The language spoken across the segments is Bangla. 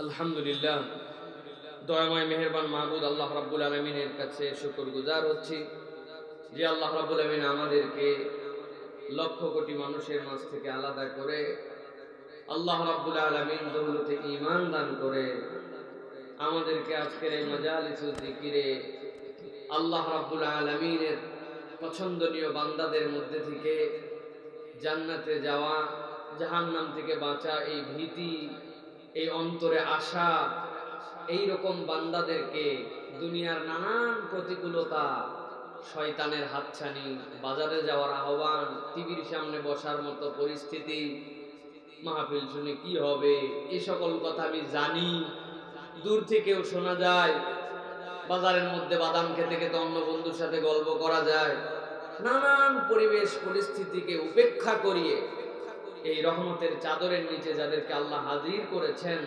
আলহামদুলিল্লাহ, দয়াময় মেহেরবান মাহবুদ আল্লাহ রাব্বুল আলামিনের কাছে শুকরগুজার হচ্ছি যে আল্লাহ রাব্বুল আলামিন আমাদেরকে লক্ষ কোটি মানুষের মাঝ থেকে আলাদা করে আল্লাহ রাব্বুল আলামিন দৌলতে ঈমান দান করে আমাদেরকে আজকের এই মাজালিসুল যিকিরে আল্লাহ রাব্বুল আলামিনের পছন্দনীয় বান্দাদের মধ্যে থেকে জান্নাতে যাওয়া, জাহান্নাম থেকে বাঁচা, এই ভীতি, এই অন্তরে আশা, এই রকম বান্দাদেরকে দুনিয়ার নানান প্রতিকূলতা, শয়তানের হাতছানি, বাজারে যাওয়ার আহ্বান, টিভির সামনে বসার মতো পরিস্থিতি, মাহফিল শুনে কি হবে, এই সকল কথা আমি জানি, দূর থেকেও শোনা যায়, বাজারের মধ্যে বাদাম খেতে খেতে অন্য বন্ধুর সাথে গল্প করা যায়, নানান পরিবেশ পরিস্থিতিকে উপেক্ষা করিয়ে এই রহমতের চাদরের নিচে যাদেরকে আল্লাহ হাজির করেছেন,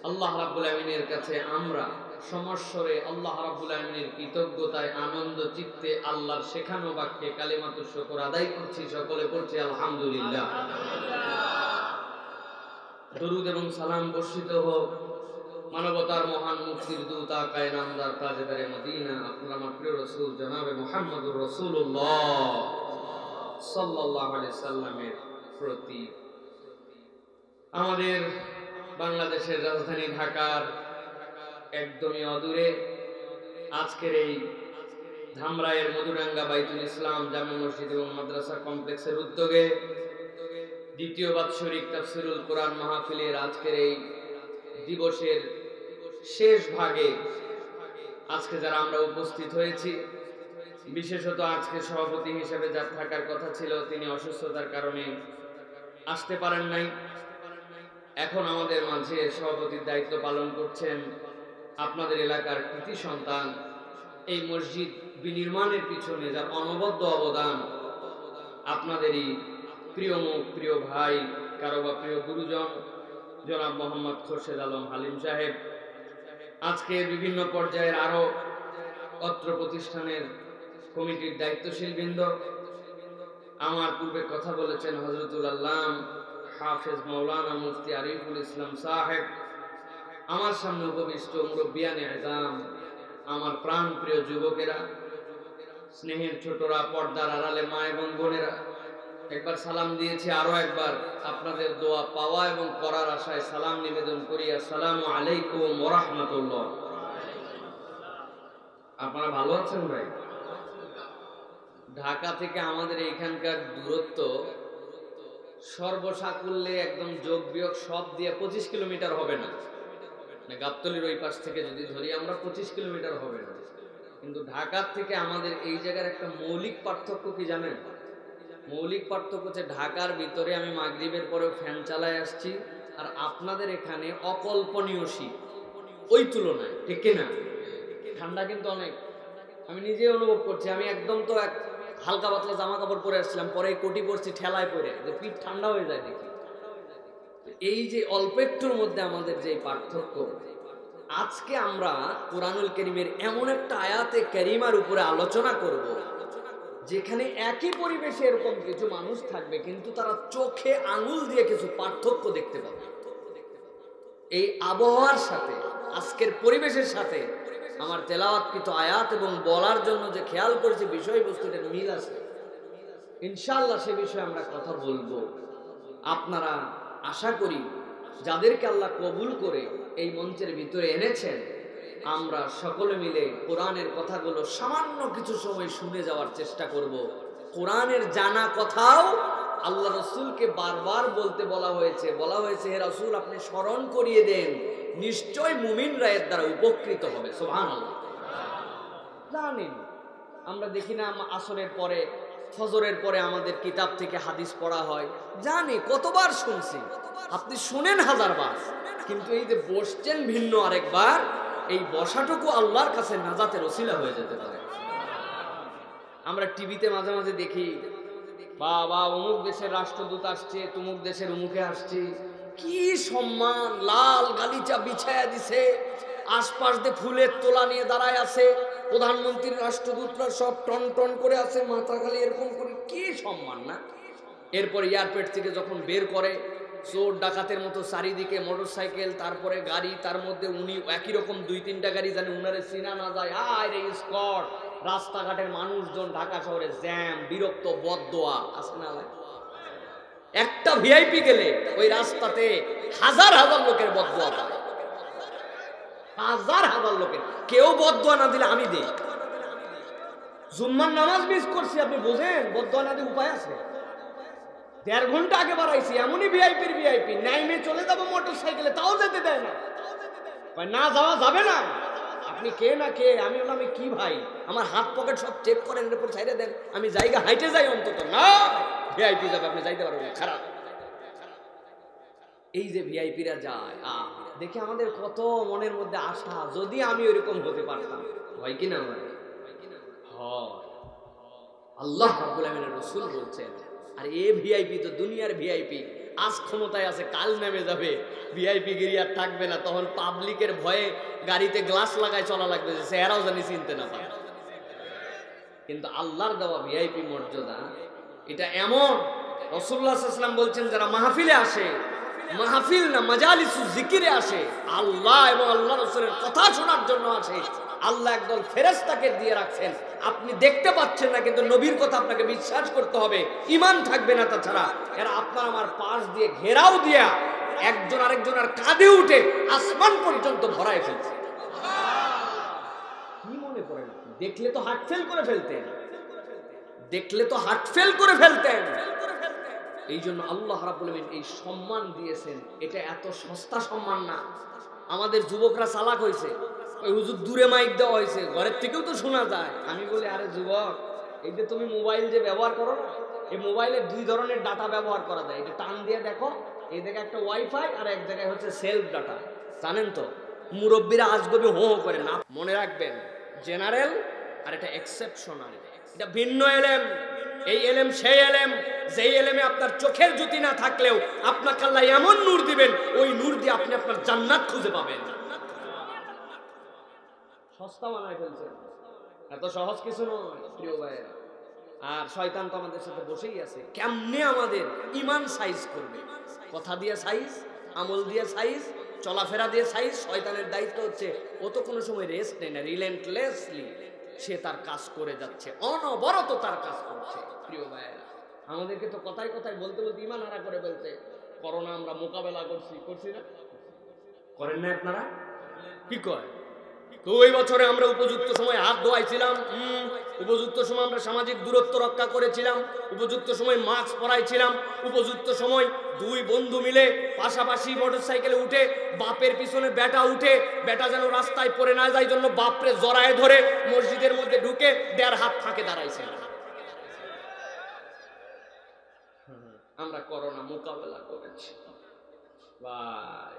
আল্লাহ রাব্বুল আমিনের কাছে আমরা সমস্বরে আল্লাহ রাব্বুল আমিনের কৃতজ্ঞতায় আনন্দ চিত্তে আল্লাহর শেখানো বাক্যে কালিমাতুশ শুকর আদায় করছি। সকলে পড়ছি আলহামদুলিল্লাহ। দরুদ এবং সালাম বর্ষিত হোক মানবতার মহান মুক্তির দূত আকায়ে নামদার তাজেদারে মদিনা আপনার আমার প্রিয় রাসূল জনাবে মুহাম্মদুর রাসূলুল্লাহ সাল্লাল্লাহু আলাইহি সাল্লামের প্রতি। আমাদের বাংলাদেশের রাজধানী ঢাকার একদমই অদূরে আজকের এই ধামরাইয়ের মধুরাঙ্গা বাইতুল ইসলাম জামে মসজিদ এবং মাদ্রাসা কমপ্লেক্সের উদ্যোগে দ্বিতীয় বাৎসরিক তাফসীরুল কোরআন মাহফিলের আজকের এই দিবসের শেষ ভাগে আজকে যারা আমরা উপস্থিত হয়েছি, বিশেষত আজকে সভাপতি হিসেবে যার থাকার কথা ছিল তিনি অসুস্থতার কারণে আসতে পারেন নাই। এখন আমাদের মাঝে সভাপতির দায়িত্ব পালন করছেন আপনাদের এলাকার কৃতি সন্তান, এই মসজিদ বিনির্মাণের পিছনে যার অনবদ্য অবদান, আপনাদেরই প্রিয় মুখ, প্রিয় ভাই, কারো বা প্রিয় গুরুজন জনাব মোহাম্মদ খোরশেদ আলম হালিম সাহেব। আজকে বিভিন্ন পর্যায়ের আরো অত্র প্রতিষ্ঠানের কমিটির দায়িত্বশীল বৃন্দ, আমার পূর্বে কথা বলেছেন হযরতুল আল্লাম হাফেজ মাওলানা মুফতি আরিফুল ইসলাম সাহেব, আমার সামনে উপবিষ্ট মুরব্বিয়ানে আযম, আমার প্রাণ প্রিয় যুবকেরা, স্নেহের ছোটরা, পর্দার আড়ালে মা এবং বোনেরা, একবার সালাম দিয়েছি, আরো একবার আপনাদের দোয়া পাওয়া এবং করার আশায় সালাম নিবেদন করি। আসসালামু আলাইকুম ওয়া রাহমাতুল্লাহ। আপনারা ভালো আছেন ভাই? ঢাকা থেকে আমাদের এখানকার দূরত্ব সর্বসাকুল্যে একদম যোগ বিয়োগ সব দিয়ে 25 কিলোমিটার হবে না। মানে গাবতলীর ওই পাশ থেকে যদি ধরি আমরা 25 কিলোমিটার হবে না, কিন্তু ঢাকার থেকে আমাদের এই জায়গার একটা মৌলিক পার্থক্য কি জানেন? মৌলিক পার্থক্য হচ্ছে ঢাকার ভিতরে আমি মাগরিবের পরেও ফ্যান চালায় আসছি, আর আপনাদের এখানে অকল্পনীয় শীত ওই তুলনায়, ঠিক কিনা? ঠান্ডা কিন্তু অনেক, আমি নিজে অনুভব করছি। আমি একদম তো এক হালকা পাতলা জামা কাপড় পরে আসছিলাম, পরে কোটি পরছি ঠেলায় পরে, যে পিঠ ঠান্ডা হয়ে যায় দেখি। এই যে অল্প একটুর মধ্যে আমাদের যে পার্থক্য, আজকে আমরা কুরআনুল কারীমের এমন একটা আয়াতে কারীমার উপরে আলোচনা করব যেখানে একই পরিবেশে এরকম কিছু মানুষ থাকবে, কিন্তু তারা চোখে আঙুল দিয়ে কিছু পার্থক্য দেখতে পাবে। এই আবহাওয়ার সাথে, আজকের পরিবেশের সাথে আমার তেলাওয়াতকৃত আয়াত এবং বলার জন্য যে খেয়াল করেছে বিষয়বস্তুটার মিল আছে। ইনশাআল্লাহ সে বিষয়ে আমরা কথা বলবো। আপনারা আশা করি যাদেরকে আল্লাহ কবুল করে এই মঞ্চের ভিতরে এনেছেন, আমরা সকলে মিলে কোরআনের কথাগুলো সামান্য কিছু সময় শুনে যাওয়ার চেষ্টা করব। কোরআনের জানা কথাও আল্লাহ রাসূলকে বারবার বলতে বলা হয়েছে হে রাসূল আপনি স্মরণ করিয়ে দেন, নিশ্চয় মুমিনরা এর দ্বারা উপকৃত হবে। সুবহানাল্লাহ। জানেন আমরা দেখি না আসরের পরে, ফজরের পরে আমাদের কিতাব থেকে হাদিস পড়া হয়, জানি কতবার শুনছি, আপনি শুনেন হাজারবার, কিন্তু এই যে বসছেন ভিন্ন আরেকবার, এই বসাটুকু আল্লাহর কাছে নাজাতের ওসিলা হয়ে যেতে পারে। আমরা টিভিতে মাঝে মাঝে দেখি, বাবা অমুক দেশের রাষ্ট্রদূত আসছে, তমুক দেশের অমুকে আসছে, কি সম্মান, লাল গালিচা বিছায়া দিছে, আশপাশ দিয়ে ফুলের তোলা নিয়ে দাঁড়ায় আছে, প্রধানমন্ত্রীর রাষ্ট্রদূতরা সব টন টন করে আছে, মাথা খালি এরকম করে, কি সম্মান না। এরপর এয়ারপোর্ট থেকে যখন বের করে চোর ডাকাতের মতো চারিদিকে মোটরসাইকেল, তারপরে গাড়ি, তার মধ্যে উনি একই রকম 2-3টা গাড়ি, জানে উনারে চিনা না যায়। আয় রে স্কট, রাস্তাঘাটের মানুষজন ঢাকা শহরে জ্যাম, বিরক্ত, বদদোয়া আছে না ভাই? একটা ভিআইপি গেলে ওই রাস্তাতে হাজার হাজার লোকের বদদোয়া পায়, হাজার হাজার লোকের। কেউ বদদোয়া না দিলে আমি দিই। জুম্মার নামাজ মিস করছি, আপনি বোঝেন বদদোয়া না দিয়ে উপায় আছে? 1.5 ঘন্টা আগে বাড়াইছি, এমনই ভিআইপির ভিআইপি, নাইমে চলে যাবো মোটর সাইকেলে, তাও যেতে দেয় না। না যাওয়া যাবে না। আপনি কে না কে, আমি বললাম আমি কি ভাই, আমার হাত পকেট সব চেক করেন, এরপর ছাইড়ে দেন, আমি জায়গা হাইটে যাই অন্তত। না, ভিআইপি যাবে, আপনি যাইতে পারবেন, খারাপ। এই যে ভিআইপিরা যায়, দেখে আমাদের কত মনের মধ্যে আশা, যদি আমি ওইরকম হতে পারতাম। হয় কি না ভাই? হয়। আল্লাহ রাব্বুল আমিনের রাসূল বলছেন, আর এ ভিআইপি তো দুনিয়ার ভিআইপি, আজ ক্ষমতায় আছে, কাল নেমে যাবে, ভিআইপি গিরি আর থাকবে না। তখন পাবলিকের ভয়ে গাড়িতে গ্লাস লাগায় চলা লাগবে, যে চেহারাও জানি চিনতে না পারে। কিন্তু আল্লাহর দেওয়া ভিআইপি মর্যাদা এটা এমন। রাসূলুল্লাহ সাল্লাল্লাহু আলাইহি ওয়াসাল্লাম বলছেন, যারা মাহফিলে আসে, মাহফিল না মাজালিসুজ জিকিরে আসে, আল্লাহ এবং আল্লাহ রাসূলের কথা শোনার জন্য আসে, আল্লাহ একদল ফেরেশতাকে দিয়ে রাখছেন। আপনি দেখতে পাচ্ছেন না, কিন্তু নবীর কথা আপনাকে বিশ্বাস করতে হবে, ঈমান থাকবে না তাছাড়া। এরা আপনার আমার পাশ দিয়ে ঘেরাও দিয়া একজন আরেকজনের কাঁধে উঠে আসমান পর্যন্ত ভরায় ফেলছে। কি মনে করেন? দেখলে তো হার্ট ফেল করে ফেলতেন, দেখলে তো হার্ট ফেল করে ফেলতেন। এই জন্য আল্লাহ রাব্বুল আমিন এই সম্মান দিয়েছেন, এটা এত সস্তা সম্মান না। আমাদের যুবকরা চালাক হয়েছে, ওই হুজুর দূরে মাইক দেওয়া হয়েছে, ঘরের থেকেও তো শোনা যায়। আমি বলি, আরে যুবক, এই যে তুমি মোবাইল যে ব্যবহার করো না, এই মোবাইলে 2 ধরনের ডাটা ব্যবহার করা যায়। এটা টান দিয়ে দেখো, এই জায়গায় একটা ওয়াইফাই আর এক জায়গায় হচ্ছে সেলফ ডাটা, জানেন তো? মুরব্বীরা আজগবি হো হো করে না। মনে রাখবেন, জেনারেল আর এটা এক্সেপশনাল, এটা ভিন্ন এলেম। এই এলেম সেই এলেম, যেই এলেমে আপনার চোখের জ্যোতি না থাকলেও আপনাকে আল্লাহ এমন নূর দিবেন, ওই নূর দিয়ে আপনি আপনার জান্নাত খুঁজে পাবেন। সস্তা বানায় ফেলছেন, এত সহজ কিছু নয় প্রিয় ভাইয়েরা। আর শয়তান তো আমাদের সাথে বসেই আছে, কেমনে আমাদের ঈমান সাইজ করবে। কথা দিয়ে সাইজ, আমল দিয়ে সাইজ, চলাফেরা দিয়ে সাইজ। শয়তানের দায়িত্ব হচ্ছে, ও তো কোনো সময় রেস্ট নেয় না, রিলেন্টলেসলি সে তার কাজ করে যাচ্ছে, অনবরত তার কাজ করছে। প্রিয় ভাইয়েরা, আমাদেরকে তো কথায় কথায় বলতে বলতে ঈমান হারা করে ফেলছে। করোনা আমরা মোকাবেলা করছি না? করেন না আপনারা? কি কয়? তো ওই বছরে আমরা উপযুক্ত সময় হাত ধোয়াইছিলাম, উপযুক্ত সময় আমরা সামাজিক দূরত্ব রক্ষা করেছিলাম, উপযুক্ত সময় মাস্ক পরাইছিলাম, উপযুক্ত সময় 2 বন্ধু মিলে পাশাপাশি মোটরসাইকেলে উঠে, বাপের পিছনে বেটা উঠে, বেটা যেন রাস্তায় পড়ে না যায় জন্য বাপরে জড়ায় ধরে মসজিদের মধ্যে ঢুকে 1.5 হাত ফাঁকে দাঁড়াইছে। আমরা করোনা মোকাবেলা করেছি ভাই।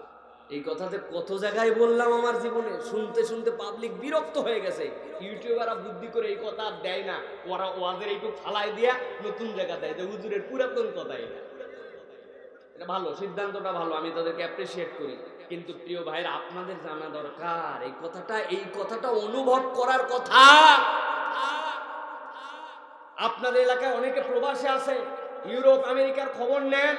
এই কথাতে কত জায়গায় বললাম আমার জীবনে, শুনতে শুনতে পাবলিক বিরক্ত হয়ে গেছে। ইউটিউবাররা বুদ্ধি করে এই কথা আর দেয় না, ওরা ওয়াজের এইটুকু ফালাই দিয়া নতুন জায়গা দেয়, যে হুজুরের পুরাতন কথা। এটা ভালো, সিদ্ধান্তটা ভালো, আমি তাদেরকে অ্যাপ্রিসিয়েট করি। কিন্তু প্রিয় ভাইরা, আপনাদের জানা দরকার এই কথাটা অনুভব করার কথা। আপনাদের এলাকায় অনেকে প্রবাসে আছে, ইউরোপ আমেরিকার খবর নেন,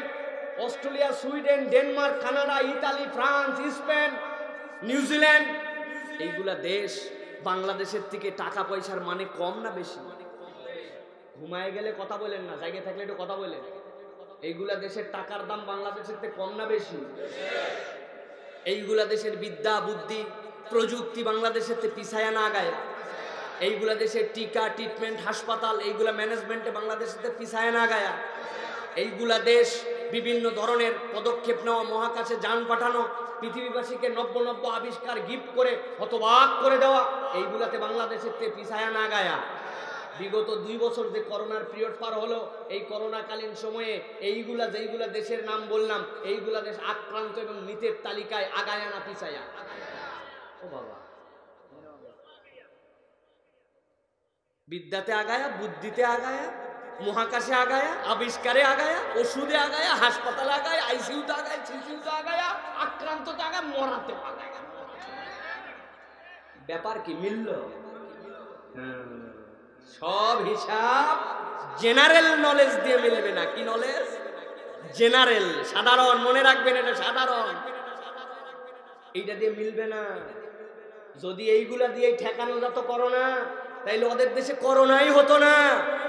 Australia, Sweden, Denmark, Canada, Italy, France, Spain, New Zealand, এইগুলা দেশ বাংলাদেশের থেকে টাকা পয়সার মানে কম না বেশি? ঘুমায় গেলে কথা বলেন না, জায়গায় থাকলে একটু কথা বলেন। এইগুলা দেশের টাকার দাম বাংলাদেশের থেকে কম না বেশি? এইগুলা দেশের বিদ্যা বুদ্ধি প্রযুক্তি বাংলাদেশের থেকে পিছায়া না আগায়? এইগুলা দেশের টিকা ট্রিটমেন্ট হাসপাতাল এইগুলা ম্যানেজমেন্টে বাংলাদেশের থেকে পিছায়া না গায়া? এইগুলা দেশ বিভিন্ন ধরনের পদক্ষেপ নেওয়া, মহাকাশে যান পাঠানো, পৃথিবীবাসীকে নব্য আবিষ্কার গিফট করে হতবাক করে দেওয়া, এইগুলাতে বাংলাদেশের থেকে পিছায়া না গায়া? বিগত 2 বছর যে করোনার পিরিয়ড পার হলো, এই করোনাকালীন সময়ে যেইগুলা দেশের নাম বললাম, এইগুলা দেশ আক্রান্ত এবং মৃতের তালিকায় আগায়া না পিছায়া? ও বাবা, বিদ্যাতে আগায়া, বুদ্ধিতে আগায়া, মহাকাশে আগায়া, আবিষ্কারে আগায়া, ওষুধে আগায়া, হাসপাতালে আগায়া, আইসিইউতে আগায়, সিসিইউতে আগায়া, আক্রান্ততে আগায়, মরাতে আগায়া। ব্যাপার কি মিলল? সব হিসাব জেনারেল নলেজ দিয়ে মিলবে না। কি নলেজ? জেনারেল, সাধারণ, মনে রাখবেন এটা সাধারণ। এইটা দিয়ে মিলবে না। যদি এইগুলা দিয়ে ঠেকানো যেত করোনা, তাইলে ওদের দেশে করোনাই হতো না।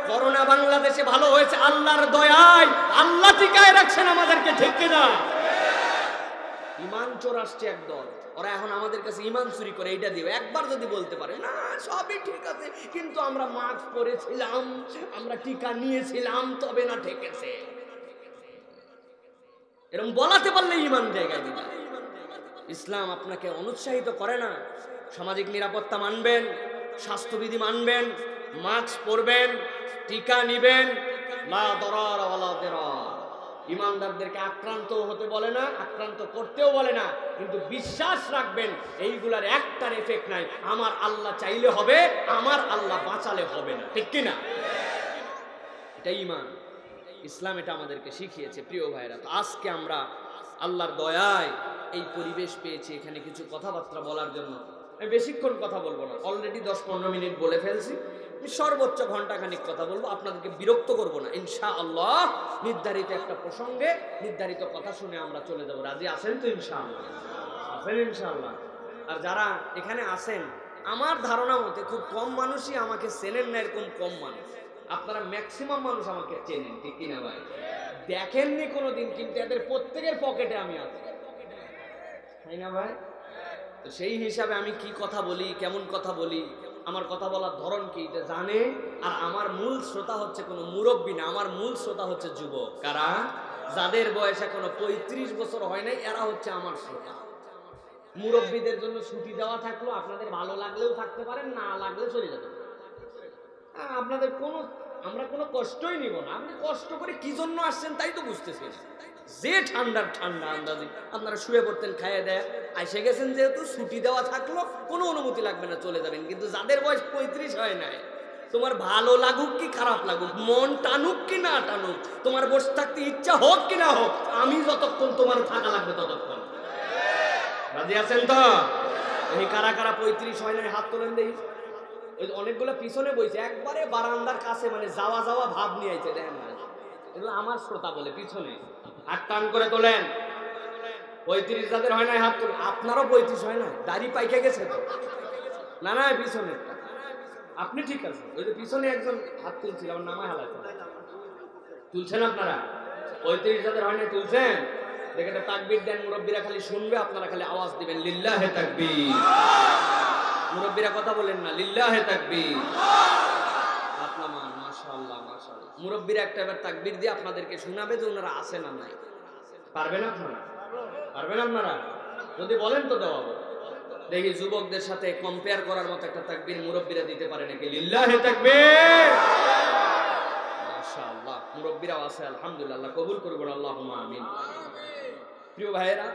করোনা বাংলাদেশে ভালো হয়েছে আল্লাহর দয়ায়, আল্লাহ টিকায় রাখছেন আমাদেরকে, ঠিক কিনা? ইমান চোর আসছে একদল, ওরা এখন আমাদের কাছে ইমান চুরি করে। এইটা দিও একবার যদি বলতে পারে না সবই ঠিক আছে, কিন্তু আমরা মাস্ক পরেছিলাম, আমরা টিকা নিয়েছিলাম, তবে না ঠেকেছে, এরকম বলাতে পারলে ইমান জায়গায় দিবে। ইসলাম আপনাকে অনুৎসাহিত করে না। সামাজিক নিরাপত্তা মানবেন, স্বাস্থ্যবিধি মানবেন, মাস্ক পরবেন, টিকা নিবেন, লা দরার ওয়ালা দিরার। ইমানদারদেরকে আক্রান্ত হতে বলে না, আক্রান্ত করতেও বলে না, কিন্তু বিশ্বাস রাখবেন এইগুলার একটার এফেক্ট নাই। আমার আল্লাহ চাইলে হবে, আমার আল্লাহ বাঁচালে হবে না, ঠিক কিনা? এটা ইমান, ইসলাম এটা আমাদেরকে শিখিয়েছে। প্রিয় ভাইরা, তো আজকে আমরা আল্লাহর দয়ায় এই পরিবেশ পেয়েছি এখানে কিছু কথাবার্তা বলার জন্য। আমি বেশিক্ষণ কথা বলবো না, অলরেডি 10-15 মিনিট বলে ফেলছি। সর্বোচ্চ ঘন্টাখানিক কথা বলবো, আপনাদেরকে বিরক্ত করব না ইনশাআল্লাহ। নির্ধারিত একটা প্রসঙ্গে নির্ধারিত কথা শুনে আমরা চলে যাব। রাজি আছেন তো ইনশাআল্লাহ? আছেন ইনশাআল্লাহ? আর যারা এখানে আছেন, আমার ধারণা মতে খুব কম মানুষই আমাকে চেনেন না, এরকম কম মানুষ। আপনারা ম্যাক্সিমাম মানুষ আমাকে চেনেন, ঠিক কিনা ভাই? দেখেননি কোনোদিন, কিন্তু এদের প্রত্যেকের পকেটে আমি আছি, তাই না ভাই? তো সেই হিসাবে আমি কি কথা বলি, কেমন কথা বলি, আমার কথা বলার ধরন কি, এটা জানে। আর আমার মূল শ্রোতা হচ্ছে কোনো মুরব্বী না, আমার মূল শ্রোতা হচ্ছে যুবক। কারা? যাদের বয়স এখনো 35 বছর হয় নাই, এরা হচ্ছে আমার শ্রোতা। মুরব্বীদের জন্য ছুটি দেওয়া থাকলো, আপনাদের ভালো লাগলেও থাকতে পারেন, না লাগলে চলে যেতে পারেন। আপনাদের আমরা কোনো কষ্টই নিব না। আপনি কষ্ট করে কি জন্য আসছেন তাই তো বুঝতেছেন। যে ঠান্ডা আন্দাজি আপনারা শুয়ে পড়তেন, খাইয়ে দেয় এসে গেছেন, যেহেতু ছুটি দেওয়া থাকলো, কোনো অনুমতি লাগবে না, চলে যাবেন। কিন্তু যাদের বয়স 35 হয় নাই, তোমার ভালো লাগুক কি খারাপ লাগুক, মন টানুক কি না টানুক, তোমার বসে থাকতে ইচ্ছা হোক কি না হোক, আমি যতক্ষণ তোমার থাকা লাগবে ততক্ষণ। রাজি আছেন তো? এই কারা কারা 35 হয় নাই হাত তোলেন দেখি। ওই অনেকগুলো পিছনে বইছে, একবারে বারান্দার কাছে, মানে যাওয়া যাওয়া ভাব নিয়ে আইছে, দেখেন না? এগুলো আমার শ্রোতা বলে, পিছনে হাত টান করে তোলেন। 35 যাদের হয় নাই হাত তোলেন। আপনারও 35 হয় না, দাড়ি পাইকে গেছে তো? না না, পিছনে আপনি ঠিক আছে। ওই যে পিছনে একজন হাত তুলছিল, আমার নামে হালাইছে, তুলছেন আপনারা? 35 যাদের হয় নাই তুলছেন? দেখে তাকবীর দেন, মুরব্বীরা খালি শুনবে, আপনারা খালি আওয়াজ দিবেন লিল্লাহে তাকবীর। মুরব্বীরা কথা বলেন না, লিল্লাহে তাকবীর। আপনার মাশাআল্লাহ মাশাআল্লাহ। মুরব্বীরা একটা এবার তাকবীর দিয়ে আপনাদেরকে শোনাবে যে ওনারা আছেন না নাই। পারবেন আপনারা? পারবেন আপনারা? যদি বলেন তো দেওয়া হবে। দেখি যুবকদের সাথে কম্পেয়ার করার মতো একটা তাকবীর মুরব্বীরা দিতে পারে নাকি? লিল্লাহে তাকবীর। মাশাআল্লাহ, মুরব্বীরাও আছে, আলহামদুলিল্লাহ। আল্লাহ কবুল করুন, আল্লাহুম্মা আমিন। প্রিয় ভাইয়েরা,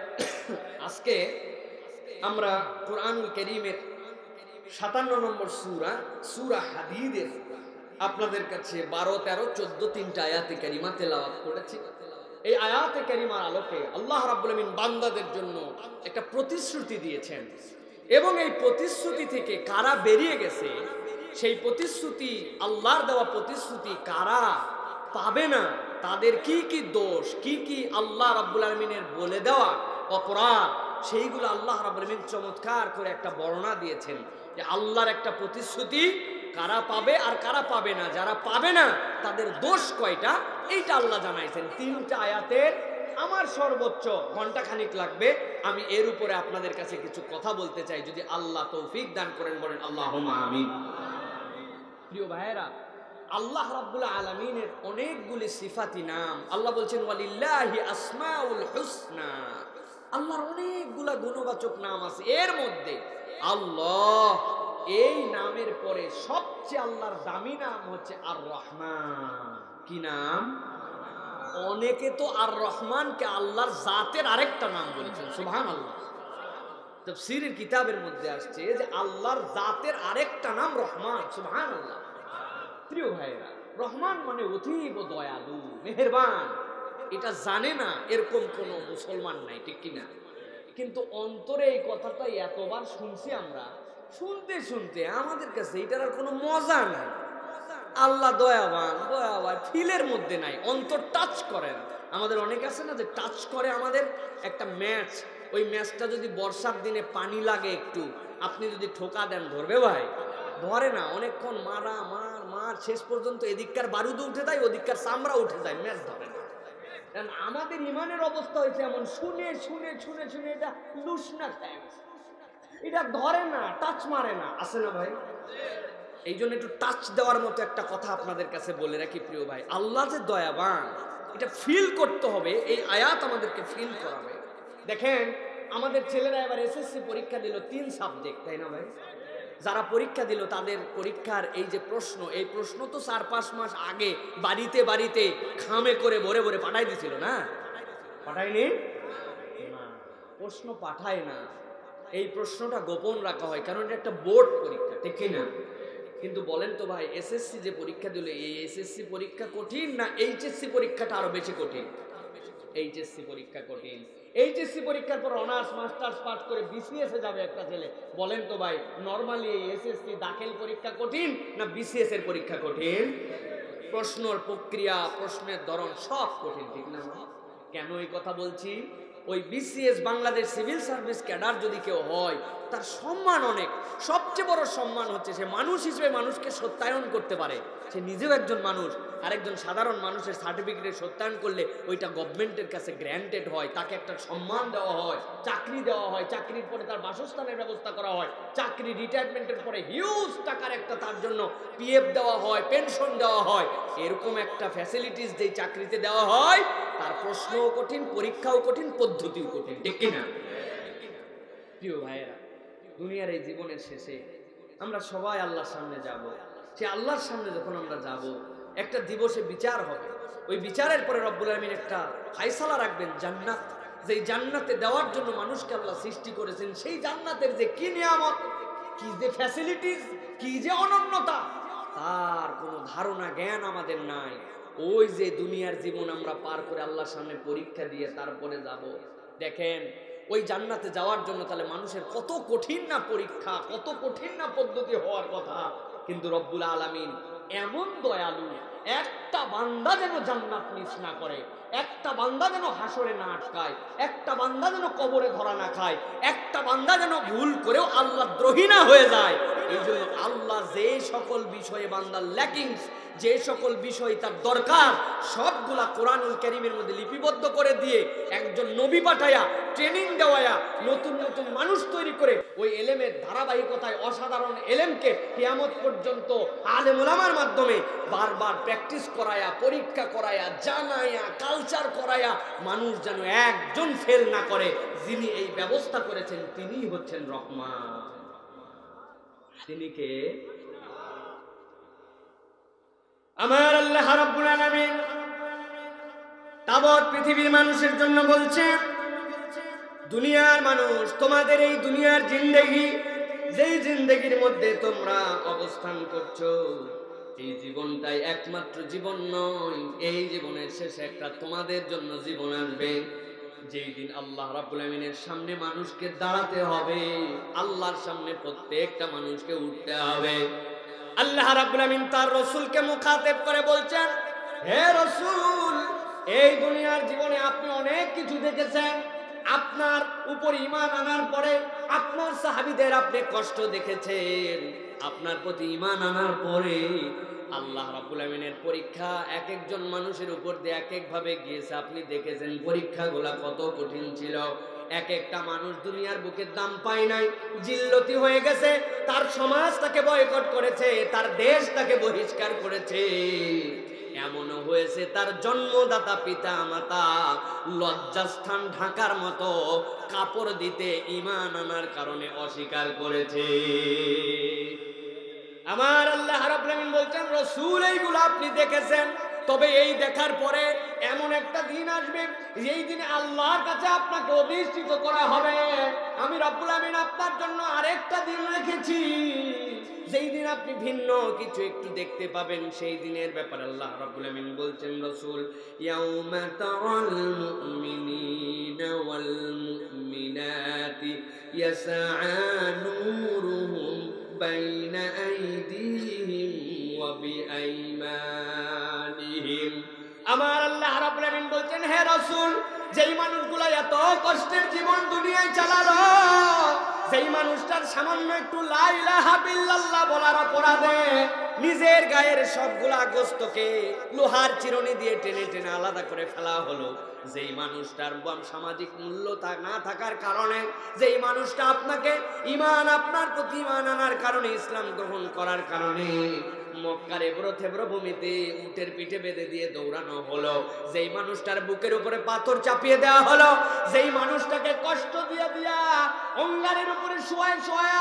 আজকে আমরা কুরআনুল কারীমের 57 নম্বর সূরা হাদীদের আপনাদের কাছে 12, 13, 14 তিনটা আয়াতে কারিমা তেলাওয়াত করেছি। এই আয়াতে কারিমার আলোকে আল্লাহ রাব্বুল আমিন বান্দাদের জন্য একটা প্রতিশ্রুতি দিয়েছেন, এবং এই প্রতিশ্রুতি থেকে কারা বেরিয়ে গেছে, সেই প্রতিশ্রুতি, আল্লাহর দেওয়া প্রতিশ্রুতি কারা পাবে না, তাদের কি কি দোষ, কি কি আল্লাহ রাব্বুল আমিনের বলে দেওয়া অপরাধ, সেইগুলো আল্লাহ রাব্বুল আমিন চমৎকার করে একটা বর্ণনা দিয়েছেন যে আল্লাহর একটা প্রতিশ্রুতি কারা পাবে আর কারা পাবে না। যারা পাবে না তাদের দোষ কয়টা, এইটা আল্লাহ জানাইছেন। 3টা আয়াতের আমার সর্বোচ্চ ঘন্টাখানিক লাগবে। আমি এর উপরে আপনাদের কাছে কিছু কথা বলতে চাই, যদি আল্লাহ তৌফিক দান করেন, বলেন আল্লাহুম্মা আমিন। প্রিয় ভাইয়েরা, আল্লাহ রাব্বুল আলামিনের অনেকগুলি সিফাতি নাম। আল্লাহ বলছেন ওয়ালিল্লাহি আসমাউল হুসনা, আল্লাহর অনেকগুলা গুণবাচক নাম আছে। এর মধ্যে আল্লাহ এই নামের পরে সবচেয়ে আল্লাহর দামি নাম হচ্ছে আর রহমান। কি নাম? অনেকে তো আর রহমানকে আল্লাহর জাতের আরেকটা নাম বলেছেন, সুবহানাল্লাহ। তাফসীরের কিতাবের মধ্যে আসছে যে আল্লাহর জাতের আরেকটা নাম রহমান, সুবহানাল্লাহ। প্রিয় ভাইরা, রহমান মানে অতীব দয়ালু, মেহেরবান। এটা জানে না এরকম কোন মুসলমান নাই, ঠিক কিনা? কিন্তু অন্তরে এই কথাটা এতবার শুনছি আমরা, শুনতে শুনতে আমাদের কাছে এটার আর কোনো মজা নাই। আল্লাহ দয়াবান, দয়াবান ফিলের মধ্যে নাই, অন্তর টাচ করেন, আমাদের অনেকে আছে না যে টাচ করে আমাদের একটা ম্যাচ, ওই ম্যাচটা যদি বর্ষার দিনে পানি লাগে একটু, আপনি যদি ঠোকা দেন ধরবে ভাই? ধরে না। অনেকক্ষণ মারা মার মার শেষ পর্যন্ত এদিককার বারুদও উঠে যায়, ওদিককার চামড়া উঠে যায়, ম্যাচ ধরে না। কারণ আমাদের ইমানের অবস্থা হয়েছে এমন, শুনে শুনে শুনে শুনে এটা লুসনা খায়, এটা ধরে না, টাচ মারে না, আছে না ভাই? এই জন্য একটু টাচ দেওয়ার মতো একটা কথা আপনাদের কাছে বলে রাখি প্রিয় ভাই, আল্লাহ যে দয়াবান এটা ফিল করতে হবে। এই আয়াত আমাদেরকে ফিল করাবে। দেখেন আমাদের ছেলেরা এবার এসএসসি পরীক্ষা দিল 3 সাবজেক্ট, তাই না ভাই? যারা পরীক্ষা দিল তাদের পরীক্ষার এই যে প্রশ্ন, এই প্রশ্ন তো 4-5 মাস আগে বাড়িতে বাড়িতে খামে করে ভরে ভরে পাঠাই দিছিল না? পাঠায়নি না, প্রশ্ন পাঠায় না। এই প্রশ্নটা গোপন রাখা হয়, কারণ এটা একটা বোর্ড পরীক্ষা, ঠিক না? কিন্তু বলেন তো ভাই, এসএসসি যে পরীক্ষা দিল, এই এসএসসি পরীক্ষা কঠিন না এইচএসসি পরীক্ষাটা আরো বেশি কঠিন? এইচএসসি পরীক্ষা কঠিন। এইচএসসি পরীক্ষার পর অনার্স মাস্টার্স পাস করে বিসিএস এ যাবে একটা ছেলে। বলেন তো ভাই, নরমালি এই এসএসসি দাখিল পরীক্ষা কঠিন না বিসিএস এর পরীক্ষা কঠিন? প্রশ্নের প্রক্রিয়া, প্রশ্নের ধরন সব কঠিন, ঠিক না? কেন এই কথা বলছি? ওই BCS Bangladesh civil service cadre যদি কেউ হয়, তার সম্মান অনেক। সবচেয়ে বড় সম্মান হচ্ছে সে মানুষ হিসেবে মানুষকে সত্যায়ন করতে পারে, সে নিজেও একজন মানুষ। আরেকজন সাধারণ মানুষের সার্টিফিকেটে সত্যায়ন করলে ওইটা গভর্নমেন্টের কাছে গ্র্যান্টেড হয়, তাকে একটা সম্মান দেওয়া হয়, চাকরি দেওয়া হয়, চাকরির পরে তার বাসস্থানের ব্যবস্থা করা হয়, চাকরি রিটায়ারমেন্টের পরে হিউজ টাকার একটা তার জন্য পিএফ দেওয়া হয়, পেনশন দেওয়া হয়। এরকম একটা ফ্যাসিলিটিস যেই চাকরিতে দেওয়া হয়, তার প্রশ্নও কঠিন, পরীক্ষাও কঠিন, পদ্ধতিও কঠিন, ঠিক কিনা? প্রিয় ভাইয়েরা, দুনিয়ার এই জীবনের শেষে আমরা সবাই আল্লাহর সামনে যাব। সে আল্লাহর সামনে যখন আমরা যাব, একটা দিবসে বিচার হবে। ওই বিচারের পরে রব্বুল আলামিন একটা ফায়সালা রাখবেন, জান্নাত। যেই জান্নাতে দেওয়ার জন্য মানুষকে আল্লাহ সৃষ্টি করেছেন, সেই জান্নাতের যে কি নিয়ামত, কি যে ফ্যাসিলিটিস, কি যে অনন্যতা, তার কোনো ধারণা জ্ঞান আমাদের নাই। ওই যে দুনিয়ার জীবন আমরা পার করে আল্লাহর সামনে পরীক্ষা দিয়ে তারপরে যাব। দেখেন ওই জান্নাতে যাওয়ার জন্য তাহলে মানুষের কত কঠিন না পরীক্ষা, কত কঠিন না পদ্ধতি হওয়ার কথা। কিন্তু রব্বুল আলামিন এমন দয়ালু, একটা বান্দা যেন জান্নাত মিস না করে, একটা বান্দা যেন হাসরে না আটকায়, একটা বান্দা যেন কবরে ধরা না খায়, একটা বান্দা যেন ভুল করেও আল্লাহ দ্রোহী না হয়ে যায়। এই জন্য আল্লাহ যে সকল বিষয়ে বান্দার ল্যাকিংস, যে সকল বিষয় তার দরকার, সবগুলা কোরআনুল কারীমের মধ্যে লিপিবদ্ধ করে দিয়ে একজন নবী পাঠায়া, ট্রেনিং দেওয়ায়া, নতুন নতুন মানুষ তৈরি করে ওই এলেমের ধারাবাহিকতায় অসাধারণ এলেমকে কিয়ামত পর্যন্ত আলেম ওলামার মাধ্যমে বারবার প্র্যাকটিস করায়া, পরীক্ষা করায়া, জানায়া, কালচার করায়া, মানুষ যেন একজন ফেল না করে। যিনি এই ব্যবস্থা করেছেন তিনিই হচ্ছেন রহমান। তিনি কে? আমার আল্লাহ রাব্বুল আলামিন তাবৎ পৃথিবীর মানুষের জন্য বলছে, দুনিয়ার মানুষ, তোমাদের এই দুনিয়ার জিন্দেগি, যেই জিন্দেগির মধ্যে তোমরা অবস্থান করছো, এই জীবনটাই একমাত্র জীবন নয়। এই জীবনের শেষে একটা তোমাদের জন্য জীবন আসবে, যেই দিন আল্লাহ রাব্বুল আমিনের সামনে মানুষকে দাঁড়াতে হবে, আল্লাহর সামনে প্রত্যেকটা মানুষকে উঠতে হবে। আল্লাহ রাব্বুল আমিন তার রাসূলকে মুখাতেব করে বলছেন, হে রাসূল, এই দুনিয়ার জীবনে আপনি অনেক কিছু দেখেছেন। আপনার উপর ঈমান আনার পরে আপনার সাহাবীদের আপনি কষ্ট দেখেছেন। আপনার প্রতি ঈমান আনার পরে আল্লাহ রাব্বুল আমিনের পরীক্ষা এক একজন মানুষের উপর দিয়ে এক এক ভাবে গিয়েছে। আপনি দেখেছেন পরীক্ষাগুলো কত কঠিন ছিল। এক একটা মানুষ দুনিয়ার বুকে দাম পায় নাই, জিল্লতি হয়ে গেছে, তার সমাজ তাকে বয়কট করেছে, তার দেশ তাকে বহিষ্কার করেছে। এমনও হয়েছে তার জন্মদাতা পিতা মাতা লজ্জাস্থান ঢাকার মতো কাপড় দিতে ঈমান আনার কারণে অস্বীকার করেছে। আমার আল্লাহ রাব্বুল আমিন বলছেন, রাসূল এইগুলো আপনি দেখেছেন, তবে এই দেখার পরে এমন একটা দিন আসবে, যেই দিনে আল্লাহর কাছে আপনাকে অধিষ্ঠিত করা হবে। আমি রব্বুল আমিন আপনার জন্য আরেকটা দিন রেখেছি, যেই দিন আপনি ভিন্ন কিছু একটু দেখতে পাবেন। সেই দিনের ব্যাপারে আল্লাহ রাব্বুল আমিন বলছেন, রাসূল, ইয়াউমা তারাল মুমিনিনা ওয়াল মুমিনাতি ইয়াসআ নূরুহুম বাইনা আইদিহিম ওয়া বিআইমানিহিম। আমার আল্লাহ রাব্বুল আলামিন বলছেন, হে রাসূল, যেই মানুষগুলো এত কষ্টের জীবন দুনিয়ায় চালালো, যেই মানুষটার সামান্য একটু লা ইলাহা ইল্লাল্লাহ বলার অপরাধে নিজের গায়ের সবগুলা গোস্তকে লোহার চিরুনি দিয়ে টেনে টেনে আলাদা করে ফেলা হলো, যেই মানুষটার সামাজিক মূল্য না থাকার কারণে, যেই মানুষটা আপনাকে আপনার প্রতি ঈমান আনার কারণে, ইসলাম গ্রহণ করার কারণে মক্কার এবড়ো ভূমিতে উটের পিঠে বেঁধে দিয়ে দৌড়ানো হলো, যেই মানুষটার বুকের উপরে পাথর চাপিয়ে দেওয়া হলো, যেই মানুষটাকে কষ্ট দিয়ে দিয়া অঙ্গারের উপরে শোয়া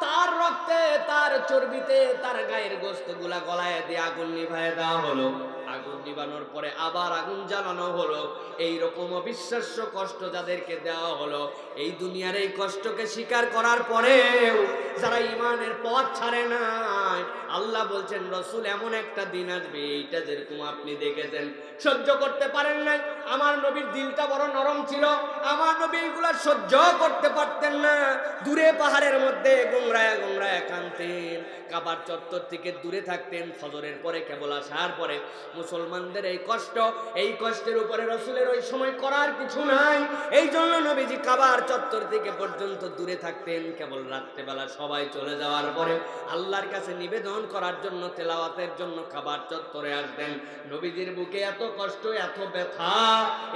তার রক্তে, তার চর্বিতে, তার গায়ের গোস্তগুলা গলায় দিয়ে আগুন নিভায় দেওয়া হলো, আগুন নিভানোর পরে আবার আগুন জ্বালানো হলো, এই রকম অবিশ্বাস্য কষ্ট যাদেরকে দেওয়া হলো, এই দুনিয়ার এই কষ্টকে স্বীকার করার পরেও যারা ঈমানের পথ ছাড়ে নাই, আল্লাহ বলছেন রাসূল এমন একটা দিন আসবে, এইটা যেরকম আপনি দেখেছেন সহ্য করতে পারেন নাই। আমার নবীর দিলটা বড় নরম ছিল, আমার নবী এগুলা সহ্য করতে পারতেন না, দূরে পাহাড়ের মধ্যে গোংরায়া গোংরায়া কাঁদতেন, কাবার চত্বর থেকে দূরে থাকতেন, ফজরের পরে কেবল আসার পরে মুসলমানদের এই কষ্ট, এই কষ্টের উপরে রাসূলের ওই সময় করার কিছু নাই, এই জন্য নবীজি কাবার চত্বর থেকে পর্যন্ত দূরে থাকতেন, কেবল রাত্রেবেলা সবাই চলে যাওয়ার পরে আল্লাহর কাছে নিবেদন করার জন্য, তেলাওয়াতের জন্য কাবার চত্বরে আসতেন। নবীজির বুকে এত কষ্ট, এত ব্যথা,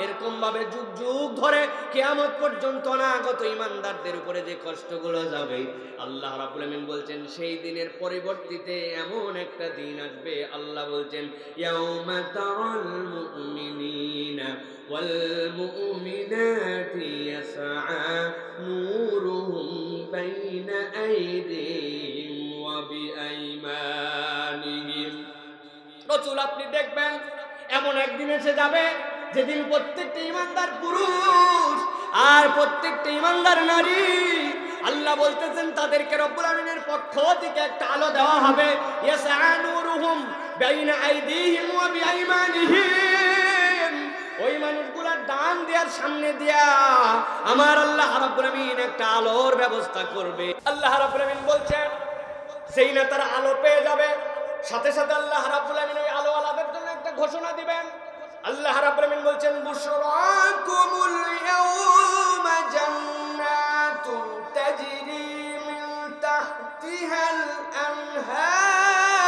এরকম ভাবে যুগ যুগ ধরে কিয়ামত পর্যন্ত অনাগত ঈমানদারদের উপরে যে কষ্টগুলো যাবে, আল্লাহ রাব্বুল আমিন বলছেন সেই দিনের পরিবর্তিতে এমন একটা দিন আসবে, আল্লাহ বলছেন ইয়াউমা তারাল মুমিনিনা ওয়াল মুমিনাতি ইয়াসআ নূরুহুম বাইনা আইদিহিম ওয়া বিআইমানিহিম। রাসূল আপনি দেখবেন এমন একদিন এসে যাবে যেদিন প্রত্যেকটা ঈমানদার পুরুষ আর প্রত্যেকটা ঈমানদার নারী, আল্লাহ বলতেছেন তাদেরকে রব্বুল আমিনের পক্ষ থেকে একটা আলো দেওয়া হবে, ইয়াসআ নূরুহুম বাইনা আইদিহিম ওয়া বিআইমানিহিম। ওই মানুষগুলার ডান দেওয়ার সামনে দিয়া আমার আল্লাহ রাব্বুল আমিন একটা আলোর ব্যবস্থা করবে। আল্লাহ রাব্বুল আমিন বলছেন সেই না তারা আলো পেয়ে যাবে, সাথে সাথে আল্লাহ রাব্বুল আমিন ওই আলো আলাদের জন্য একটা ঘোষণা দিবেন। আল্লাহ রাব্বুল আমিন বলছেন বুশরাকুমুল ইয়াউমা জান্নাতুন তাজরি মিন তাহতিহাল আনহার।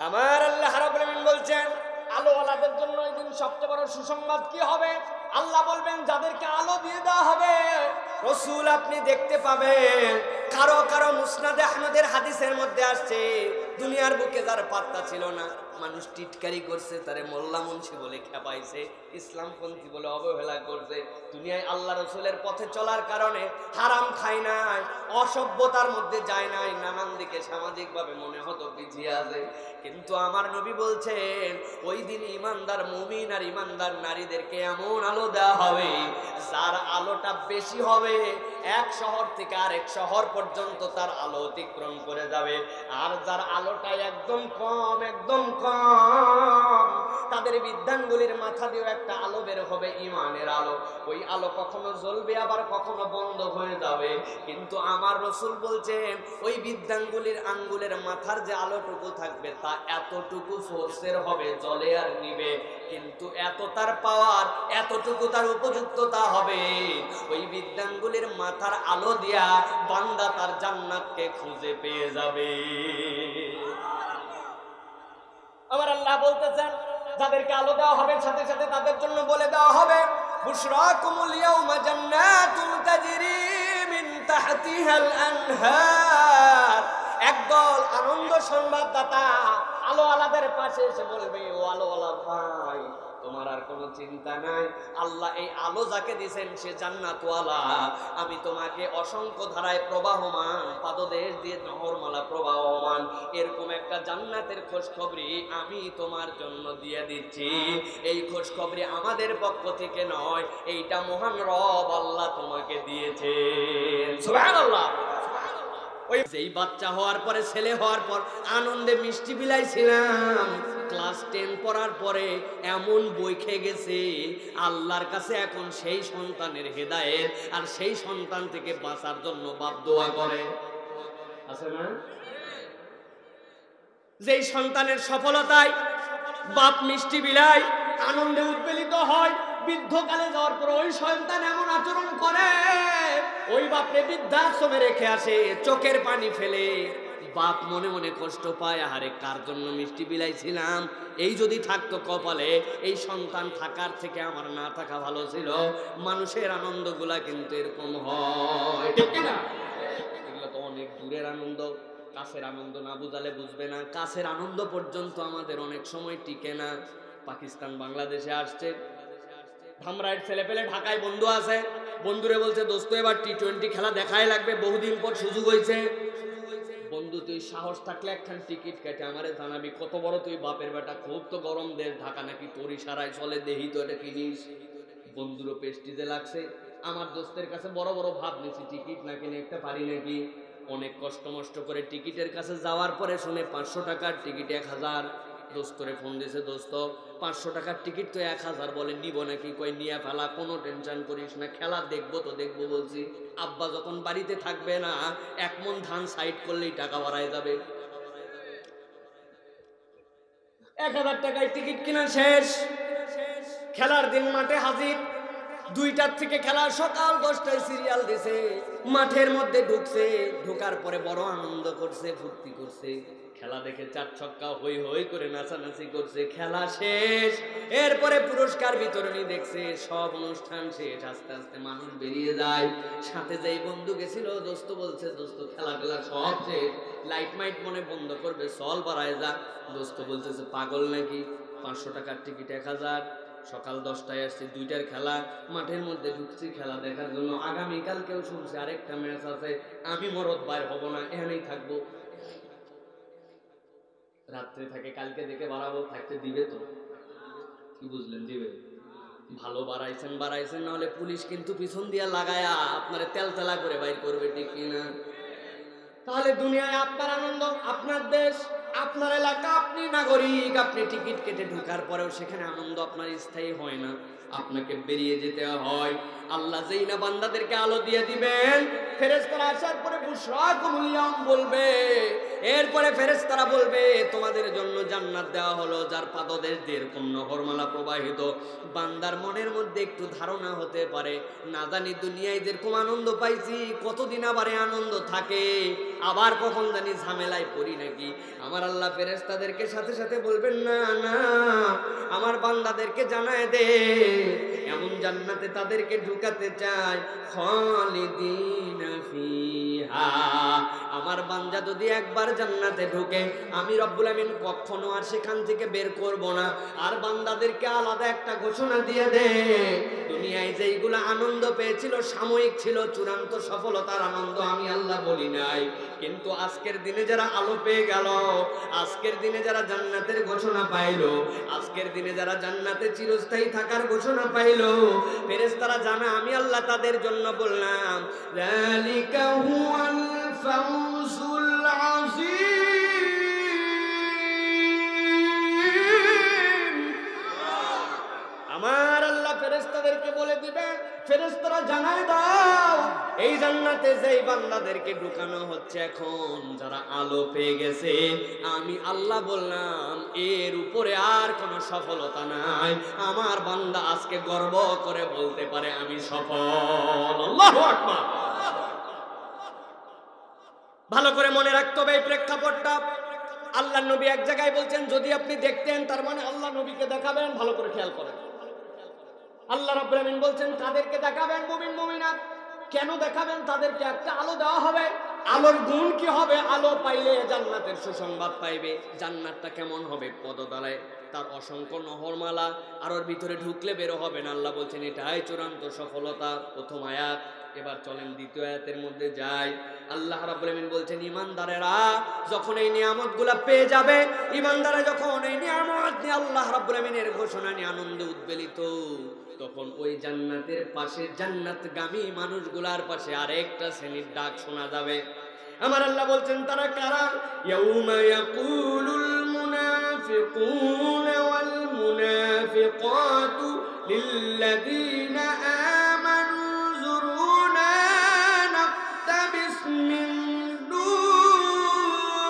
আমার আল্লাহ রাব্বুল আমিন বলছেন আলো আলাদের জন্য এই দিন সবচেয়ে বড় সুসংবাদ কি হবে? আল্লাহ বলবেন যাদেরকে আলো দিয়ে দেওয়া হবে, রাসূল আপনি দেখতে পাবেন কারো কারো মুসনাদে আহমদের হাদিসের মধ্যে আসছে, দুনিয়ার বুকে যার পাত্তা ছিল না, মানুষ টিটকারি করছে, তারে মোল্লা মুন্সি বলে খেপাইছে, ইসলামপন্থী বলে অবহেলা করছে, দুনিয়ায় আল্লাহ রাসূলের পথে চলার কারণে হারাম খায় নাই, অসভ্যতার মধ্যে যায় নাই, নানান দিকে সামাজিকভাবে মনে হতো পিছিয়ে আছে, কিন্তু আমার নবী বলছেন ওই দিন ঈমানদার মুমিন আর ঈমানদার নারীদেরকে এমন আলো দেওয়া হবে, যার আলোটা বেশি হবে, এক শহর থেকে আরেক শহর পর্যন্ত তার আলো অতিক্রম করে যাবে, আর যার আলোটা একদম কম, একদম কম, তাদের বিদ্যাঙ্গুলির মাথা দিয়ে একটা আলো বের হবে, ঈমানের আলো। ওই আলো কখনো জ্বলবে আবার কখনো বন্ধ হয়ে যাবে, কিন্তু আমার রাসূল বলছেন ওই বিদ্যাঙ্গুলির আঙ্গুলের মাথার যে আলোটুকু থাকবে তা এতটুকু ফোর্সের হবে, জ্বলে আর নিবে, কিন্তু এত তার পাওয়ার, এতটুকু তার উপযুক্ততা হবে, ওই বিদ্যাঙ্গুলির মাথার আলো দিয়া বান্দা তার জান্নাতকে খুঁজে পেয়ে যাবে। আমার আল্লাহ বলতেছেন যাদেরকে আলো দেওয়া হবে সাথে সাথে তাদের জন্য বলে দেওয়া হবে বুশরাকুমুল ইয়াউমা জান্নাতুন তাজরি মিন তাহতিহাল আনহার। একদল আনন্দ সংবাদদাতা আলো আলাদের পাশে এসে বলবে, ও আলো আলা ভাই তোমার আর কোনো চিন্তা নাই, আল্লাহ এই আলো যাকে দিয়েছেন সে জান্নাতওয়ালা, আমি তোমাকে অসংখ্য ধারায় প্রবাহমান, পাদদেশ দিয়ে নহরমালা প্রবাহমান এরকম একটা জান্নাতের খোঁজখবরি আমি তোমার জন্য দিয়ে দিচ্ছি। এই খোঁজখবরি আমাদের পক্ষ থেকে নয়, এইটা মহান রব আল্লাহ তোমাকে দিয়েছে। সুবহানাল্লাহ। ওই যেই বাচ্চা হওয়ার পরে, ছেলে হওয়ার পর আনন্দে মিষ্টি বিলাইছিলাম, ক্লাস 10 পড়ার পরে এমন বই খেয়ে গেছে, আল্লাহর কাছে এখন সেই সন্তানের হেদায়েত আর সেই সন্তান থেকে বাঁচার জন্য বাপ দোয়া করে, আছে না? যেই সন্তানের সফলতায় বাপ মিষ্টি বিলায়, আনন্দে উদ্বেলিত হয়, বৃদ্ধকালে যাওয়ার পর ওই সন্তান এমন আচরণ করে, ওই বাপরে বৃদ্ধাশ্রমে রেখে আসে, চোখের পানি ফেলে। বাপ মনে মনে কষ্ট পায়, আরে কার জন্য মিষ্টি বিলাইছিলাম, এই যদি থাকতো কপালে, এই সন্তান থাকার থেকে আমার না থাকা ভালো ছিল। মানুষের আনন্দগুলা কিন্তু এরকম হয়, ঠিক না? এগুলো তো অনেক দূরের আনন্দ, কাছের আনন্দ না বুঝালে বুঝবে না। কাছের আনন্দ পর্যন্ত আমাদের অনেক সময় টিকে না। পাকিস্তান বাংলাদেশে আসছে, ধামরাইয়ের ছেলে পেলে ঢাকায় বন্ধু আছে, বন্ধুরে বলছে দোস্ত এবার টি-20 খেলা দেখাই লাগবে, বহুদিন পর সুযোগ হয়েছে। বন্ধু তুই সাহস থাকলে একখান টিকিট কেটে আমারে জানাবি, কত বড় তুই বাপের বেটা, খুব তো গরম দেশ ঢাকা, নাকি তোর ইশারায় চলে, দেহি তো এটা কিনিস। বন্ধুরও পেস্টিজে লাগছে, আমার দোস্তের কাছে বড় বড় ভাব নিছি, টিকিট না কিনে একটা পারি নাকি। অনেক কষ্ট মষ্ট করে টিকিটের কাছে যাওয়ার পরে শুনে 500 টাকার টিকিট 1000। দোস্তরে ফোন দিয়েছে, দোস্ত 500 টাকার টিকিট তো 1000, বলে নিব নাকি? কই নিয়ে ফেলা, কোনো টেনশন করিস না, খেলা দেখবো তো দেখবো বলছি। আব্বা যখন বাড়িতে থাকবে না, 1 মণ ধান সাইড করলেই টাকা বাড়ায় যাবে। 1000 টাকায় টিকিট কিনা শেষ, খেলার দিন মাঠে হাজির। 2টার থেকে খেলা, সকাল 10টায় সিরিয়াল দিছে, মাঠের মধ্যে ঢুকছে, ঢোকার পরে বড় আনন্দ করছে, ফুর্তি করছে, খেলা দেখে 4 ছক্কা হই হই করে নাচানাচি করছে। খেলা শেষ, এরপরে পুরস্কার বিতরণী দেখছে, সব অনুষ্ঠান শেষ, আস্তে আস্তে মানুষ বেরিয়ে যায়। সাথে যেই বন্ধু গেছিল, দোস্ত বলছে দোস্ত খেলা টেলা সব শেষ, লাইট মাইট মনে বন্ধ করবে, চল বাড়ায় যা। দোস্ত বলতেছে পাগল নাকি, 500 টাকার টিকিট 1000, সকাল 10টায় আসছি, 2টার খেলা, মাঠের মধ্যে ঢুকছি খেলা দেখার জন্য। আগামীকাল কেউ শুনছে আরেকটা ম্যাচ আছে, আমি মরদ বাইর হব না, এখানেই থাকবো। রাত্রে থাকে, কালকে দেখে বাড়াবো, থাকতে দিবে তো? কি বুঝলেন, দিবে? ভালো বাড়াইছেন বাড়াইছেন, না হলে পুলিশ কিন্তু পিছন দিয়া লাগায়া আপনারে তেলতেলা করে বাইর করবে, ঠিক কিনা? তাহলে দুনিয়ায় আপনার আনন্দ, আপনার দেশ, আপনার এলাকা, আপনি নাগরিক, আপনি টিকিট কেটে ঢোকার পরেও সেখানে আনন্দ আপনার স্থায়ী হয় না, আপনাকে বেরিয়ে যেতে হয়। আল্লাহ যেই না বান্দাদেরকে আলো দিয়ে দিবেন, ফেরেশতারা আসার পরে বুশরাকুমুল ইয়াউম বলবে, এরপরে ফেরেশতারা বলবে তোমাদের জন্য জান্নাত দেওয়া হলো, যার পাদদেশ দিয়ে এরকম নহরমালা প্রবাহিত। বান্দার মনের মধ্যে একটু ধারণা হতে পারে, না জানি দুনিয়ায় যেরকম আনন্দ পাইছি, কতদিন আবার আনন্দ থাকে, আবার কখন জানি ঝামেলায় পড়ি নাকি। আমার আল্লাহ ফেরেশতাদেরকে সাথে সাথে বলবেন, না না, আমার বান্দাদেরকে জানায় দে, এমন জান্নাতে তাদেরকে ঢুকাতে চায়, খালিদিনা ফিহা। আমার বান্দা যদি একবার জান্নাতে ঢুকে, আমি রব্বুল আমিন কখনো আর সেখান থেকে বের করব না। আর বান্দাদেরকে আলাদা একটা ঘোষণা দিয়ে দে, দুনিয়ায় যেইগুলো আনন্দ পেয়েছিল সাময়িক ছিল, চূড়ান্ত সফলতার আনন্দ আমি আল্লাহ বলি নাই, কিন্তু আজকের দিনে যারা আলো পেয়ে গেল, আজকের দিনে যারা জান্নাতের ঘোষণা পাইলো, আজকের দিনে যারা জান্নাতে চিরস্থায়ী থাকার ঘোষণা পাইলো, ফেরেশতারা জানা আমি আল্লাহ তাদের জন্য বললাম, যালিকা হুয়াল ফাউজুল আযীম। আমার আল্লাহ ফেরেশতাদেরকে বলে দিবেন, ফেরেশতারা জানায় দাও, এই জান্নাতে যেই বান্দাদেরকে ঢুকানো হচ্ছে এখন, যারা আলো পেয়ে গেছে, আমি আল্লাহ বললাম এর উপরে আর কোনো সফলতা নাই। আমার বান্দা আজকে গর্ব করে বলতে পারে আমি সফল। আল্লাহু আকবার। ভালো করে মনে রাখতে হবে এই প্রেক্ষাপটটা। আল্লাহ নবী এক জায়গায় বলছেন, যদি আপনি দেখতেন, তার মানে আল্লাহ নবীকে দেখাবেন। ভালো করে খেয়াল করেন, আল্লাহ রাব্বুল আমিন বলছেন তাদেরকে দেখাবেন, মুমিন মুমিনাত। কেন দেখাবেন? তাদেরকে একটা আলো দেওয়া হবে। আলোর গুণ কি হবে? আলো পাইলে জান্নাতের সুসংবাদ পাইবে। জান্নাতটা কেমন হবে? পদতলায় তার অসংখ্য নহরমালা, আর ওর ভিতরে ঢুকলে বেরো হবে না। আল্লাহ বলছেন এটাই চূড়ান্ত সফলতা। প্রথম আয়াত। এবার চলেন দ্বিতীয় আয়াতের মধ্যে যাই। আল্লাহ রাব্বুল আমিন বলছেন, ঈমানদারেরা যখন এই নিয়ামতগুলো পেয়ে যাবে, ঈমানদাররা যখন এই নিয়ামত নিয়ে আল্লাহ রাব্বুল আমিনের ঘোষণা নিয়ে আনন্দে উদ্বেলিত, তখন ওই জান্নাতের পাশে জান্নাতগামী মানুষগুলার পাশে আরেকটা শ্রেণীর ডাক শোনা যাবে। আমার আল্লাহ বলছেন তারা কারা? ইয়াউমা ইয়াকুলুল মুনাফিকুনা ওয়াল মুনাফিকাতু লিল্লাযীনা আমানু যুরুনা নাক্তাবিস মিন নূরিকুম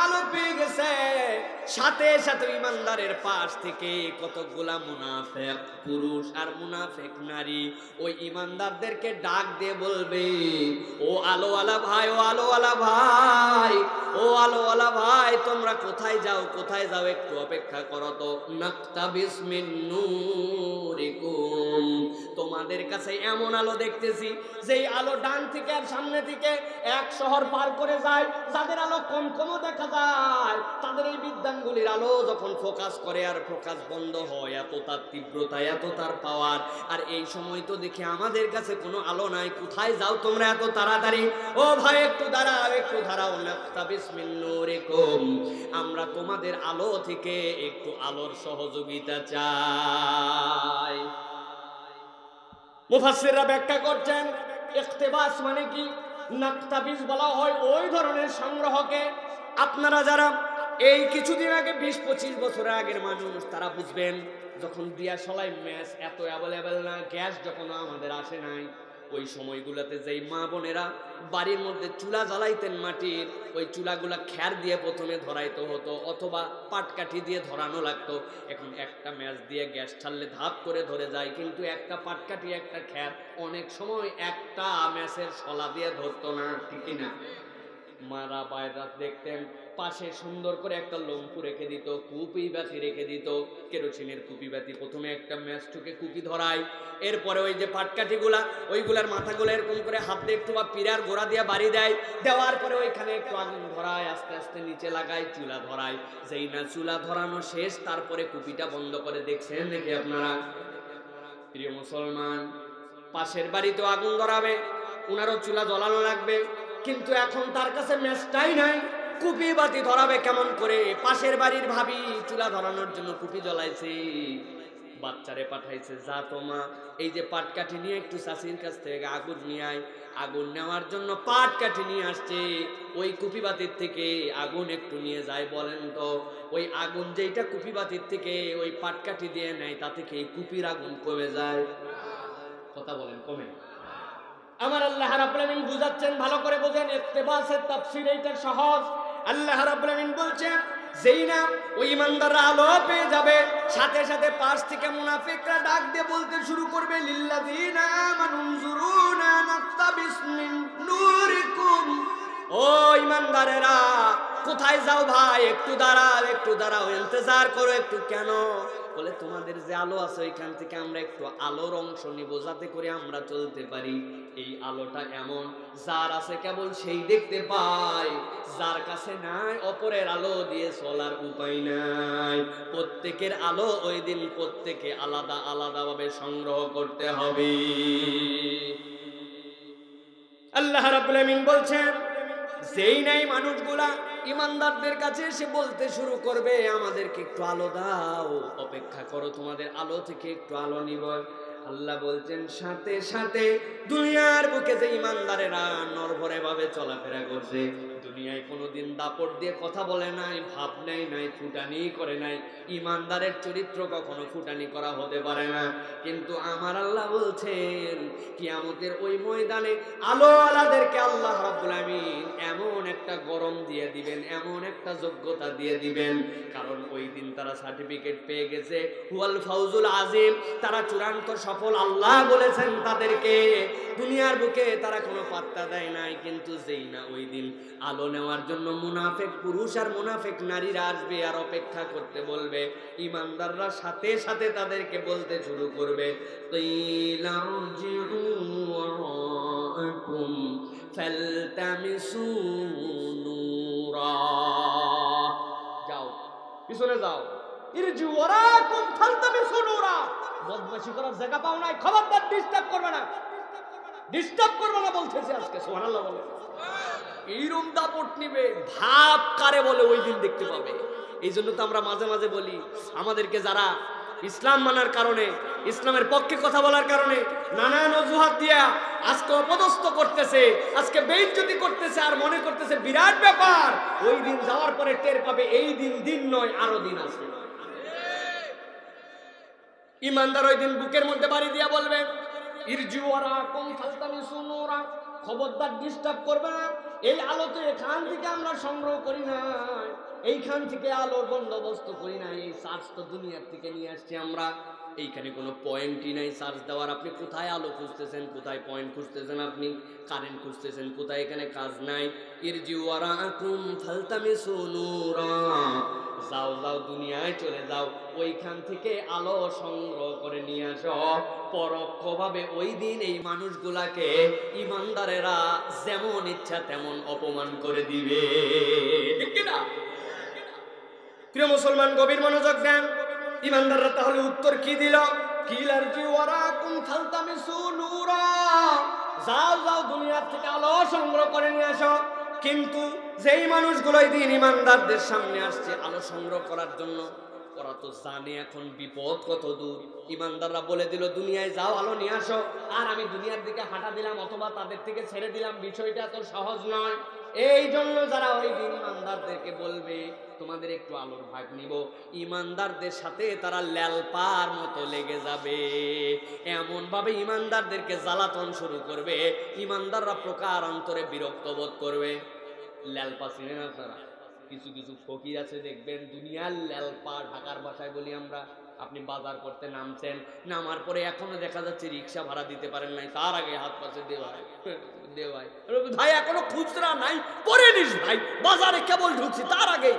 আলো পেয়ে গেছে, সাথে সাথে ইমানদারের পাশ থেকে কতগুলা মুনাফিক পুরুষ আর মুনাফিক নারী ওই ইমানদারদেরকে ডাক দিয়ে বলবে, ও আলোওয়ালা ভাই, ও আলোওয়ালা ভাই, ও আলোওয়ালা ভাই, তোমরা কোথায় যাও, কোথায় যাও, একটু অপেক্ষা করো তো। নাক্তাবিস মিন নূরিকুম, তোমাদের কাছে এমন আলো দেখতেছি যেই আলো ডান থেকে আর সামনে থেকে এক শহর পার করে যায়। যাদের আলো কম কমও দেখা যায়, তাদের এই বিদ্যাঙ্গুলির আলো যখন ফোকাস করে আর ফোকাস বন্ধ হয়, এত তার তীব্রতা, এত তার পাওয়ার। আর এই সময় তো দেখি আমাদের কাছে কোনো আলো নাই, কোথায় যাও তোমরা এত তাড়াতাড়ি? ও ভাই একটু দাঁড়াও, একটু দাঁড়াও। নাক্তাবিস মিন নূরিকুম, আমরা তোমাদের আলো থেকে একটু আলোর সহযোগিতা চাই। মুফাসসিররা ব্যাখ্যা করছেন, ইকতিবাস মানে কি? নাক্তাবিস বলা হয় ওই ধরনের সংগ্রহকে। আপনারা যারা এই কিছুদিন আগে 20-25 বছরের আগের মানুষ, তারা বুঝবেন যখন দিয়াশলাই ম্যাচ এত অ্যাভেলেবেল না, গ্যাস যখন আমাদের আসে নাই, ওই সময়গুলোতে যেই মা বোনেরা বাড়ির মধ্যে চুলা জ্বালাইতেন মাটির, ওই চুলাগুলা খ্যার দিয়ে প্রথমে ধরাইতে হতো অথবা পাটকাঠি দিয়ে ধরানো লাগতো। এখন একটা ম্যাচ দিয়ে গ্যাস ছাড়লে ধাপ করে ধরে যায়, কিন্তু একটা পাটকাঠি একটা খ্যার অনেক সময় একটা ম্যাচের শলা দিয়ে ধরতো না, ঠিক না? মারা বাইরা দেখতেন পাশে সুন্দর করে একটা লম্ফু রেখে দিত, কুপি বাতি রেখে দিত, কেরোসিনের কুপি বাতি। প্রথমে একটা ম্যাচটুকে কুপি ধরায়, এরপরে ওই যে পাটকাঠিগুলা ওইগুলার মাথাগুলো এরকম করে হাত দিয়ে একটু বা পিরার গোড়া দিয়ে বাড়ি দেয়, দেওয়ার পরে ওইখানে একটু আগুন ধরায়, আস্তে আস্তে নিচে লাগায়, চুলা ধরায়। যেই না চুলা ধরানো শেষ, তারপরে কুপিটা বন্ধ করে। দেখছেন দেখি আপনারা? প্রিয় মুসলমান, পাশের বাড়িতেও আগুন ধরাবে, উনারও চুলা জ্বলানো লাগবে, কিন্তু এখন তার কাছে ম্যাচটাই নাই, কুপি বাতি ধরাবে কেমন করে? পাশের বাড়ির ভাবি চুলা ধরানোর জন্য কুপি জ্বলাইছে, বাচ্চারে পাঠাইছে, যা তোমা এই যে পাটকাঠি নিয়ে একটু চাষির কাছ থেকে আগুন নিয়ে আয়। আগুন নেওয়ার জন্য পাটকাঠি নিয়ে আসছে, ওই কুপি বাতির থেকে আগুন একটু নিয়ে যায়। বলেন তো ওই আগুন যেটা কুপি বাতির থেকে ওই পাটকাঠি দিয়ে নেয়, তা থেকে এই কুপির আগুন কমে যায়? কথা বলেন, কমে? আমার আল্লাহ রাব্বুল আলামিন বুঝাচ্ছেন, ভালো করে বোঝেন। ইকতিবাসের তাফসীর এইটা সহজ। আল্লাহ রাব্বুল আলামিন বলছেন, যেই না ওই ইমানদাররা আলো পেয়ে যাবে, সাথে সাথে পাশ থেকে মুনাফিকরা ডাক দিয়ে বলতে শুরু করবে, লিল্লাযীনা আমানু উনজুরুনা নাক্তাবিস মিন নূরিকুম, ও ইমানদারেরা কোথায় যাও ভাই, একটু দাঁড়াও, একটু দাঁড়াও, ইন্তজার করো একটু। কেন? বলে তোমাদের যে আলো আছে ওইখান থেকে আমরা একটু আলোর অংশ নিব, যাতে করে আমরা চলতে পারি। এই আলোটা এমন, যার আছে কেবল সেই দেখতে পায়, যার কাছে নাই অপরের আলো দিয়ে চলার উপায় নাই। প্রত্যেকের আলো ওই দিন প্রত্যেকে আলাদা আলাদা ভাবে সংগ্রহ করতে হবে। আল্লাহ রাব্বুল আলামিন বলছেন, যেই নাই মানুষগুলা ইমানদারদের কাছে এসে বলতে শুরু করবে, আমাদেরকে একটু আলো দাও, অপেক্ষা করো, তোমাদের আলো থেকে একটু আলো নিব। আল্লাহ বলছেন, সাথে সাথে দুনিয়ার বুকে যে ইমানদারেরা নরভরে ভাবে চলাফেরা করছে, দুনিয়ায় কোনোদিন দাপট দিয়ে কথা বলে নাই, ভাব নেয় নাই, ফুটানি করে নাই, ইমানদারের চরিত্র কখনো ফুটানি করা হতে পারে না। কিন্তু আমার আল্লাহ বলছেন, কিয়ামতের ওই ময়দানে আলো আলাদেরকে আল্লাহ রাব্বুল আমিন এমন একটা গরম দিয়ে দিবেন, এমন একটা যোগ্যতা দিয়ে দিবেন, কারণ ওই দিন তারা সার্টিফিকেট পেয়ে গেছে, হুয়াল ফাউজুল আজিম, তারা চূড়ান্ত সফল। আল্লাহ বলেছেন তাদেরকে। দুনিয়ার বুকে তারা কোনো পাত্তা দেয় নাই, কিন্তু যেই না ওই দিন আলো নেওয়ার জন্য মুনাফিক পুরুষ আর মুনাফিক নারীরা আসবে আর অপেক্ষা করতে বলবে, ইমানদাররা সাথে সাথে তাদেরকে বলতে শুরু করবে, যাও পিছনে যাও, ইরজু ওয়ারাকুম ফালতামিসু নূরা, বদমাশি করার জায়গা পাও নাই, খবরদার ডিস্টার্ব করবে না, ডিস্টার্ব করবে না বলতেছে আজকে। সুবহানাল্লাহ বলে এইরকম দাপট নিবে, ভাব কারে বলে ওই দিন দেখতে পাবে। এই জন্য তো আমরা মাঝে মাঝে বলি, আমাদেরকে যারা ইসলাম মানার কারণে, ইসলামের পক্ষে কথা বলার কারণে নানান অজুহাত দিয়া আজকে অপদস্থ করতেছে, আজকে বেইজ্জতি করতেছে, আর মনে করতেছে বিরাট ব্যাপার, ওই দিন যাওয়ার পরে টের পাবে এই দিন দিন নয়, আরো দিন আছে। ইমানদার ওই দিন বুকের মধ্যে বাড়ি দিয়া বলবে, ইরজু ওয়ারাকুম ফালতামিসু নূরা, খবরদার ডিস্টার্ব করবে না, এই আলো তো এখান থেকে আমরা সংগ্রহ করি না, এইখান থেকে আলোর বন্দোবস্ত করি না, এই চার্জ তো দুনিয়ার থেকে নিয়ে আসছি আমরা। এইখানে কোনো পয়েন্টই নাই চার্জ দেওয়ার। আপনি কোথায় আলো খুঁজতেছেন, কোথায় পয়েন্ট খুঁজতেছেন, আপনি কারেন্ট খুঁজতেছেন কোথায়? এখানে কাজ নাই। ইরজিউ ওয়ারাকুম ফালতামিসু নূরা, যাও যাও দুনিয়ায় চলে যাও, ওইখান থেকে আলো সংগ্রহ করে নিয়ে আসো। পরোক্ষভাবে ওই দিন এই মানুষগুলাকে ইমানদারেরা যেমন ইচ্ছা তেমন অপমান করে দিবে, ঠিক কিনা? প্রিয় মুসলমান, গভীর মনোযোগ দেন। ইমানদাররা তাহলে উত্তর কি দিল? কিলারজি ওয়ারাকুম ফালতামিসু নূরা, যাও যাও দুনিয়ার থেকে আলো সংগ্রহ করে নিয়ে আসো। কিন্তু যেই মানুষগুলো এই দিন ইমানদারদের সামনে আসছে আলো সংগ্রহ করার জন্য, ওরা তো জানে এখন বিপদ কত দূর। ইমানদাররা বলে দিল দুনিয়ায় যাও আলো নিয়ে আসো, আর আমি দুনিয়ার দিকে হাঁটা দিলাম অথবা তাদের থেকে ছেড়ে দিলাম। বিষয়টা তো সহজ নয়। এই জন্য যারা ওই দিন ইমানদারদেরকে বলবে তোমাদের একটু আলোর ভাগ নিব, ইমানদারদের সাথে তারা ল্যালপার মতো লেগে যাবে। এমন ভাবে ইমানদারদেরকে জ্বালাতন শুরু করবে, ইমানদাররা প্রকার অন্তরে বিরক্ত বোধ করবে। ল্যালপা চিনেন আপনারা? কিছু কিছু ফকির আছে দেখবেন দুনিয়ার ল্যালপা, ঢাকার ভাষায় বলি আমরা। আপনি বাজার করতে নামছেন, নামার পরে এখনো দেখা যাচ্ছে রিক্সা ভাড়া দিতে পারেন নাই, তার আগে হাত পাশে দেওয়ায় ভাই এখনো খুচরা নাই, পরে নিস ভাই, বাজারে কেবল ঢুকছি তার আগে।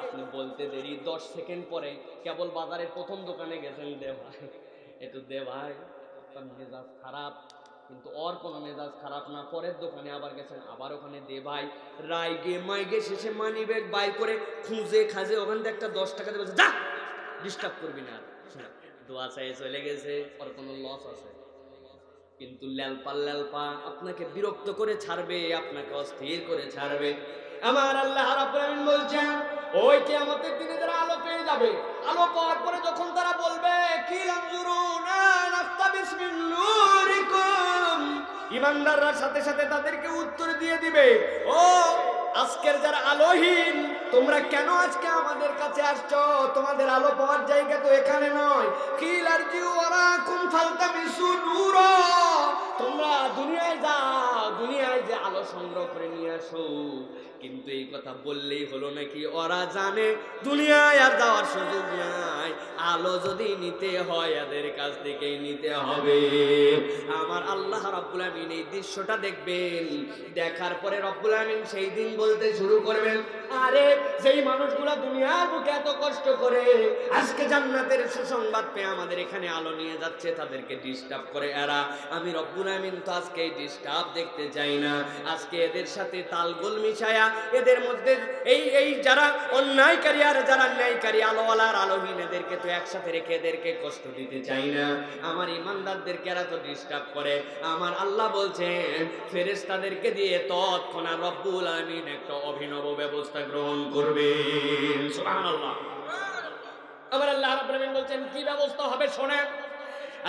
আপনি বলতে দেরি 10 সেকেন্ড পরে কেবল বাজারের প্রথম দোকানে গেছেন, দে ভাই একটু দে ভাই, আপনার মেজাজ খারাপ। কিন্তু ওর কোনো মেজাজ খারাপ না, পরের দোকানে আবার গেছেন, আবার ওখানে দে ভাই। রাইগে মাইগে শেষে মানি ব্যাগ বাই করে খুঁজে খাজে ওখান থেকে একটা 10 টাকা দিয়ে বলছে যা, ডিস্টার্ব করবি না। দোয়া চাই চলে গেছে, ওর কোনো লস আছে। কিন্তু ল্যালপা আপনাকে বিরক্ত করে ছাড়বে, আপনাকে অস্থির করে ছাড়বে। আমার আল্লাহ রাব্বুল আলামিন বলছেন ওই কিয়ামতের দিনে যারা আলো পেয়ে যাবে, আলো পাওয়ার পরে যখন তারা বলবে কি লামজুরুনা নাক্তাবিস মিন নূরিকুম, ইমানদাররা সাথে সাথে তাদেরকে উত্তর দিয়ে দিবে ও আজকের যারা আলোহীন, তোমরা কেন আজকে আমাদের কাছে আসছো? তোমাদের আলো পাওয়ার জায়গা তো এখানে নয়। কিলারজিউ ওয়ারাকুম ফালতামিসু নূরা, তোমরা দুনিয়ায় যাও, দুনিয়ায় যে আলো সংগ্রহ করে নিয়ে আসো। কিন্তু এই কথা বললেই হলো নাকি? ওরা জানে দুনিয়ায় আর যাওয়ার সুযোগ নাই, আলো যদি নিতে হয় এদের কাছ থেকেই নিতে হবে। আমার আল্লাহ রাব্বুল আমিন এই দৃশ্যটা দেখবেন, দেখার পরে রব্বুল আমিন সেই দিন বলতে শুরু করবেন, আরে যেই মানুষগুলা দুনিয়ার বুকে এত কষ্ট করে আজকে জান্নাতের সুসংবাদ পেয়ে আমাদের এখানে আলো নিয়ে যাচ্ছে, তাদেরকে ডিস্টার্ব করে এরা, আমি রব্বুল আমিন তো আজকে এই ডিস্টার্ব দেখতে চাই না। আজকে এদের সাথে তালগোল মিশায়া এদের মধ্যে এই যারা অন্যায়কারী আর যারা ন্যায়কারী, আলোওয়ালা আর আলোহীন, এদেরকে তো একসাথে রেখে এদেরকে কষ্ট দিতে চাই না। আমার ইমানদারদেরকে এরা তো ডিস্টার্ব করে। আমার আল্লাহ বলছেন ফেরেশতাদেরকে দিয়ে তৎক্ষণাৎ রব্বুল আমিন একটা অভিনব ব্যবস্থা গ্রহণ করবেন। সুবহানাল্লাহ। আমার আল্লাহ রাব্বুল আমিন বলছেন কি ব্যবস্থা হবে শোনেন।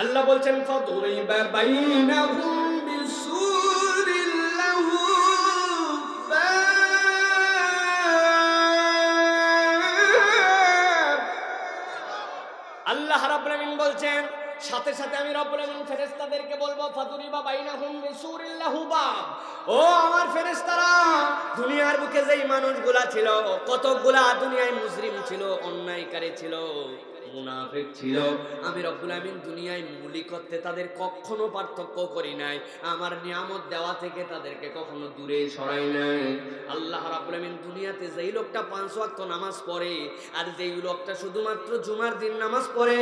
আল্লাহ বলছেন ফাদুরিবা বাইনাহুম বিসুরিল লাহু বাব। আল্লাহ রাব্বুল আমিন বলছেন সাথে সাথে আমি রব্বুল আমিন ফেরেশতাদেরকে বলবো ফাদুরিবা বাইনাহুম বিসুরিল লাহু বাব, ও আমার ফেরেশতারা, দুনিয়ার বুকে যেই মানুষগুলা ছিল, কতগুলা দুনিয়ায় মুজরিম ছিল, অন্যায়কারী ছিল, মুনাফিক ছিল, আমি রব্বুল আমিন দুনিয়ায় মূলিকত্বে তাদের কখনো পার্থক্য করি নাই, আমার নিয়ামত দেওয়া থেকে তাদেরকে কখনো দূরে সরাই নাই। আল্লাহ রাব্বুল আমিন দুনিয়াতে যেই লোকটা 5 ওয়াক্ত নামাজ পড়ে আর যেই লোকটা শুধুমাত্র জুমার দিন নামাজ পড়ে,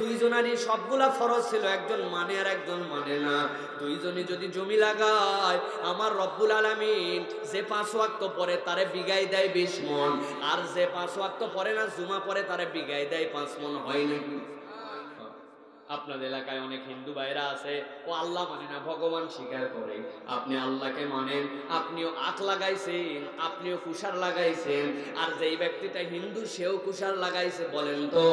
দুইজনারই সবগুলা ফরজ ছিল, একজন মানে আর একজন মানে না। দুইজনই যদি জমি লাগায়, আমার রব্বুল আলামিন যে 5 ওয়াক্ত পড়ে তারে বিঘাই দেয় 20 মণ, আর যে 5 ওয়াক্ত পড়ে না জুমা পড়ে তারে বিঘাই দেয় 5 মণ। হয় নাকি? আপনাদের এলাকায় অনেক হিন্দু ভাইরা আছে, ও আল্লাহ মানে না, ভগবান স্বীকার করে। আপনি আল্লাহকে মানেন, আপনিও আখ লাগাইছেন, আপনিও কুশার লাগাইছেন, আর যেই ব্যক্তিটা হিন্দু সেও কুশার লাগাইছে। বলেন তো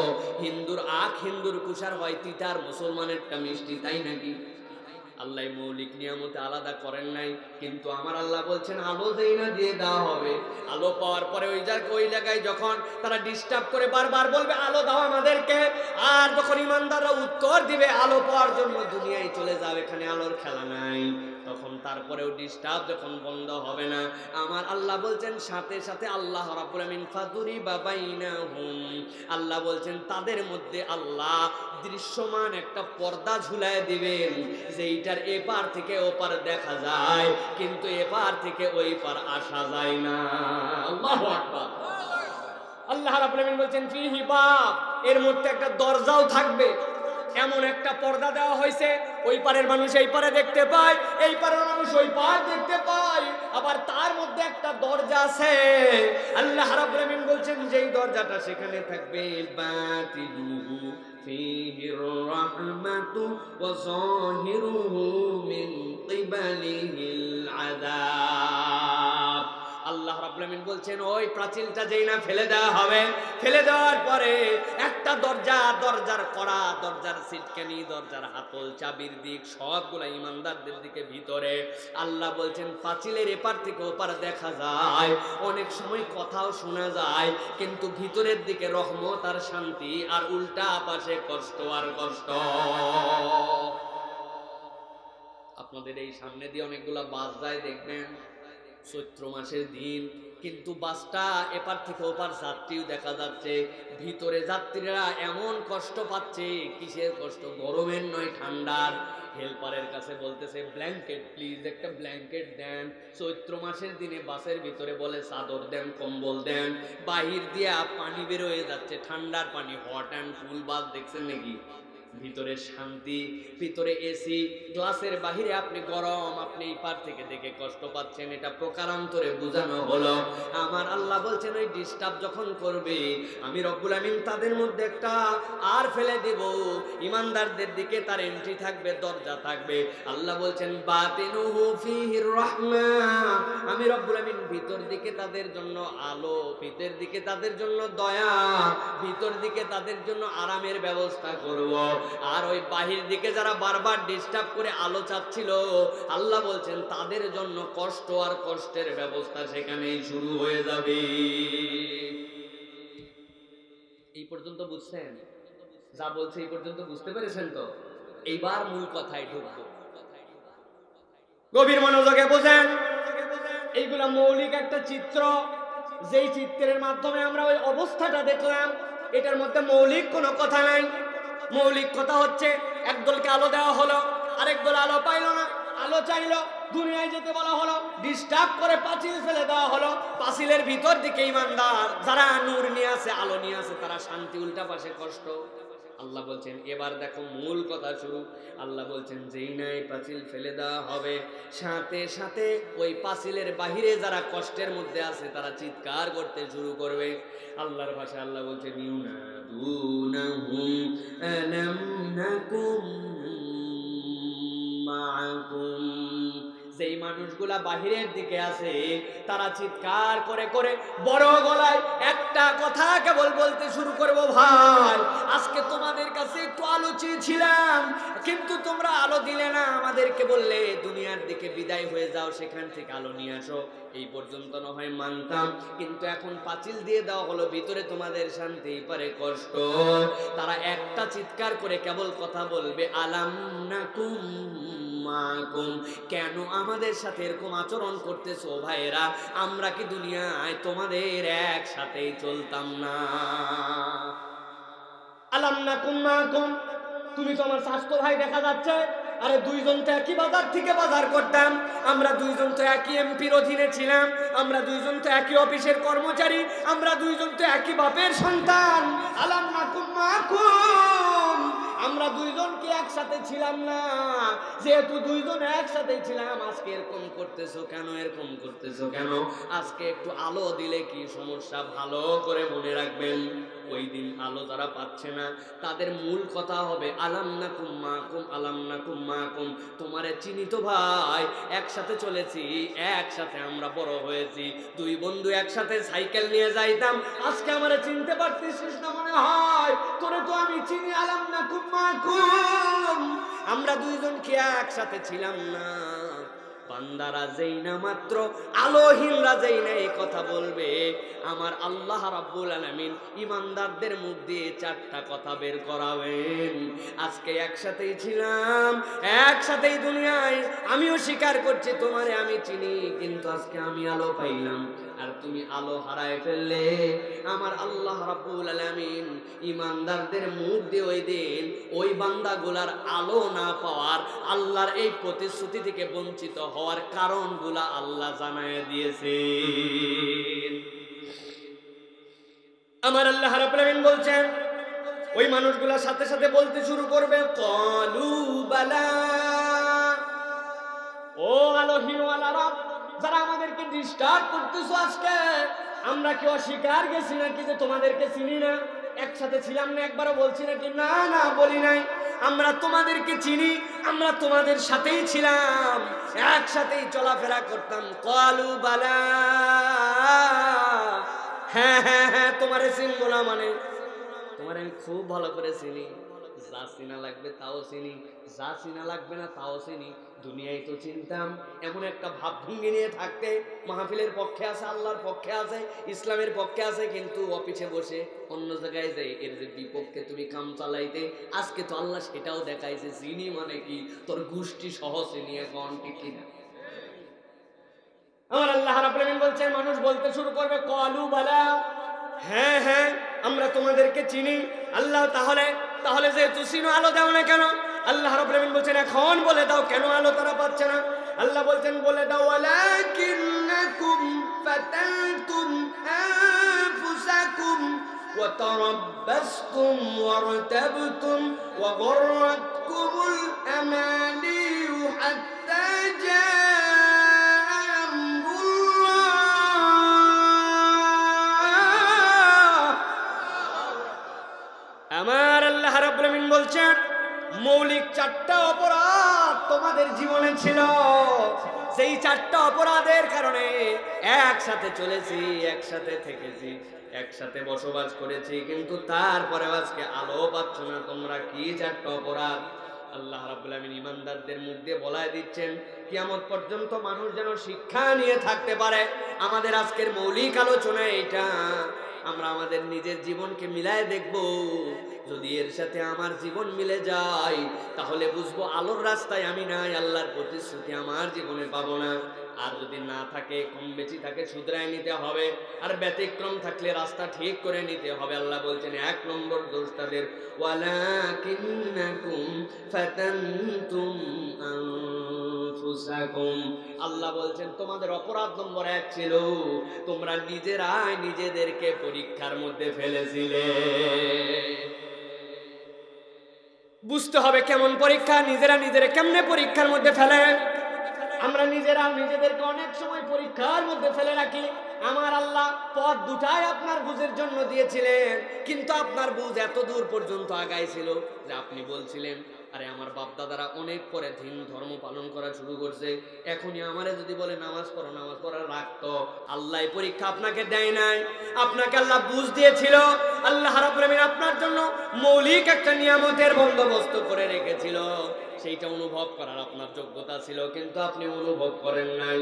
হিন্দুর আখ হিন্দুর কুশার হয় তিতার, মুসলমানেরটা মিষ্টি, তাই নাকি? আল্লাহ মৌলিক নিয়ামতে আলাদা করেন নাই, কিন্তু আমার আল্লাহ বলছেন আলো দেই না দিয়ে দেওয়া হবে। আলো পাওয়ার পরে ওই জায়গায় যখন তারা ডিস্টার্ব করে বারবার বলবে আলো দাও আমাদেরকে, আর যখন ইমানদাররা উত্তর দিবে আলো পাওয়ার জন্য দুনিয়ায় চলে যাও, এখানে আলোর খেলা নাই, তখন তারপরেও ডিস্টার্ব যখন বন্ধ হবে না, আমার আল্লাহ বলছেন সাথে সাথে আল্লাহ রাব্বুল আমিন ফাদুরিবা বাইনাহুম, আল্লাহ বলছেন তাদের মধ্যে আল্লাহ দৃশ্যমান একটা পর্দা ঝুলায় দিবেন, যেইটার এপার থেকে ওপার দেখা যায় কিন্তু এপার থেকে ওই পার আসা যায় না। আল্লাহু আকবার। আল্লাহ রাব্বুল আমিন বলছেন ফিহি বাব, এর মধ্যে একটা দরজাও থাকবে, এমন একটা পর্দা দেওয়া হয়েছে ওই পারের মানুষ এই পারে দেখতে পায়, এই পারের মানুষ ওই পার দেখতে পায়, আবার তার মধ্যে একটা দরজা আছে। আল্লাহ রাব্বুল আমিন বলছেন যেই দরজাটা সেখানে থাকবে বাতিলুহু ফীহির রাহমাতু ওয়া যাহিরুহু মিন কিবালিহিল আযাব। আল্লাহ রাব্বুল আমিন বলছেন ওই প্রাচীরটা যেই না ফেলে দেওয়া হবে, ফেলে দেওয়ার পরে একটা দরজার কড়া, দরজার সিটকানি, দরজার হাতল, চাবির দিক সবগুলা ইমানদারদের দিকে ভিতরে। আল্লাহ বলছেন পাঁচিলের এপার থেকে ওপার দেখা যায়, অনেক সময় কথাও শোনা যায়, কিন্তু ভিতরের দিকে রহমত আর শান্তি, আর উল্টা পাশে কষ্ট আর কষ্ট। আপনাদের এই সামনে দিয়ে অনেকগুলা বাস যায় দেখবেন, চৈত্র মাসের দিন, কিন্তু বাসটা এপার থেকে ওপার যাত্রীও দেখা যাচ্ছে, ভিতরে যাত্রীরা এমন কষ্ট পাচ্ছে, কিসের কষ্ট, গরমের নয় ঠান্ডার। হেল্পারের কাছে বলতেছে ব্ল্যাঙ্কেট প্লিজ, একটা ব্ল্যাঙ্কেট দেন। চৈত্র মাসের দিনে বাসের ভিতরে বলে চাদর দেন, কম্বল দেন, বাহির দিয়া পানি বের হয়ে যাচ্ছে, ঠান্ডার পানি, হট অ্যান্ড ফুল বাস দেখছেন নাকি? ভিতরে শান্তি, ভিতরে এসি, গ্লাসের বাহিরে আপনি গরম, আপনি এই পার থেকে দেখে কষ্ট পাচ্ছেন, এটা প্রকারান্তরে বোঝানো হলো। আমার আল্লাহ বলছেন ওই ডিস্টার্ব যখন করবে আমি রব্বুল আমিন তাদের মধ্যে একটা আর ফেলে দেব, ইমানদারদের দিকে তার এন্ট্রি থাকবে, দরজা থাকবে। আল্লাহ বলছেন বাতিনুহু ফীহির রাহমা, আমি রব্বুল আমিন ভিতর দিকে তাদের জন্য আলো, ভিতর দিকে তাদের জন্য দয়া, ভিতর দিকে তাদের জন্য আরামের ব্যবস্থা করব। আর ওই বাহির দিকে যারা বারবার ডিস্টার্ব করে আলো চাচ্ছিল, আল্লাহ বলছেন তাদের জন্য কষ্ট আর কষ্টের ব্যবস্থা সেখানেই শুরু হয়ে যাবে। এই পর্যন্ত বুঝছেন? যা বলছে এই পর্যন্ত বুঝতে পেরেছেন তো? এইবার মূল কথায় ঢুকবো, গভীর মনোযোগে বোঝেন। এইগুলা মৌলিক একটা চিত্র, যেই চিত্রের মাধ্যমে আমরা ওই অবস্থাটা দেখলাম, এটার মধ্যে মৌলিক কোনো কথা নাই। মৌলিক কথা হচ্ছে একদলকে আলো দেওয়া হলো, আরেক দল আলো পাইল না, আলো চাইলো, দুনিয়ায় যেতে বলা হলো, ডিস্টার্ব করে পাঁচিল ফেলে দেওয়া হলো। পাঁচিলের ভিতর দিকে ইমানদার যারা নূর নিয়ে আছে, আলো নিয়ে আছে, তারা শান্তি, উল্টা পাশে কষ্ট। আল্লাহ বলছেন এবার দেখো মূল কথা শুরু। আল্লাহ বলছেন যেই নাই পাঁচিল ফেলে দেওয়া হবে, সাথে সাথে ওই পাঁচিলের বাহিরে যারা কষ্টের মধ্যে আছে তারা চিৎকার করতে শুরু করবে। আল্লাহর ভাষায় আল্লাহ বলছেন ইউনাদুনাহুম আলাম নাকুম মাআকুম, যেই মানুষগুলা বাহিরের দিকে আছে তারা চিৎকার করে করে বড় গলায় একটা কথা কেবল বলতে শুরু করবো, ভাই আজকে তোমাদের কাছে একটু আলো চেয়েছিলাম, কিন্তু তোমরা আলো দিলে না, আমাদেরকে বললে দুনিয়ার দিকে বিদায় হয়ে যাও, সেখান থেকে আলো নিয়ে আসো। এই পর্যন্ত না হয় মানতাম, কিন্তু এখন পাঁচিল দিয়ে দেওয়া হলো, ভিতরে তোমাদের শান্তি, পারে কষ্ট। তারা একটা চিৎকার করে কেবল কথা বলবে আলাম নাকুম মাকুম, কেন আমাদের সাথে এরকম আচরণ করতেছো ভাইয়েরা? আমরা কি দুনিয়ায় তোমাদের একসাথেই চলতাম না? আলাম নাকুম মাকুম, তুমি তো আমার স্বাস্থ্য ভাই দেখা যাচ্ছে, আরে দুইজন তো একই বাজার থেকে বাজার করতাম, আমরা দুইজন তো একই এমপির অধীনে ছিলাম, আমরা দুইজন তো একই অফিসের কর্মচারী, আমরা দুইজন তো একই বাপের সন্তান। আলাম নাকুম মাকুম, আমরা দুইজন কি একসাথে ছিলাম না? যেহেতু দুইজন একসাথে ছিলাম, আজকে এরকম করতেছো কেন? এরকম করতেছো কেন? আজকে একটু আলো দিলে কি সমস্যা? ভালো করে মনে রাখবেন, ওই দিন আলো যারা পাচ্ছে না তাদের মূল কথা হবে আলাম নাকুম মাকুম, আলাম নাকুম মাকুম, তোমারে চিনি তো ভাই, একসাথে চলেছি, একসাথে আমরা বড় হয়েছি, দুই বন্ধু একসাথে সাইকেল নিয়ে যাইতাম, আজকে আমারে চিনতে পারতেছিস না মনে হয়, তোরে তো আমি চিনি, আলাম নাকুম মাকুম, আমরা দুইজন কি একসাথে ছিলাম না? বান্দারা যেই না মাত্র আলোহীনরা যেই না এই কথা বলবে, আমার আল্লাহ রাব্বুল আলামিন ইমানদারদের মুখ দিয়ে চারটা কথা বের করাবেন। আজকে একসাথেই ছিলাম, একসাথেই দুনিয়ায়, আমিও স্বীকার করছি তোমারে আমি চিনি, কিন্তু আজকে আমি আলো পাইলাম আর তুমি আলো হারায় ফেললে। আমার আল্লাহ রাব্বুল আলামিন ইমানদারদের মুখ দিয়ে ওই দিন ওই বান্দাগুলার আলো না পাওয়ার, আল্লাহর এই প্রতিশ্রুতি থেকে বঞ্চিত হওয়ার কারণগুলা আল্লাহ জানায় দিয়েছে। আমার আল্লাহ রাব্বুল আলামিন বলছেন ওই মানুষগুলোর সাথে সাথে বলতে শুরু করবে ক্বালু বালা, ও আলোহীন ওয়ালারা যারা আমাদেরকে ডিস্টার্ব করতেছো, আজকে আমরা কি অস্বীকার গেছি নাকি যে তোমাদেরকে চিনি না? একসাথে ছিলাম না একবারও বলছি নাকি? না না বলি নাই, আমরা তোমাদেরকে চিনি, আমরা তোমাদের সাথেই ছিলাম, একসাথেই চলাফেরা করতাম। ক্বালু বালা, হ্যাঁ হ্যাঁ হ্যাঁ তোমারে চিনবো না মানে? তোমার আমি খুব ভালো করে চিনি, যা চিনা লাগবে তাও চিনি, যা চিনা লাগবে না তাও চিনি, দুনিয়ায় তো চিনতাম। এমন একটা ভাব ভঙ্গি নিয়ে থাকতে মাহফিলের পক্ষে আছে, আল্লাহর পক্ষে আছে, ইসলামের পক্ষে আছে, কিন্তু অফিসে বসে অন্য জায়গায় যাই এর যে বিপক্ষে তুমি কাম চালাইতে, আজকে তো আল্লাহ সেটাও দেখাইছে। চিনি মানে কি? তোর গোষ্ঠী সহ চিনি, এখন ঠিক কিনা? আমার আল্লাহ রাব্বুল আলামিন বলছেন মানুষ বলতে শুরু করবে ক্বালু বালা, হ্যাঁ হ্যাঁ আমরা তোমাদেরকে চিনি। আল্লাহ তাহলে যেহেতু চিনো আলো দাও না কেন? আল্লাহ রাব্বুল আলামিন বলছেন এখন বলে দাও কেন আলো তারা পাচ্ছে না। আল্লাহ বলছেন বলে দাও ওয়ালাকিন্নাকুম ফাতানতুম আনফুসাকুম ওয়া তারাব্বাসতুম ওয়ারতাবতুম ওয়া গররাতকুমুল আমানিউ হাত্তা আমার আল্লাহ রাব্বুল আলামিন বলছেন মৌলিক চারটা অপরাধ তোমাদের জীবনে ছিল, সেই চারটা অপরাধের কারণে একসাথে চলেছি, একসাথে থেকেছি, একসাথে বসবাস করেছি, কিন্তু তারপরে আজকে আলো পাচ্ছ না তোমরা। কি চারটা অপরাধ? আল্লাহ রাব্বুল আলামিন ইমানদারদের মুখ দিয়ে বলায় দিচ্ছেন কিয়ামত পর্যন্ত মানুষ যেন শিক্ষা নিয়ে থাকতে পারে। আমাদের আজকের মৌলিক আলোচনা এটা, আমরা আমাদের নিজের জীবনকে মিলায় দেখব, যদি এর সাথে আমার জীবন মিলে যায় তাহলে বুঝবো আলোর রাস্তায় আমি নাই, আল্লাহর প্রতিশ্রুতি আমার জীবনে পাবো না। আর যদি না থাকে, কম বেশি থাকে, শুধরায় নিতে হবে, আর ব্যতিক্রম থাকলে রাস্তা ঠিক করে নিতে হবে। আল্লাহ বলছেন এক নম্বর দোষ তাদের, ওয়ালাকিন্নাকুম ফাতানতুম আনফুসাকুম, আল্লাহ বলছেন তোমাদের অপরাধ নম্বর 1 ছিল তোমরা নিজেরাই নিজেদেরকে পরীক্ষার মধ্যে ফেলেছিলে। বুঝতে হবে কেমন পরীক্ষা, নিজেরা নিজেরা কেমনে পরীক্ষার মধ্যে ফেলে। আমরা নিজেরা নিজেদেরকে অনেক সময় পরীক্ষার মধ্যে ফেলে রাখি। আমার আল্লাহ পথ দুটাই আপনার বুঝের জন্য দিয়েছিলেন, কিন্তু আপনার বুঝ এত দূর পর্যন্ত আগাইছিল যে আপনি বলছিলেন আরে আমার বাপ দাদারা অনেক পরে দিন ধর্ম পালন করা শুরু করছে, এখনই আমারে যদি বলে নামাজ পড়ো, নামাজ পড়ার রাখতো। আল্লাহ পরীক্ষা আপনাকে দেয় নাই, আপনাকে আল্লাহ বুঝ দিয়েছিল। আল্লাহ রাব্বুল আলামিন আপনার জন্য মৌলিক একটা নিয়ামতের বন্দোবস্ত করে রেখেছিল, সেইটা অনুভব করার আপনার যোগ্যতা ছিল, কিন্তু আপনি অনুভব করেন নাই।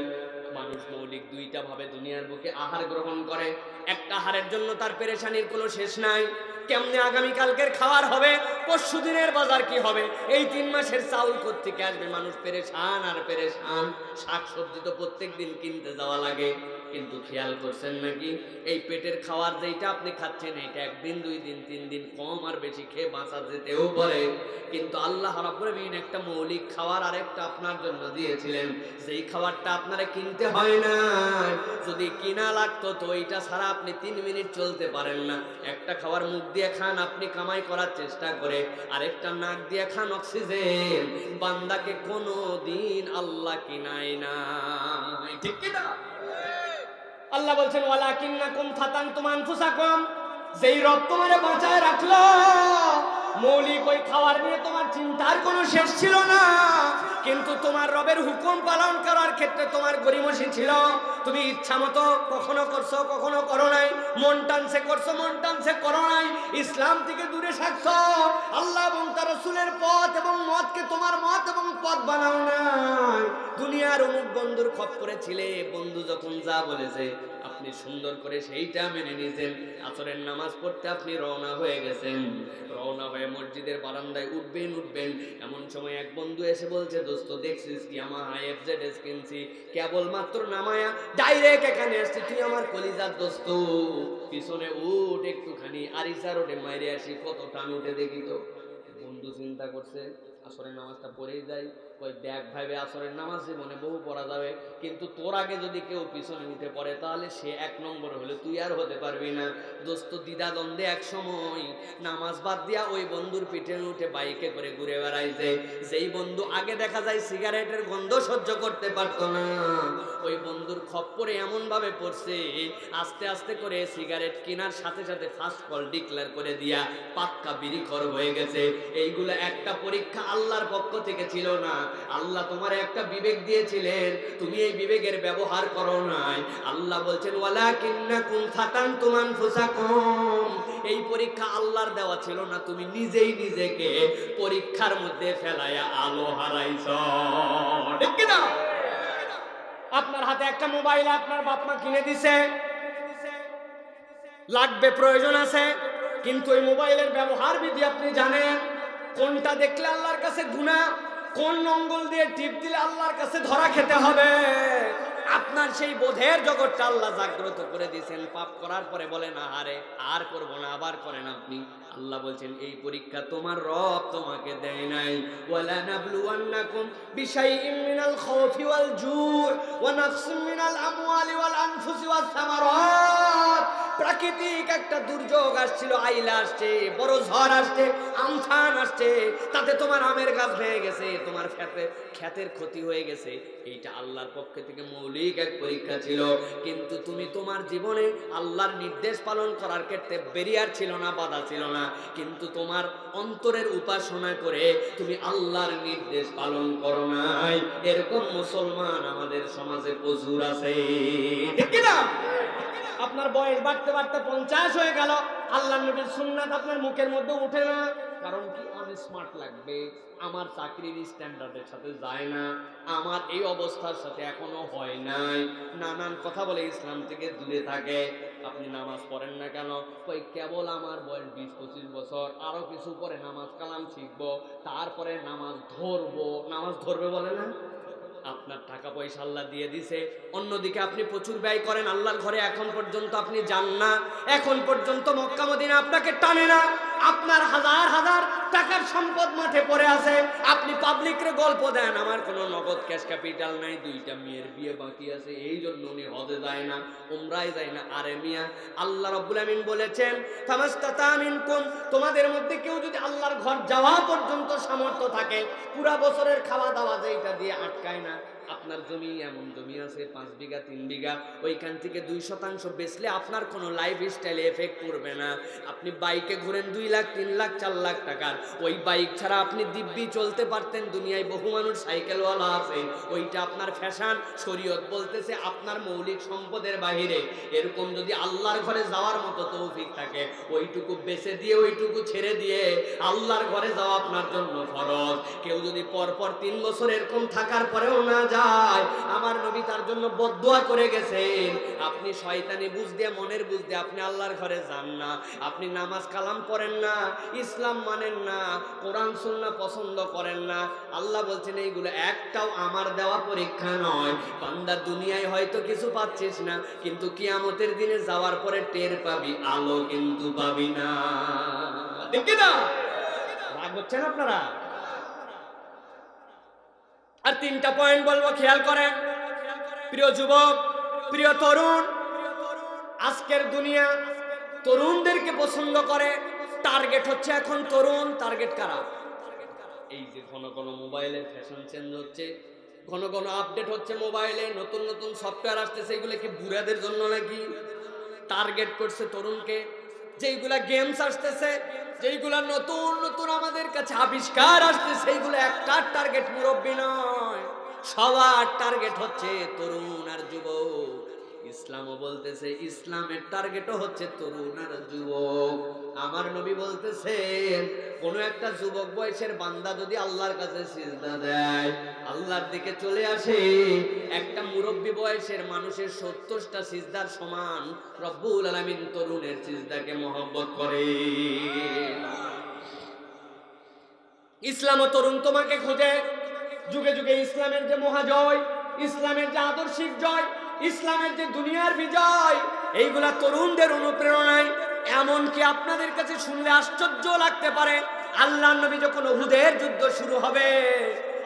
মানুষ মৌলিক দুইটা ভাবে দুনিয়ার বুকে আহার গ্রহণ করে, একটা আহারের জন্য তার পেরেশানির কোনো শেষ নাই। কেমনে আগামীকালকের খাওয়ার হবে, পরশু দিনের বাজার কি হবে, এই 3 মাসের চাউল কোত্থেকে আসবে, মানুষ পেরেশান আর পেরেশান। শাকসবজি তো প্রত্যেক দিন কিনতে যাওয়া লাগে, কিন্তু খেয়াল করছেন নাকি এই পেটের খাওয়ার যেটা আপনি খাচ্ছেন এটা 1 দিন 2 দিন 3 দিন কম আর বেশি খেয়ে বাঁচা যেতেও পারে, কিন্তু আল্লাহ রাব্বুল আলামিন একটা মৌলিক খাবার আরেকটা আপনার জন্য দিয়েছিলেন, যেই খাবারটা আপনারে কিনতে হয় না। যদি কিনা লাগতো তো এইটা ছাড়া আপনি 3 মিনিট চলতে পারেন না। একটা খাবার মুখ দিয়ে খান আপনি কামাই করার চেষ্টা করে, আরেকটা নাক দিয়ে খান অক্সিজেন। বান্দাকে কোনো দিন আল্লাহ কিনাই না, ঠিক কি না? আল্লাহ বলছেন ওয়ালাকিন্নাকুম ফাতানতুম আনফুসাকুম, যেই রব তোমারে বাঁচায় রাখলো, মৌলিক ওই খাবার নিয়ে তোমার চিন্তার কোনো শেষ ছিল না, কিন্তু তোমার রবের হুকুম পালন করার ক্ষেত্রে তোমার গরিমসি ছিল। তুমি ইচ্ছা মতো কখনো করছো, কখনো করো নাই, মন টানছে করছো, মন টানছে করো নাই, ইসলাম থেকে দূরে থাকছো, আল্লাহ এবং তার রাসূলের পথ এবং মতকে তোমার মত এবং পথ বানাও নাই। দুনিয়ার অমুক বন্ধুর খপ্পরে ছিলে, বন্ধু যখন যা বলেছে আপনি সুন্দর করে সেইটা মেনে নিয়েছেন। আসরের নামাজ পড়তে আপনি রওনা হয়ে গেছেন, রওনা হয়ে মসজিদের বারান্দায় উঠবেন, এমন সময় এক বন্ধু এসে বলছে, দোস্ত দেখছিস কি আমার IFZS কিনছি, কেবলমাত্র নামায়া ডাইরেক্ট এখানে আসছি, তুই আমার কলিজার দোস্ত, পিছনে উঠ একটুখানি আরিসা রোডে মাইরে আসি, কত টান উঠে দেখি তো। বন্ধু চিন্তা করছে আসরের নামাজটা পড়েই যাই, কই দেখ ভাইবে আসরের নামাজ জীবনে বহু পড়া যাবে, কিন্তু তোর আগে যদি কেউ পিছনে উঠে পড়ে তাহলে সে 1 নম্বর হলে তুই আর হতে পারবি না। দোস্ত দ্বিধা দ্বন্দ্বে এক সময় নামাজ বাদ দিয়া ওই বন্ধুর পিঠে উঠে বাইকে করে ঘুরে বেড়াইছে। যেই বন্ধু আগে দেখা যায় সিগারেটের গন্ধ সহ্য করতে পারতো না, ওই বন্ধুর খপ্পরে এমন ভাবে পড়ছে, আস্তে আস্তে করে সিগারেট কেনার সাথে সাথে ফার্স্ট কল ডিক্লেয়ার করে দিয়া পাক্কা বিড়িখোর হয়ে গেছে। এইগুলো একটা পরীক্ষা আল্লাহর পক্ষ থেকে ছিল না, আল্লাহ তোমার একটা বিবেক দিয়েছিলেন, তুমি এই বিবেকের ব্যবহার করো নাই। আল্লাহ বলছেন ওয়ালাকিন্নাকুম ফাতানতুম আনফুসাকুম, এই পরীক্ষা আল্লাহর দেওয়া ছিল না, তুমি নিজেই নিজেকে পরীক্ষার মধ্যে ফেলায়া আলো হারাইছো। ঠিক কি না? আপনার হাতে একটা মোবাইল আপনার বাপ মা কিনে দিছে, লাগবে, প্রয়োজন আছে, কিন্তু এই মোবাইলের ব্যবহার বিধি আপনি জানেন, কোনটা দেখলে আল্লাহর কাছে গুনাহ, কোন অঙ্গুল দিয়ে টিপ দিলে আল্লাহর কাছে ধরা খেতে হবে। আপনার সেই বোধের জগৎটা আল্লাহ জাগ্রত করে দিয়েছেন। পাপ করার পরে বলেন আহারে আর করব না, আবার করেন আপনি। আল্লাহ বলছেন এই পরীক্ষা তোমার রব তোমাকে দেয় নাই। ওয়ালা নাবলুওয়ান্নাকুম বিশাইইম মিনাল খাউফি ওয়াল জুউ ওয়া নাকসিম মিনাল আমওয়ালি ওয়াল আনফুসি ওয়াস সামারাত। প্রাকৃতিক একটা দুর্যোগ আসছিল, আইলা আসছে, বড় ঝড় আসছে, আমফান আসছে, তাতে তোমার আমের গাছ ভেঙে গেছে, তোমার ক্ষেতের ক্ষতি হয়ে গেছে, এইটা আল্লাহর পক্ষ থেকে মৌলিক এক পরীক্ষা ছিল। কিন্তু তুমি তোমার জীবনে আল্লাহর নির্দেশ পালন করার ক্ষেত্রে ব্যারিয়ার ছিল না, বাধা ছিল না, কিন্তু তোমার অন্তরের উপাসনা করে তুমি আল্লাহর নির্দেশ পালন করো নাই। এরকম মুসলমান আমাদের সমাজে প্রচুর আছে, ঠিক কি না? আপনার বয়স বাড়তে বাড়তে 50 হয়ে গেল, আল্লাহর নবীর সুন্নাত আপনার মুখের মধ্যে উঠে না, কারণ কি? আমি স্মার্ট লাগবে, আমার চাকরির স্ট্যান্ডার্ডের সাথে যায় না, আমার এই অবস্থার সাথে এখনো হয় নাই, নানান কথা বলে ইসলাম থেকে দূরে থাকে। আপনি নামাজ পড়েন না কেন? কই কেবল আমার বয়স 20-25 বছর, আরো কিছু পরে নামাজ কালাম শিখবো, তারপরে নামাজ ধরবো। নামাজ ধরবে বলে না? আপনার টাকা পয়সা আল্লাহ দিয়ে দিছে, অন্যদিকে আপনি প্রচুর ব্যয় করেন আল্লাহর ঘরে, এখন পর্যন্ত আপনি যান না, এখন পর্যন্ত মক্কা মদিনা আপনাকে টানে না, আপনার হাজার হাজার টাকার সম্পদ মাঠে পড়ে আছে, আপনি পাবলিকরে গল্প দেন আমার কোনো নগদ ক্যাশ ক্যাপিটাল নাই, 2টা মেয়ের বিয়ে বাকি আছে, এই জন্য উনি হজে যায় না, উমরায় যায় না। আরে মিয়া, আল্লাহ রাব্বুল আমিন বলেছেন ফামাস্তাতা মিনকুম, তোমাদের মধ্যে কেউ যদি আল্লাহর ঘর যাওয়া পর্যন্ত সামর্থ্য থাকে, পুরা বছরের খাওয়া দাওয়া যেটা দিয়ে আটকায় না, আপনার জমি এমন জমি আছে 5 বিঘা 3 বিঘা, ওইখান থেকে 2% বেচলে আপনার কোনো লাইফ স্টাইলে এফেক্ট করবে না। আপনি বাইকে ঘুরেন 2 লাখ 3 লাখ 4 লাখ টাকার, ওই বাইক ছাড়া আপনি দিব্যি চলতে পারতেন, দুনিয়ায় বহু মানুষ সাইকেলওয়ালা আছে, ওইটা আপনার ফ্যাশন, শরীয়ত বলতেছে আপনার মৌলিক সম্পদের বাহিরে। এরকম যদি আল্লাহর ঘরে যাওয়ার মতো তৌফিক থাকে, ওইটুকু বেচে দিয়ে ওইটুকু ছেড়ে দিয়ে আল্লাহর ঘরে যাওয়া আপনার জন্য ফরজ। কেউ যদি পরপর 3 বছর এরকম থাকার পরেও না যায়, আমার নবী তার জন্য বদদুয়া করে গেছেন। আপনি শয়তানি বুঝ দিয়ে, মনের বুঝ দিয়ে আপনি আল্লাহর ঘরে যান না, আপনি নামাজ কালাম পড়েন না, ইসলাম মানেন না, কোরআন সুন্নাহ পছন্দ করেন না, আল্লাহ বলছেন এইগুলো একটাও আমার দেওয়া পরীক্ষা নয়। বান্দা দুনিয়ায় হয়তো কিছু পাচ্ছিস না, কিন্তু কিয়ামতের দিনে যাওয়ার পরে টের পাবি, আলো কিন্তু পাবি না। ঠিক কি না? রাগ হচ্ছেন আপনারা? আর 3টা পয়েন্ট বলবো, খেয়াল করেন প্রিয় যুবক, প্রিয় তরুণ। আজকের দুনিয়া তরুণদেরকে পছন্দ করে, টার্গেট হচ্ছে এখন তরুণ। টার্গেট কারা? এই যে ঘন ঘন মোবাইলের ফ্যাশন চেঞ্জ হচ্ছে, ঘন ঘন আপডেট হচ্ছে মোবাইলে, নতুন নতুন সফটওয়্যার আসতেছে, এগুলো কি বুড়াদের জন্য নাকি? টার্গেট করছে তরুণকে। যেইগুলা গেমস আসতেছে, যেইগুলা নতুন নতুন আমাদের কাছে আবিষ্কার আসছে, সেইগুলো একটা টার্গেট মুরব্বী নয়, সবার টার্গেট হচ্ছে তরুণ আর যুবক। ইসলামও বলতেছে ইসলামের টার্গেটও হচ্ছে তরুণ আর যুবক। আমার নবী বলতেছেন কোন একটা যুবক বয়সের বান্দা যদি আল্লাহর কাছে সিজদা দেয়, আল্লাহর দিকে চলে আসে, একটা মুরব্বী বয়সের মানুষের 70টা সিজদার সমান রব্বুল আলামিন তরুণের সিজদাকে মহব্বত করে। ইসলাম ও তরুণ তোমাকে খোঁজে। যুগে যুগে ইসলামের যে মহাজয়, ইসলামের যে আদর্শিক জয়, ইসলামের যে দুনিয়ার বিজয়, এইগুলা তরুণদের অনুপ্রেরণায়। এমনকি আপনাদের কাছে শুনলে আশ্চর্য লাগতে পারে, আল্লাহর নবী যখন উহুদের যুদ্ধ শুরু হবে,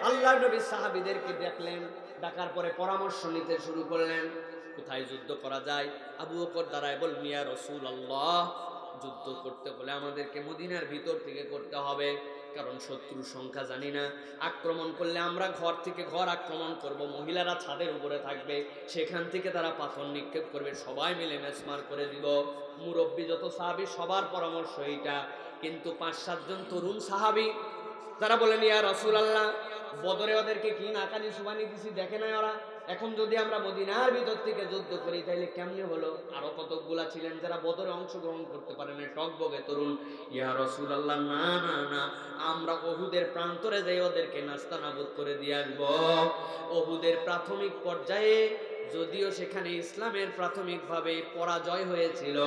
আল্লাহর নবী সাহাবীদেরকে দেখলেন, ডাকার পরে পরামর্শ নিতে শুরু করলেন কোথায় যুদ্ধ করা যায়। আবু বকর দাঁড়ায় বললেন, ইয়া রাসূলুল্লাহ, যুদ্ধ করতে হলে আমাদেরকে মদিনার ভিতর থেকে করতে হবে, কারণ শত্রুর সংখ্যা জানি না। আক্রমণ করলে আমরা ঘর থেকে ঘর আক্রমণ করব, মহিলারা ছাদের উপরে থাকবে, সেখান থেকে তারা পাথর নিক্ষেপ করবে, সবাই মিলে মেসমার করে দিব। মুরব্বী যত সাহাবী সবার পরামর্শ এইটা, কিন্তু 5-7 জন তরুণ সাহাবী তারা বলেন, ইয়া রাসূলুল্লাহ, বদরে ওদেরকে কি নাকানি সুবানি দিছি দেখে নাই ওরা, এখন যদি আমরা মদিনার ভিতর থেকে যুদ্ধ করি তাইলে কেমনে হলো? আরো কতকগুলা ছিলেন যারা বদরে অংশগ্রহণ করতে পারে না, টকবগে তরুণ। ইয়া রাসূলুল্লাহ, না না না, আমরা উহুদের প্রান্তরে যাই ওদেরকে নাস্তানাবুদ করে দিয়ে আসবো। উহুদের প্রাথমিক পর্যায়ে যদিও সেখানে ইসলামের প্রাথমিকভাবে পরাজয় হয়েছিল,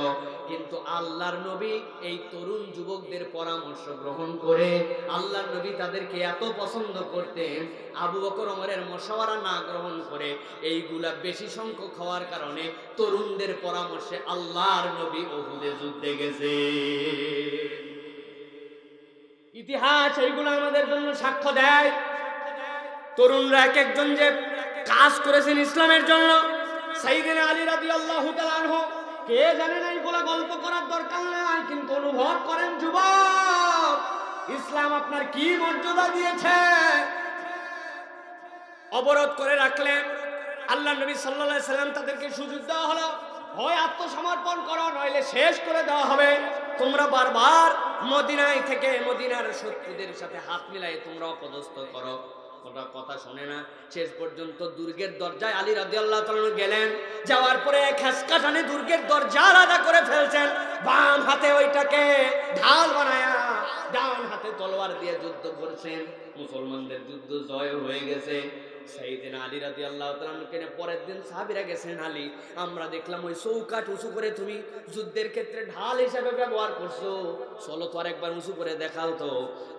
কিন্তু আল্লাহর নবী এই তরুণ যুবকদের পরামর্শ গ্রহণ করে, আল্লাহর নবী তাদেরকে এত পছন্দ করতেন, আবু বকর ওমরের মশওয়ারা না গ্রহণ করে এইগুলা বেশি সংখ্যক হওয়ার কারণে তরুণদের পরামর্শে আল্লাহর নবী উহুদে যুদ্ধে গেছে। ইতিহাস এইগুলো আমাদের জন্য সাক্ষ্য দেয়, তরুণরা এক একজন যে কাজ করেছেন ইসলামের জন্য। সাইয়েদনা আলী রাদিয়াল্লাহু তাআলা আনহু, কে জানে না, এইগুলা গল্প করার দরকার নাই, কিন্তু অনুভব করেন যুবক, ইসলাম আপনার কি মর্যাদা দিয়েছে। অবরোধ করে রাখলেন, আল্লাহ নবী সাল্লাল্লাহু আলাইহি সাল্লাম তাদেরকে সুযোগ দেওয়া হলো, হয় আত্মসমর্পণ করো, নইলে শেষ করে দেওয়া হবে। তোমরা বারবার মদিনায় থেকে মদিনার শত্রুদের সাথে হাত মিলাই তোমরা অপদস্থ করো, ওটা কথা শোনে না। শেষ পর্যন্ত দুর্গের দরজায় আলী রাদিয়াল্লাহু তাআলা গেলেন, যাওয়ার পরে এক হাসকাটানে দুর্গের দরজা আলাদা করে ফেলছেন, বাম হাতে ওইটাকে ঢাল বানায়া ডান হাতে তলোয়ার দিয়ে যুদ্ধ করছেন। মুসলমানদের যুদ্ধ জয় হয়ে গেছে। সাইয়েদনা আলী রাদিয়াল্লাহু তাআলা কেন পরের দিন সাহাবীরা গেছেন, আলী, আমরা দেখলাম ওই চৌকাঠ উঁচু করে তুমি যুদ্ধের ক্ষেত্রে ঢাল হিসেবে ব্যবহার করছো, চলো তো আরেকবার উঁচু করে দেখাও তো।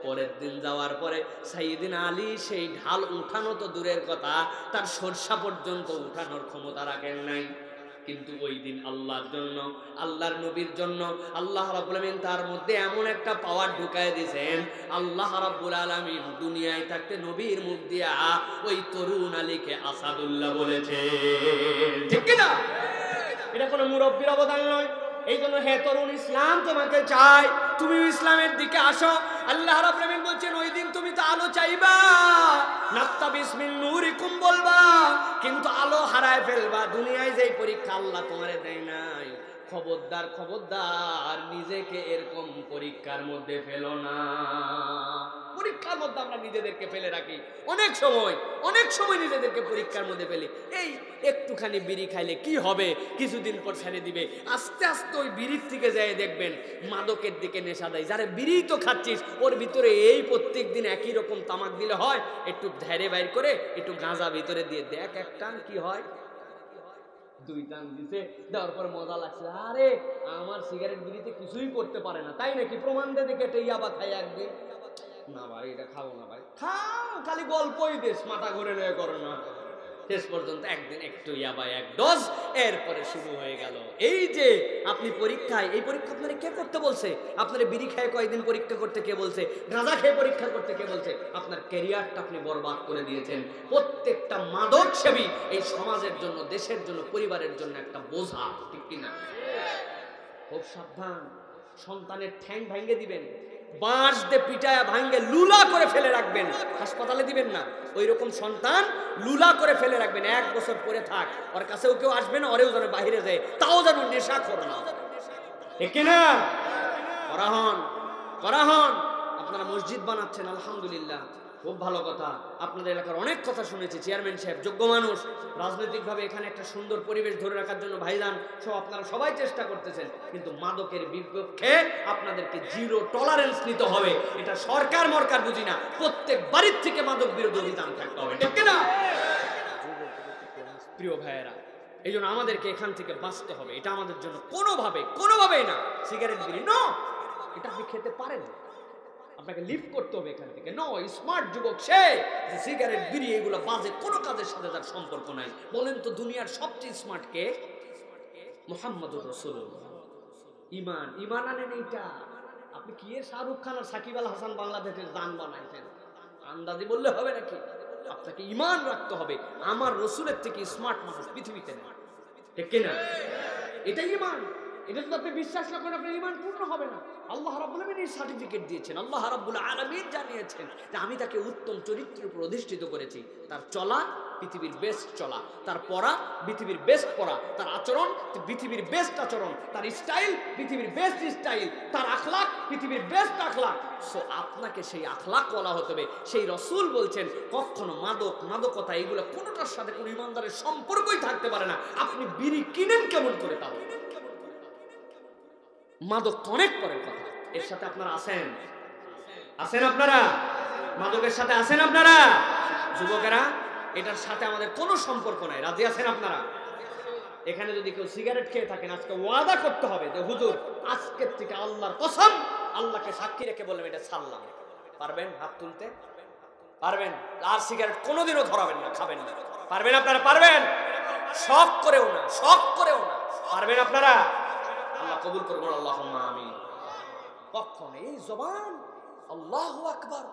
পরের দিন যাওয়ার পরে সাইয়েদনা আলী সেই ঢাল উঠানো তো দূরের কথা, তার সরষা পর্যন্ত উঠানোর ক্ষমতা রাখেন নাই। কিন্তু ওই দিন আল্লাহর জন্য, আল্লাহর নবীর জন্য আল্লাহ রাব্বুল আলামিন তার মধ্যে এমন একটা পাওয়ার ঢুকায় দিয়েছেন, আল্লাহ রাব্বুল আলামিন দুনিয়ায় থাকতে নবীর মুখ দিয়া ওই তরুণ আলীকে আসাদুল্লাহ বলেছে, ঠিক কি না? এটা কোনো মুরব্বির অবদান নয়। এই জন্য হে তরুণ, ইসলাম তোমাকে চাই, তুমি ইসলামের দিকে আসো। আল্লাহ রাব্বুল আলামিন বলছেন, ওই দিন তুমি তো আলো চাইবা, নাক্তাবিস মিন নূরিকুম বলবা, কিন্তু আলো হারায় ফেলবা। দুনিয়ায় যেই পরীক্ষা আল্লাহ তোমারে দেয় নাই, খবরদার খবরদার নিজেকে এরকম পরীক্ষার মধ্যে ফেলো না। পরীক্ষার মধ্যে আমরা নিজেদেরকে ফেলে রাখি, অনেক সময় নিজেদেরকে পরীক্ষার মধ্যে ফেলি। এই একটুখানি বিড়ি খাইলে কি হবে, কিছুদিন পর ছেড়ে দিবে, আস্তে আস্তে ওই বিড়ির থেকে যায় দেখবেন মাদকের দিকে নেশা দেয়। যারা বিড়ি তো খাচ্ছিস, ওর ভিতরে এই প্রত্যেক দিন একই রকম তামাক দিলে হয়, একটু ধারে বাইর করে একটু গাঁজা ভিতরে দিয়ে দেখ, এক টান কি হয়, 2 টান দিছে, দেওয়ার পর মজা লাগছে, আরে আমার সিগারেট বিড়িতে কিছুই করতে পারে না, তাই নাকি? প্রমাণ দিয়ে দেখে এটা ইয়াবা খাই একদিন, না ভাই এটা খাবো না, ভাই খাও, খালি গল্পই দেশ, মাথা ঘুরে নয় করো না। শেষ পর্যন্ত একদিন একটু ইয়াবা 1 ডোজ, এরপরে শুরু হয়ে গেল। এই যে আপনি পরীক্ষায়, এই পরীক্ষা আপনারা কে করতে বলছে? আপনারা বিড়ি খেয়ে কয়েকদিন পরীক্ষা করতে কে বলছে? গাঁজা খেয়ে পরীক্ষা করতে কে বলছে? আপনার ক্যারিয়ারটা আপনি বরবাদ করে দিয়েছেন। প্রত্যেকটা মাদক সেবী এই সমাজের জন্য, দেশের জন্য, পরিবারের জন্য একটা বোঝা, ঠিক কিনা? খুব সাবধান, সন্তানের ঠ্যাং ভেঙে দিবেন, বাঁশ দিয়ে পিটায়া ভাঙ্গে লুলা করে ফেলে রাখবেন, হাসপাতালে দিবেন না। ওই রকম সন্তান লুলা করে ফেলে রাখবেন, 1 বছর পরে থাক, ওর কাছেও কেউ আসবে না, ওরেও যেন বাহিরে যায়, তাও যেন নেশা করে না। ঠিক কিনা? করা হন। আপনারা মসজিদ বানাচ্ছেন, আলহামদুলিল্লাহ, খুব ভালো কথা। আপনাদের এলাকার অনেক কথা শুনেছি, চেয়ারম্যান সাহেব যোগ্য মানুষ, রাজনৈতিকভাবে এখানে একটা সুন্দর পরিবেশ ধরে রাখার জন্য ভাইজান সব আপনারা সবাই চেষ্টা করতেছেন, কিন্তু মাদকের বিপক্ষে আপনাদেরকে জিরো টলারেন্স নিতে হবে। এটা সরকার মরকার বুঝি না, প্রত্যেক বাড়ির থেকে মাদক বিরোধী অভিযান থাকতে হবে, ঠিক না প্রিয় ভাইয়েরা? এই জন্য আমাদেরকে এখান থেকে বাঁচতে হবে। এটা আমাদের জন্য কোনোভাবেই না সিগারেট বিড়ি, নো, এটা আপনি খেতে পারেন, আপনাকে লিফট করতে হবে এখান থেকে। নো, স্মার্ট যুবক সে যে সিগারেট বিড়ি এগুলো বাজে কোনো কাজের সাথে তার সম্পর্ক নাই। বলেন তো দুনিয়ার সবচেয়ে স্মার্ট কে? মুহাম্মদুর রাসূলুল্লাহ। ইমান আনেন এইটা। আপনি কি শাহরুখ খান আর সাকিব আল হাসান বাংলাদেশের জান বানাইছেন? আন্দাজি বললে হবে নাকি? আপনাকে ইমান রাখতে হবে। আমার রসুলের থেকে স্মার্ট মানুষ পৃথিবীতে নেই, ঠিক কিনা? এটাই ইমান। এটা যদি আপনি বিশ্বাস না করেন, আপনার ইমান পূর্ণ হবে না। আল্লাহ রাব্বুল আলামিন সার্টিফিকেট দিয়েছেন, আল্লাহ রাব্বুল আলামিন জানিয়েছেন যে আমি তাকে উত্তম চরিত্রের উপর অধিষ্ঠিত করেছি। তার চলা পৃথিবীর বেস্ট চলা, তার পড়া পৃথিবীর বেস্ট পড়া, তার আচরণ পৃথিবীর বেস্ট আচরণ, তার স্টাইল পৃথিবীর বেস্ট স্টাইল, তার আখলাক পৃথিবীর বেস্ট আখলাক। সো আপনাকে সেই আখলাক বলা হতে হবে। সেই রসুল বলছেন কখনো মাদকতা এগুলো কোনোটার সাথে কোনো ইমানদারের সম্পর্কই থাকতে পারে না। আপনি বিড়ি কিনেন কেমন করে? তাও মাদক তো অনেক পরের কথা, এর সাথে আপনারা আছেন আপনারা মাদকের সাথে আছেন আপনারা যুবকেরা? এটার সাথে আমাদের কোনো সম্পর্ক নাই। রাজি আছেন আপনারা? এখানে যদি কেউ সিগারেট খেয়ে থাকেন, আজকে ওয়াদা করতে হবে যে হুজুর আজকের থেকে আল্লাহর কসম, আল্লাহকে সাক্ষী রেখে বললাম এটা ছাড়লাম। পারবেন? হাত তুলতে পারবেন? আর সিগারেট কোনোদিনও ধরাবেন না, খাবেন না। পারবেন আপনারা? পারবেন? শখ করেও না পারবেন আপনারা? আল্লাহ কবুল করুন, আল্লাহুম্মা আমিন। কখন এই জবান, আল্লাহু আকবার,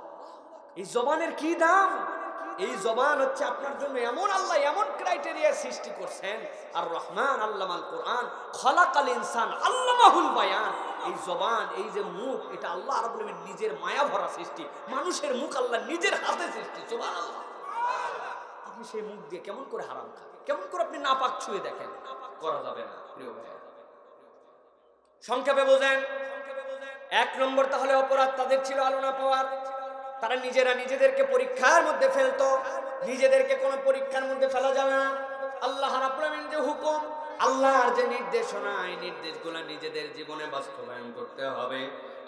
এই জবানের কি দাম! এই জবান হচ্ছে আপনার জন্য এমন, আল্লাহ এমন ক্রাইটেরিয়া সৃষ্টি করছেন। আর রহমান আল্লামাল কোরআন, খলাকাল ইনসান আল্লামাহুল বায়ান। এই জবান, এই যে মুখ, এটা আল্লাহ রাব্বুল আলামিন নিজের মায়া ভরা সৃষ্টি। মানুষের মুখ আল্লাহ নিজের হাতে সৃষ্টি, সুবহানাল্লাহ। আপনি সেই মুখ দিয়ে কেমন করে হারাম খান? কেমন করে আপনি নাপাক ছুঁয়ে দেখেন? করা যাবে না প্রিয় ভাই। সংক্ষেপে বোঝেন, 1 নম্বর তাহলে অপরাধ তাদের ছিল আলো না পাওয়ার। তারা নিজেরা নিজেদেরকে পরীক্ষার মধ্যে ফেলতো। নিজেদেরকে কোনো পরীক্ষার মধ্যে ফেলা যাবে না। আল্লাহ রাব্বুল আলামিন যে হুকুম, আল্লাহর যে নির্দেশনা, এই নির্দেশগুলো নিজেদের জীবনে বাস্তবায়ন করতে হবে।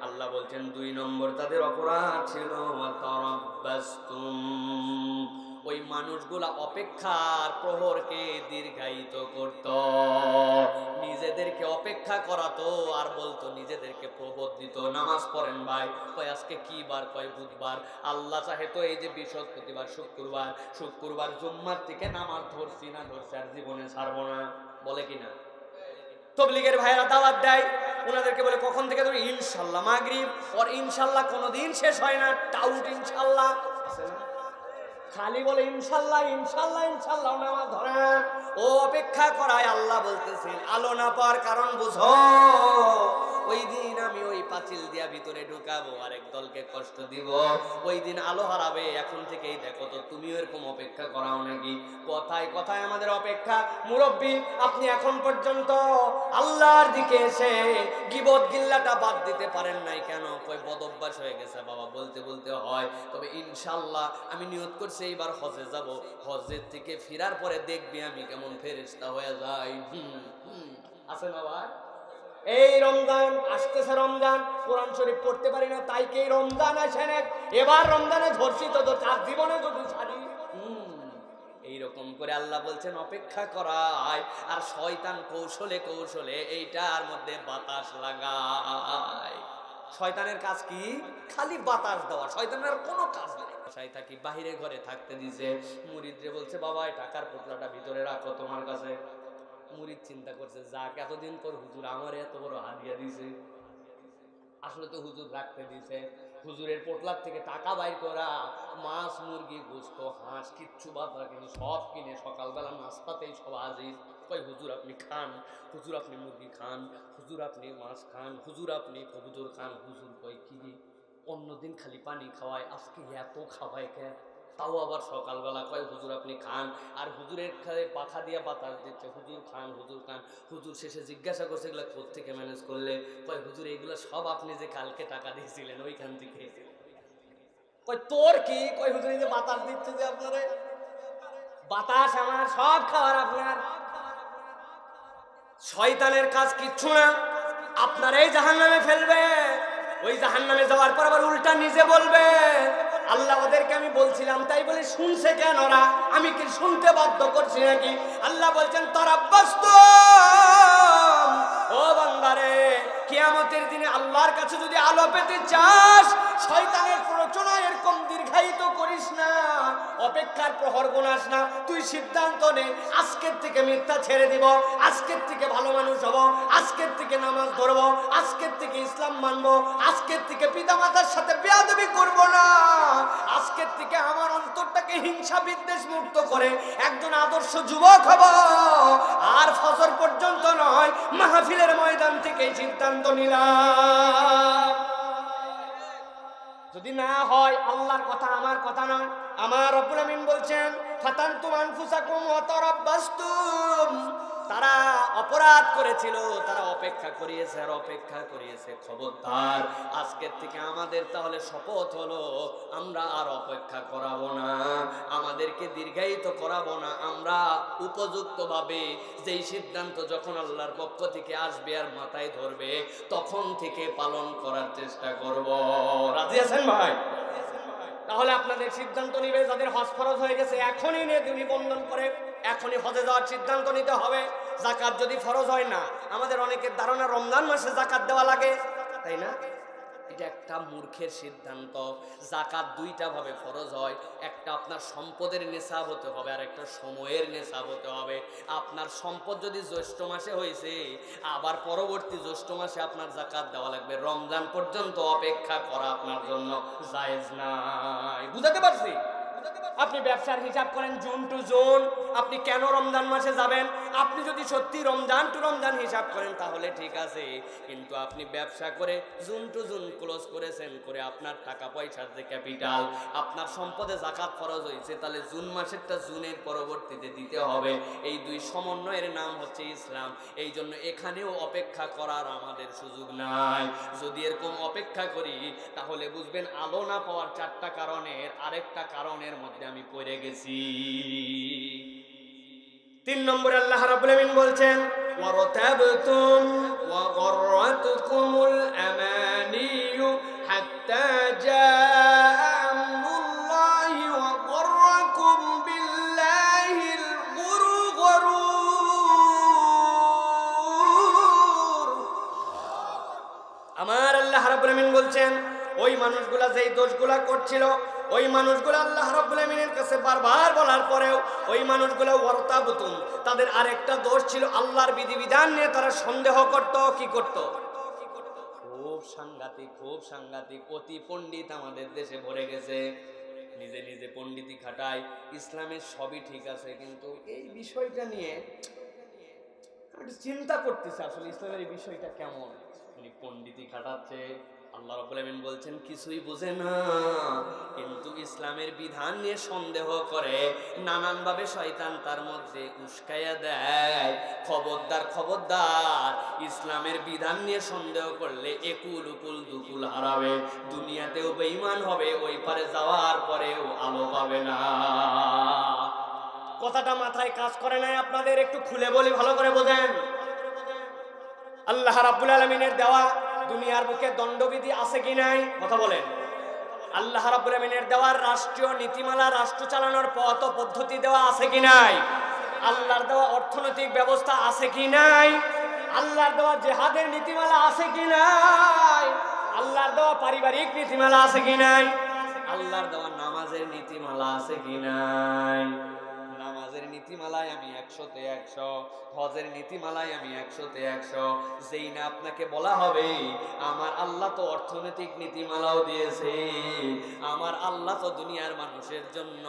আল্লাহ বলছেন 2 নম্বর তাদের অপরাধ ছিল ওয়াতারাব্বাসতুম, ওই মানুষগুলা অপেক্ষার প্রহরকে দীর্ঘায়িত করত, নিজেদেরকে অপেক্ষা করাতো আর বলতো, নিজেদেরকে প্রবোধ দিত। নামাজ পড়েন ভাই, কয় আজকে কি বার? কয় বুধবার। আল্লাহ চাহে তো এই যে বৃহস্পতিবার, শুক্রবার জুম্মার থেকে নামাজ ধরছি আর জীবনে ছাড়বো না, বলে কিনা? তবলিগের ভাইরা দাওয়াত দেয়, ওনাদেরকে বলে কখন থেকে ধরে? ইনশাল্লাহ মাগরিব। আর ইনশাল্লাহ কোনোদিন শেষ হয় না, টাউট ইনশাল্লাহ আছে না? খালি বলে ইনশাল্লাহ নামাজ ধরে না। ও অপেক্ষা করায়। আল্লাহ বলতেছেন আলো না পাওয়ার কারণ বুঝো, ওই দিন আমি ওই পাঁচিল দিয়া ভিতরে ঢুকাবো, আরেক দলকে কষ্ট দিব, ওই দিন আলো হারাবে। এখন থেকেই দেখো তো, তুমিও এরকম অপেক্ষা করাও নাকি? কথায় আমাদের অপেক্ষা। মুরব্বী, আপনি এখন পর্যন্ত আল্লাহর দিকে এসে গীবত গিল্লাটা বাদ দিতে পারেন নাই কেন? কয় বদ অভ্যাস হয়ে গেছে বাবা, বলতে হয়। তবে ইনশাল্লাহ আমি নিয়ত করছি এইবার হজে যাব, হজের থেকে ফেরার পরে দেখবি আমি কেমন ফেরেশতা হয়ে যাই। আছে না ভাই? এই রমজান আসতেছে, রমজান কোরআন শরীফ পড়তে পারি না, তাই কি রমজান আসেন, এবার রমজানে ধরছি তো তার জীবনে যদি ছাড়ি। এইরকম করে আল্লাহ বলছেন অপেক্ষা করায়। আর শয়তান কৌশলে এইটার মধ্যে বাতাস লাগায়। শয়তানের কাজ কি? খালি বাতাস দেওয়া। শয়তানের কোনো কাজ নেই। বাসায় থাকি, বাহিরে ঘরে থাকতে দিছে। মুরিদরে বলছে বাবা এই টাকার পোটলাটা ভিতরে রাখো তোমার কাছে। মুরিদ চিন্তা করছে, যাক এতদিন পর হুজুর আমার এত বড় হাদিয়া দিছে, আসলে তো হুজুর রাখতে দিছে। হুজুরের পোটলার থেকে টাকা বাইর করা, মাছ, মুরগি, গোস্ত, হাঁস কিচ্ছু বাদ রাখেনি, সব কিনে সকালবেলা নাস্তাতেই সব হাজির। কয় হুজুর আপনি খান, হুজুর আপনি মুরগি খান, হুজুর আপনি মাছ খান, হুজুর আপনি কবুতর খান। হুজুর কয় কি অন্যদিন খালি পানি খাওয়ায়, আজকে এত খাওয়ায় কে? তাও আবার সকালবেলা কয় হুজুর আপনি খান, আর হুজুরের খালে পাখা দিয়ে বাতাস দিচ্ছে, হুজুর খান হুজুর খান। হুজুর শেষে জিজ্ঞাসা করছে এগুলো কোত্থেকে ম্যানেজ করলে? কয় হুজুর এগুলো সব আপনি যে কালকে টাকা দিয়েছিলেন ওইখান থেকে। কয় তোর কি? কয় হুজুর এই যে বাতাস দিচ্ছে যে আপনারে, বাতাস আমার, সব খাবার আপনার। শয়তানের কাজ কিচ্ছু না, আপনার এই জাহান্নামে ফেলবে, ওই জাহান্নামে যাওয়ার পর আবার উল্টা নিজে বলবে আল্লাহ ওদেরকে আমি বলছিলাম তাই বলে শুনছে কেন ওরা, আমি কি শুনতে বাধ্য করছি নাকি? আল্লাহ বলছেন তারাব্বাস্ত, ও বান্দারে কিয়ামতের দিনে আল্লাহর কাছে যদি আলো পেতে চাস শয়তানের প্ররোচনা এরকম দীর্ঘায়িত করিস না, অপেক্ষার প্রহর গোনাস না, তুই সিদ্ধান্ত নে আজকের থেকে মিথ্যা ছেড়ে দিব, আজকের থেকে ভালো মানুষ হব, আজকের থেকে নামাজ ধরবো, আজকের থেকে ইসলাম মানবো, আজকের থেকে পিতামাতার সাথে বেয়াদবি করব না, আজকের থেকে আমার অন্তরটাকে হিংসা বিদ্বেষ মুক্ত করে একজন আদর্শ যুবক হব। আর ফজর পর্যন্ত নয়, মাহফিলের ময়দান থেকে সিদ্ধান্ত নিলাম। যদি না হয় আল্লাহর কথা আমার কথা নয়, আমার রব্বুল আমিন বলছেন ফাতানতুম আনফুসাকুম ওয়া তারাব্বাসতুম, তারা অপরাধ করেছিল, তারা অপেক্ষা করিয়েছে আর অপেক্ষা করিয়েছে। খবরদার আজকের থেকে আমাদের তাহলে শপথ হলো আমরা আর অপেক্ষা করাবো না, আমাদেরকে দীর্ঘায়িত করাবো না, আমরা উপযুক্তভাবে যেই সিদ্ধান্ত যখন আল্লাহর পক্ষ থেকে আসবে আর মাথায় ধরবে তখন থেকে পালন করার চেষ্টা করব। রাজি আছেন ভাই? তাহলে আপনাদের সিদ্ধান্ত নিবে, যাদের হজ ফরজ হয়ে গেছে এখনই নিবন্ধন করে এখনই হজে যাওয়ার সিদ্ধান্ত নিতে হবে। যাকাত যদি ফরজ হয় না, আমাদের অনেকের ধারণা রমজান মাসে যাকাত দেওয়া লাগে, তাই না? এটা একটা মূর্খের সিদ্ধান্ত। যাকাত দুইটা ভাবে ফরজ হয়, একটা আপনার সম্পদের নেশাব হতে হবে আর একটা সময়ের নেশাব হতে হবে। আপনার সম্পদ যদি জ্যৈষ্ঠ মাসে হয়েছে আবার পরবর্তী জ্যৈষ্ঠ মাসে আপনার যাকাত দেওয়া লাগবে, রমজান পর্যন্ত অপেক্ষা করা আপনার জন্য জায়েজ নাই। বুঝাতে পারছি? আপনি ব্যবসার হিসাব করেন জুন টু জুন, আপনি কেন রমজান মাসে যাবেন? আপনি যদি সত্যি রমজান টু রমজান হিসাব করেন তাহলে ঠিক আছে, কিন্তু আপনি ব্যবসা করে জুন টু জুন ক্লোজ করেছেন, করে আপনার টাকা পয়সার যে ক্যাপিটাল, আপনার সম্পদে যাকাত ফরজ হয়েছে, তাহলে জুন মাসেরটা জুনের পরবর্তীতে দিতে হবে। এই দুই সমন্বয়ের নাম হচ্ছে ইসলাম। এই জন্য এখানেও অপেক্ষা করার আমাদের সুযোগ নাই। যদি এরকম অপেক্ষা করি তাহলে বুঝবেন আলো না পাওয়ার চারটা কারণের আরেকটা কারণের মধ্যে আমি পড়ে গেছি। 3 নম্বরে আল্লাহ রাব্বুল আমিন বলছেন ওয়ারতাবতুম ওয়া গররাতুকুমুল আমানিয়ু হাত্তা জাআ আমরুল্লাহি ওয়া গররাকুম বিল্লাহিল গুরুর। আমার আল্লাহ রাব্বুল আমিন বলছেন ওই মানুষগুলা যেই দোষগুলা করছিল, ওই মানুষগুলো আল্লাহ রাব্বুল আমিনের কাছে বারবার বলার পরেও ওই মানুষগুলো ওয়ারতাবতুম, তাদের আরেকটা দোষ ছিল আল্লাহর বিধিবিধান নিয়ে তারা সন্দেহ করত। কি করত? খুব সাংঘাতিক, খুব সাংঘাতিক। অতি পণ্ডিত আমাদের দেশে ভরে গেছে, নিজে নিজে পণ্ডিতি খাটায়, ইসলামের সবই ঠিক আছে কিন্তু এই বিষয়টা নিয়ে একটু চিন্তা করতেছে আসলে ইসলামের এই বিষয়টা কেমন। উনি পণ্ডিতি খাটাচ্ছে, আল্লাহ রাব্বুল আমিন বলছেন কিছুই বুঝে না, কিন্তু ইসলামের বিধান নিয়ে সন্দেহ করে, নানানভাবে শয়তান তার মধ্যে উস্কাইয়া দেয়। খবরদার খবরদার, ইসলামের বিধান নিয়ে সন্দেহ করলে একুল উকুল দুকুল হারাবে, দুনিয়াতেও বেঈমান হবে, ওই পারে যাওয়ার পরেও আলো পাবে না। কথাটা মাথায় কাজ করে নাই আপনাদের? একটু খুলে বলি, ভালো করে বোঝেন। আল্লাহ রাব্বুল আলামিনের দেওয়া দুনিয়ার বুকে দণ্ডবিধি আছে কি নাই? কথা বলেন। আল্লাহ রাব্বুল আমিনের দেওয়ার রাষ্ট্রীয় নীতিমালা, রাষ্ট্র চালানোর পথ পদ্ধতি দেওয়া আছে কি নাই? আল্লাহর দেওয়া অর্থনৈতিক ব্যবস্থা আছে কি নাই? আল্লাহর দেওয়া জিহাদের নীতিমালা আছে কি নাই? আল্লাহর দেওয়া পারিবারিক নীতিমালা আছে কি নাই? আল্লাহর দেওয়া নামাজের নীতিমালা আছে কি নাই? নামাজের নীতিমালায় আমি 100-তে 100, হজের নীতিমালায় আমি 100-তে 100। যেই না আপনাকে বলা হবে আমার আল্লাহ তো অর্থনৈতিক নীতিমালাও দিয়েছে, আমার আল্লাহ তো দুনিয়ার মানুষের জন্য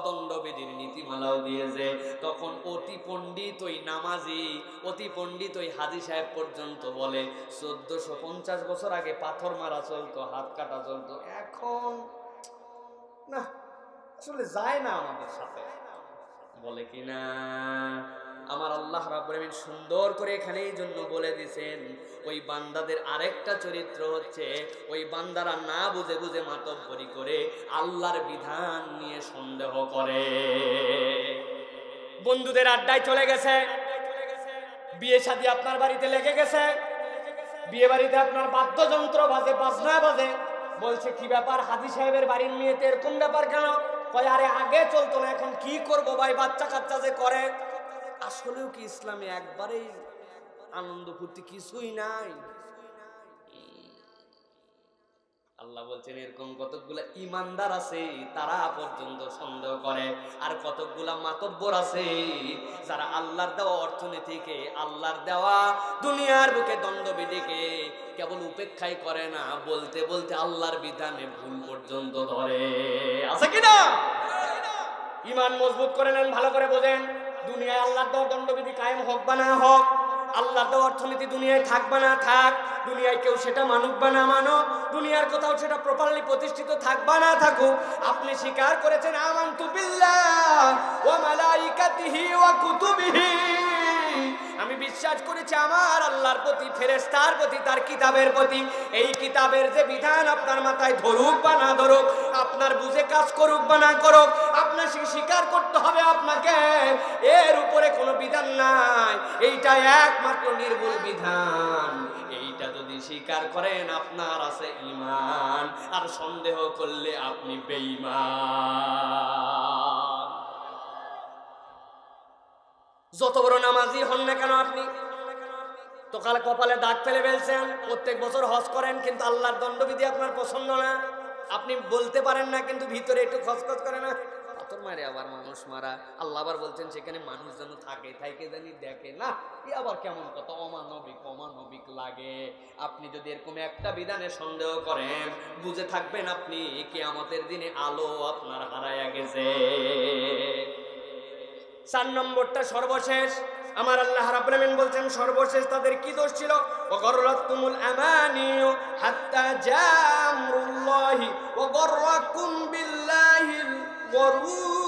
দণ্ডবিধির নীতিমালাও দিয়েছে, তখন অতি পণ্ডিত ওই নামাজি, অতি পণ্ডিত ওই হাজী সাহেব পর্যন্ত বলে 1450 বছর আগে পাথর মারা চলতো, হাত কাটা চলতো, এখন না, আসলে যায় না আমাদের সাথে। বলে কিনা আমার আল্লাহ রাব্বুল আলামিন সুন্দর করে এখানে এই জন্য বলে দিয়েছেন, ওই বান্দাদের আরেকটা চরিত্র হচ্ছে ওই বান্দারা না বুঝে বুঝে মাতব্বরি করে আল্লাহর বিধান নিয়ে সন্দেহ করে। বন্ধুদের আড্ডায় চলে গেছে, বিয়ে শাদী আপনার বাড়িতে লেগে গেছে, বিয়ে বাড়িতে আপনার বাদ্যযন্ত্র বাজে, বাজনা বাজে, বলছে কি ব্যাপার হাজী সাহেবের বাড়ির মেয়েতে এরকম ব্যাপার কেন? কয় আরে আগে চলতো না, এখন কি করবো ভাই, বাচ্চা কাচ্চা যে করে। আসলেও কি ইসলামে একবারেই আনন্দ ফুর্তি কিছুই নাই? আল্লাহ বলছেন এরকম কতকগুলা ইমানদার আছে তারা পর্যন্ত সন্দেহ করে, আর কতকগুলা মাতব্বর আছে যারা আল্লাহর দেওয়া অর্থনীতিকে, আল্লাহর দেওয়া দুনিয়ার বুকে দণ্ডবিধিকে কেবল উপেক্ষাই করে না, বলতে বলতে আল্লাহর বিধানে ভুল পর্যন্ত ধরে। আছে কিনা? ইমান মজবুত করে নেন, ভালো করে বোঝেন। দুনিয়ায় আল্লাহর দেওয়া দণ্ডবিধি কায়েম হোক বা না হোক, আল্লাহর দেওয়া অর্থনীতি দুনিয়ায় থাক বা না থাক, দুনিয়ায় কেউ সেটা মানুক বা না মানুক, দুনিয়ার কোথাও সেটা প্রপারলি প্রতিষ্ঠিত থাক বা না থাকুক, আপনি স্বীকার করেছেন আমানতু বিল্লাহ ওয়া মালাইকাতিহি ওয়া কুতুবিহি, আমি বিশ্বাস করেছি আমার আল্লাহর প্রতি, ফেরেশতার প্রতি, তার কিতাবের প্রতি। এই কিতাবের যে বিধান আপনার মাথায় ধরুক বা না ধরুক, আপনার বুঝে কাজ করুক বা না করুক, আপনার স্বীকার করতে হবে আপনাকে এর উপরে কোনো বিধান নাই, এইটা একমাত্র নির্ভুল বিধান। এইটা যদি স্বীকার করেন আপনার আছে ঈমান, আর সন্দেহ করলে আপনি বেঈমান। যত বড় নামাজি হন না কেন আপনি, তো কাল কপালে দাগ ফেলে ফেলছেন, প্রত্যেক বছর হজ করেন, কিন্তু আল্লাহর দণ্ডবিধি আপনার পছন্দ না, আপনি বলতে পারেন না, কিন্তু ভিতরে একটু খচখচ করে না, পাথর মারে আবার মানুষ মারা। আল্লাহ আবার বলছেন সেখানে মানুষ যেন থাকে, থাইকে জানি দেখে না, এ আবার কেমন কথা, অমানবিক অমানবিক লাগে। আপনি যদি এরকম একটা বিধানে সন্দেহ করেন, বুঝে থাকবেন আপনি কিয়ামতের দিনে আলো আপনার হারায়া গেছে। 4 নম্বরটা সর্বশেষ, আমার আল্লাহ রাব্বুল আমিন বলছেন সর্বশেষ তাদের কি দোষ ছিল? ওয়া গররাতুমুল আমানিয়ু হাত্তা জামরুল্লাহি ওয়া গররাকুম বিল্লাহিল গরুর।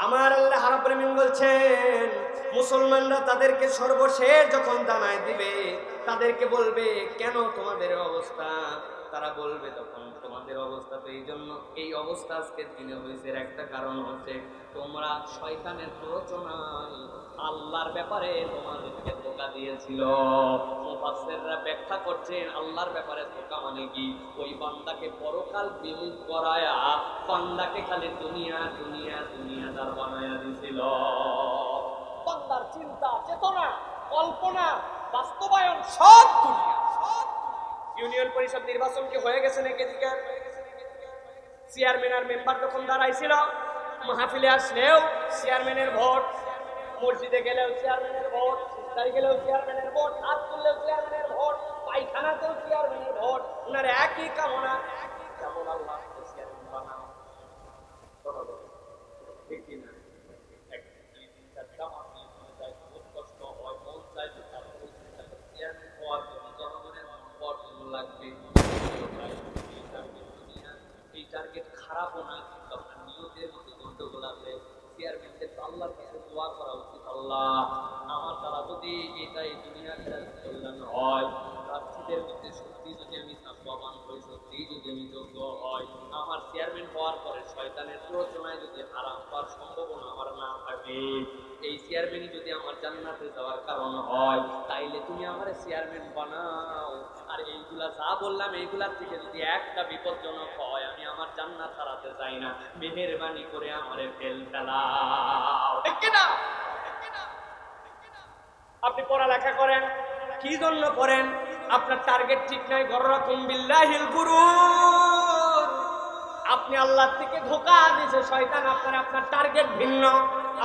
আমার আল্লাহ রাব্বুল আমিন বলছেন মুসলমানরা তাদেরকে সর্বশেষ যখন জানায় দিবে, তাদেরকে বলবে কেন তোমাদের অবস্থা, তারা বলবে তখন তোমাদের অবস্থা তো এই জন্য এই অবস্থা আজকের দিনে হয়েছে, একটা কারণ হচ্ছে তোমরা শয়তানের প্ররোচনায় আল্লাহর ব্যাপারে তোমাদেরকে ধোঁকা দিয়েছিল। মুফাসসিররা ব্যাখ্যা করছেন আল্লাহর ব্যাপারে ধোঁকা মানে কি, ওই বান্দাকে পরকাল বিমুখ করায়া বান্দাকে খালি দুনিয়া দুনিয়া দুনিয়াদার বানায়া দিছিল। বান্দার চিন্তা চেতনা কল্পনা বাস্তবায়ন সব দুনিয়া। ইউনিয়ন পরিষদ নির্বাচন কি হয়ে গেছে নাকি? চেয়ারম্যান আর মেম্বার যখন দাঁড়াইছিল, মাহফিলে আসলেও চেয়ারম্যানের ভোট, মসজিদে গেলেও চেয়ারম্যানের ভোট, ইফতারি গেলেও চেয়ারম্যানের ভোট, হাত তুললেও চেয়ারম্যানের ভোট, পায়খানাতেও চেয়ারম্যানের ভোট, ওনার একই কামনা, কেবল আল্লাহ চেয়ারম্যান বানাও। ঠিক কিনা? চেয়ারম্যান হওয়ার জন্য জনগণের অর্জন লাগবে, এই টার্গেট খারাপও না, কিন্তু আপনার নিয়তের মধ্যে গন্ডগোল আছে। চেয়ারম্যানদের তো আল্লাহর কাছে দোয়া করা উচিত, আল্লাহ আমার দ্বারা যদি এটা এই দুনিয়ার কল্যাণ হয়, প্রার্থীদের মধ্যে সত্যি যদি আমি তাকওয়াবান হই, সত্যি যদি আমি যোগ্য হয়, আমার চেয়ারম্যান হওয়ার পরে শয়তানের প্ররোচনায় যদি হারাম হওয়ার সম্ভাবনা আমার না থাকে, এই চেয়ারম্যানই যদি আমার জান্নাতে যাওয়ার কারণ হয়, তাইলে তুমি আমার চেয়ারম্যান বানাও। আর এইগুলা যা বললাম এইগুলার থেকে যদি একটা বিপজ্জনক হয়, আমি আমার জান্নাত হারাতে চাই না, মেহেরবানি করে আমারে ফেলাও। ঠিক না? আপনি পড়ালেখা করেন, কি জন্য করেন? আপনার টার্গেট ঠিক নাই, গররাকুম বিল্লাহিল গুরুর। আপনি আল্লাহ থেকে ধোঁকা দিয়েছে শয়তান, আপনার টার্গেট ভিন্ন।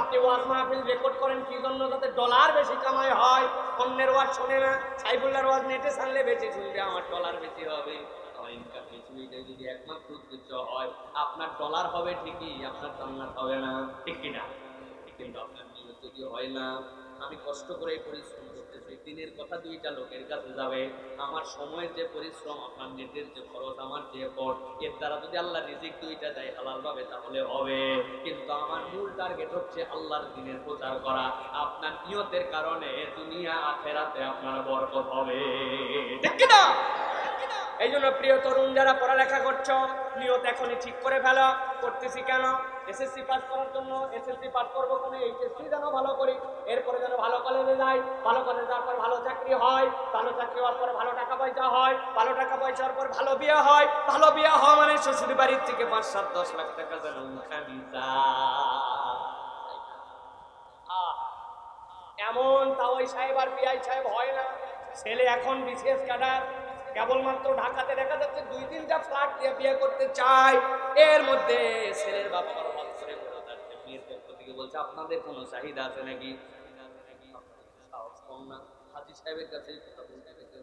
আপনি ওয়াজ মাহফিল রেকর্ড করেন কি জন্য? যাতে ডলার বেশি কামাই হয়। অন্যের ওয়াজ শোনে না, সাইফুল্লাহর ওয়াজ নেটে ছাড়লে বেশি শুনবে, আমার ডলার বেশি হবে, আমার ইনকাম বেশি। এটাই যদি একমাত্র উদ্দেশ্য হয়, আপনার ডলার হবে ঠিকই, আপনার জান্নাত হবে না। ঠিক কিনা? কিন্তু আপনার নিয়ত যদি হয় না, আমি কষ্ট করে পরিশ্রম করতেছি, দিনের কথা দুইটা লোকের কাছে যাবে, আমার সময়ের যে পরিশ্রম, আপনার নিজের যে খরচ, আমার যে পথ, এর দ্বারা যদি আল্লাহ রিজিক দুইটা দেয় হালাল ভাবে তাহলে হবে। কিন্তু আমার মূল টার্গেট হচ্ছে আল্লাহর দ্বীনের প্রচার করা। আপনার নিয়তের কারণে দুনিয়া আখিরাতে আপনার বরকত হবে, ঠিক কি না? এই জন্য প্রিয় তরুণ যারা পড়ালেখা করছো, নিয়ত এখনই ঠিক করে ফেলো। করতেছি কেন? এসএসসি পাস করার জন্য। এসএসসি পাস করবো কোনো, এইচএসসি যেন ভালো করি, এরপরে যেন ভালো কলেজে যাই, ভালো কলেজে যাওয়ার পর ভালো চাকরি হয়, ভালো চাকরি হওয়ার পর ভালো টাকা পয়সা হয়, ভালো টাকা পয়সার পর ভালো বিয়ে হয়, ভালো বিয়ে হওয়া মানে শ্বশুর বাড়ির থেকে 5-7-10 লাখ টাকা যেন উঠানি যায়। এমন তা ওই সাহেব আর পিআই সাহেব হয় না। ছেলে এখন বিশেষ ক্যাডার, কেবলমাত্র ঢাকাতে দেখা যাচ্ছে 2-3টা ফ্ল্যাট দিয়ে বিয়ে করতে চায়। এর মধ্যে ছেলের বাবা মার হক করে বলে যাচ্ছে, মেয়ের পক্ষ থেকে বলছে আপনাদের কোনো চাহিদা আছে নাকি? সাহস কম না, হাজি সাহেবের কাছে কথা বলতে গেছে,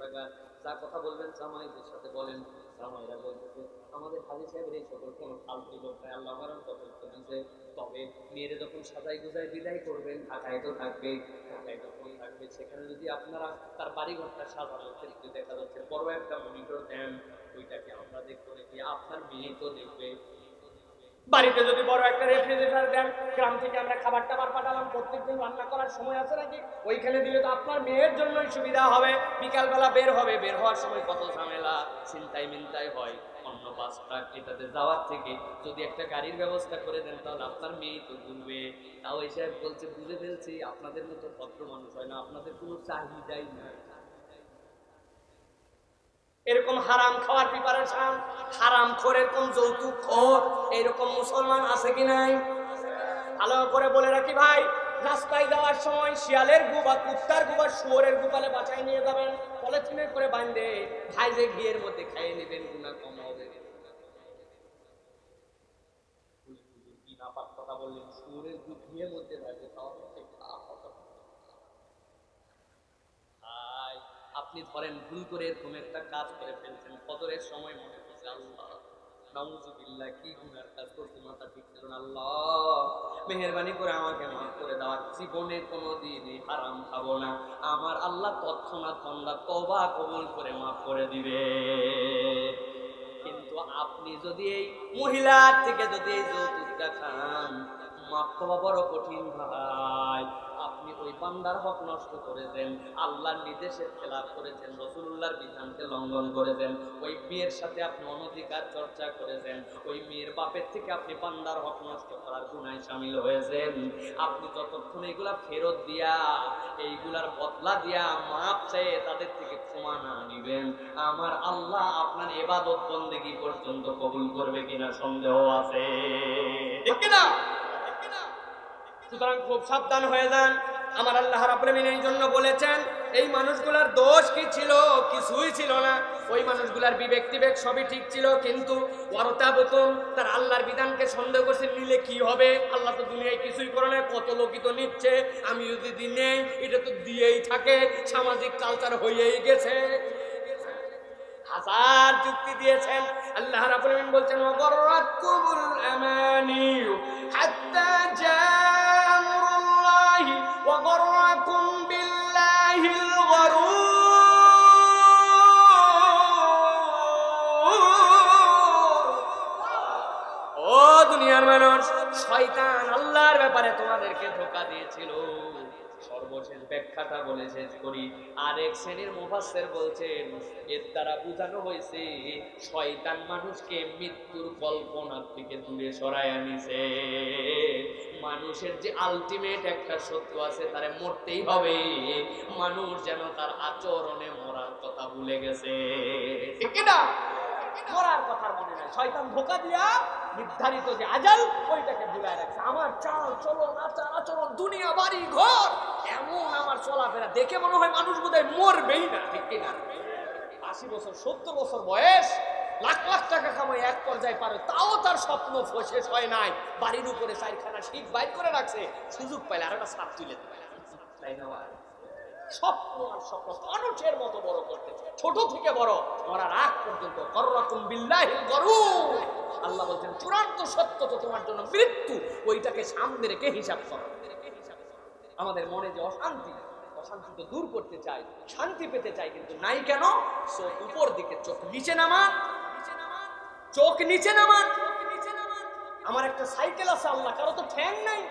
টাকা যা কথা বলবেন জামাইদের সাথে বলেন। জামাইরা বলতেছে আমাদের হাজি সাহেবের এই সকল কোনো ফালতু লোক নাই, আল্লাহ আমার ততক্ষণ দিতে। তবে মেয়েরে যখন সাজাই গুজাই বিদায় করবেন, ঢাকায় তো থাকবে, ঢাকায় যখন থাকবে সেখানে যদি আপনারা তার বাড়িঘরটা সাজানোর ক্ষেত্রে দেখা যাচ্ছে বড় একটা মনিটর দেন, ওইটাকে আমরা দেখবো নাকি আপনার মেয়ে তো দেখবে। বাড়িতে যদি বড় একটা রেফ্রিজারেটর দেন, গ্রাম থেকে আমরা খাবার টাবার পাঠালাম, প্রত্যেকদিন রান্না করার সময় আছে নাকি, ওইখানে দিলে তো আপনার মেয়ের জন্যই সুবিধা হবে। বিকালবেলা বের হবে, বের হওয়ার সময় কত ঝামেলা, চিন্তায় মিন্তায় হয়, অন্য 5 ট্রাক এটাতে যাওয়ার থেকে যদি একটা গাড়ির ব্যবস্থা করে দেন তাহলে আপনার মেয়েই তো ঘুরবে। তাও এই সাহেব বলছে বুঝে ফেলছি আপনাদের মতো ভদ্র মানুষ হয় না, আপনাদের কোনো চাহিদাই নাই। এরকম হারাম খাওয়ার প্রিপারেশন, হারাম খোর, এরকম যৌতুক খোর, এরকম মুসলমান আছে কি নাই? ভালো করে বলে রাখি ভাই, রাস্তায় যাওয়ার সময় শিয়ালের গু বা কুত্তার গু বা শুয়োরের গুপালে বাঁচাই নিয়ে যাবেন, পলিথিনে করে বাঁধে ভাই যে ঘিয়ের মধ্যে খাইয়ে নেবেন, গুনাহ কম হবে। কি নাপাক কথা বললেন, শুয়োরের গু ঘিয়ের মধ্যে ভাজে খাওয়া হচ্ছে। আপনি ধরেন ভুল করে এরকম একটা কাজ করে ফেলছেন, ফজরের সময় মনে হচ্ছে আল্লাহ নাউযুবিল্লাহ কি গুনার কাজ করছি, মাথা ঠিক ছিল না, আল্লাহ মেহেরবানি করে আমাকে মাফ করে দাও, জীবনে কোনোদিনই হারাম খাবো না। আমার আল্লাহ তৎক্ষণাৎ বান্দা তওবা কবুল করে মাফ করে দিবে। কিন্তু আপনি যদি এই মহিলার থেকে যদি এই যৌতুকটা খান, মাফ পাওয়া বড় কঠিন ভাই। আপনি ওই বান্দার হক নষ্ট করেছেন, আল্লাহর নির্দেশের খেলাফ করেছেন, রাসূলুল্লাহর বিধানকে লঙ্ঘন করেছেন, ওই মেয়ের সাথে আপনি অনধিকার চর্চা করেছেন, ওই মেয়ের বাপের থেকে আপনি বান্দার হক নষ্ট করার গুনায় শামিল হয়েছেন। আপনি যতক্ষণ এইগুলা ফেরত দিয়া, এইগুলার বদলা দিয়া, মাপ চেয়ে তাদের থেকে ক্ষমা না নিবেন, আমার আল্লাহ আপনার ইবাদত বন্দেগী পর্যন্ত কবুল করবে কিনা সন্দেহ আছে, ঠিক কিনা? সুতরাং খুব সাবধান হয়ে যান। আমার আল্লাহ রাব্বুল আমিন এই জন্য বলেছেন, এই মানুষগুলার দোষ কি ছিল? কিছুই ছিল না। ওই মানুষগুলার বিবেক টিবেক সবই ঠিক ছিল, কিন্তু ওয়ারতাবতুম, তার আল্লাহর বিধানকে সন্দেহ করছে, নিলে কি হবে? আল্লাহ তো দুনিয়ায় কিছুই করে না, কত লোকই তো নিচ্ছে, আমি যদি নেই এটা তো দিয়েই থাকে, সামাজিক কালচার হয়েই গেছে। হাজার যুক্তি দিয়েছেন। আল্লাহ রাব্বুল আমিন বলছেন ওয়াগরাতকুমুল আমানিয়ু হাত্তা জা'আমরুল্লাহি ওয়া গরাকুম বিল্লাহিল গরুর। ও দুনিয়ার মানুষ, শয়তান আল্লাহর ব্যাপারে তোমাদেরকে ধোঁকা দিয়েছিল। সর্বশেষ ব্যাখ্যাটা বলে শেষ করি। আরেক শ্রেণীর মুফাসসির বলছেন, এর দ্বারা বোঝানো হয়েছে শয়তান মানুষকে মৃত্যুর কল্পনা থেকে দূরে সরায় আনিছে। মানুষের যে আলটিমেট একটা সত্য আছে, তারে মরতেই হবে, মানুষ যেন তার আচরণে মরার কথা ভুলে গেছে, ঠিক না? মরার কথা মনে নাই, শয়তান ধোঁকা দিয়া নির্ধারিত যে আজাল ওইটাকে ভুলায় রাখছে। আমার চাল চলন আচার আচরণ দুনিয়া বাড়ি ঘর এমন আমার চলাফেরা দেখে মনে হয় মানুষ বোধহয় মরবেই না, ঠিক কিনা? 80 বছর 70 বছর বয়স, লাখ লাখ টাকা কামাই এক পর্যায়ে পারে, তাও তার স্বপ্ন শেষ হয় নাই। বাড়ির উপরে 4খানা শীত বাইর করে রাখছে, সুযোগ পাইলে আর একটা সাপ তুলে দেবে, তাই না? স্বপ্ন আর স্বপ্ন মানুষের মতো বড় করতেছে, ছোট থেকে বড় মরার আগ পর্যন্ত। গররাকুম বিল্লাহিল গরুর। আল্লাহ বলছেন চূড়ান্ত সত্য তো তোমার জন্য মৃত্যু, ওইটাকে সামনে রেখে হিসাব করো। আমাদের মনে যে অশান্তি, অশান্তি তো দূর করতে চাই, শান্তি পেতে চাই, কিন্তু নাই কেন? চোখ উপর দিকে, চোখ নিচে নামান, চোখ নিচে নামান। আমার একটা সাইকেল আছে, আল্লাহ কারো তো ঠ্যাং নাই,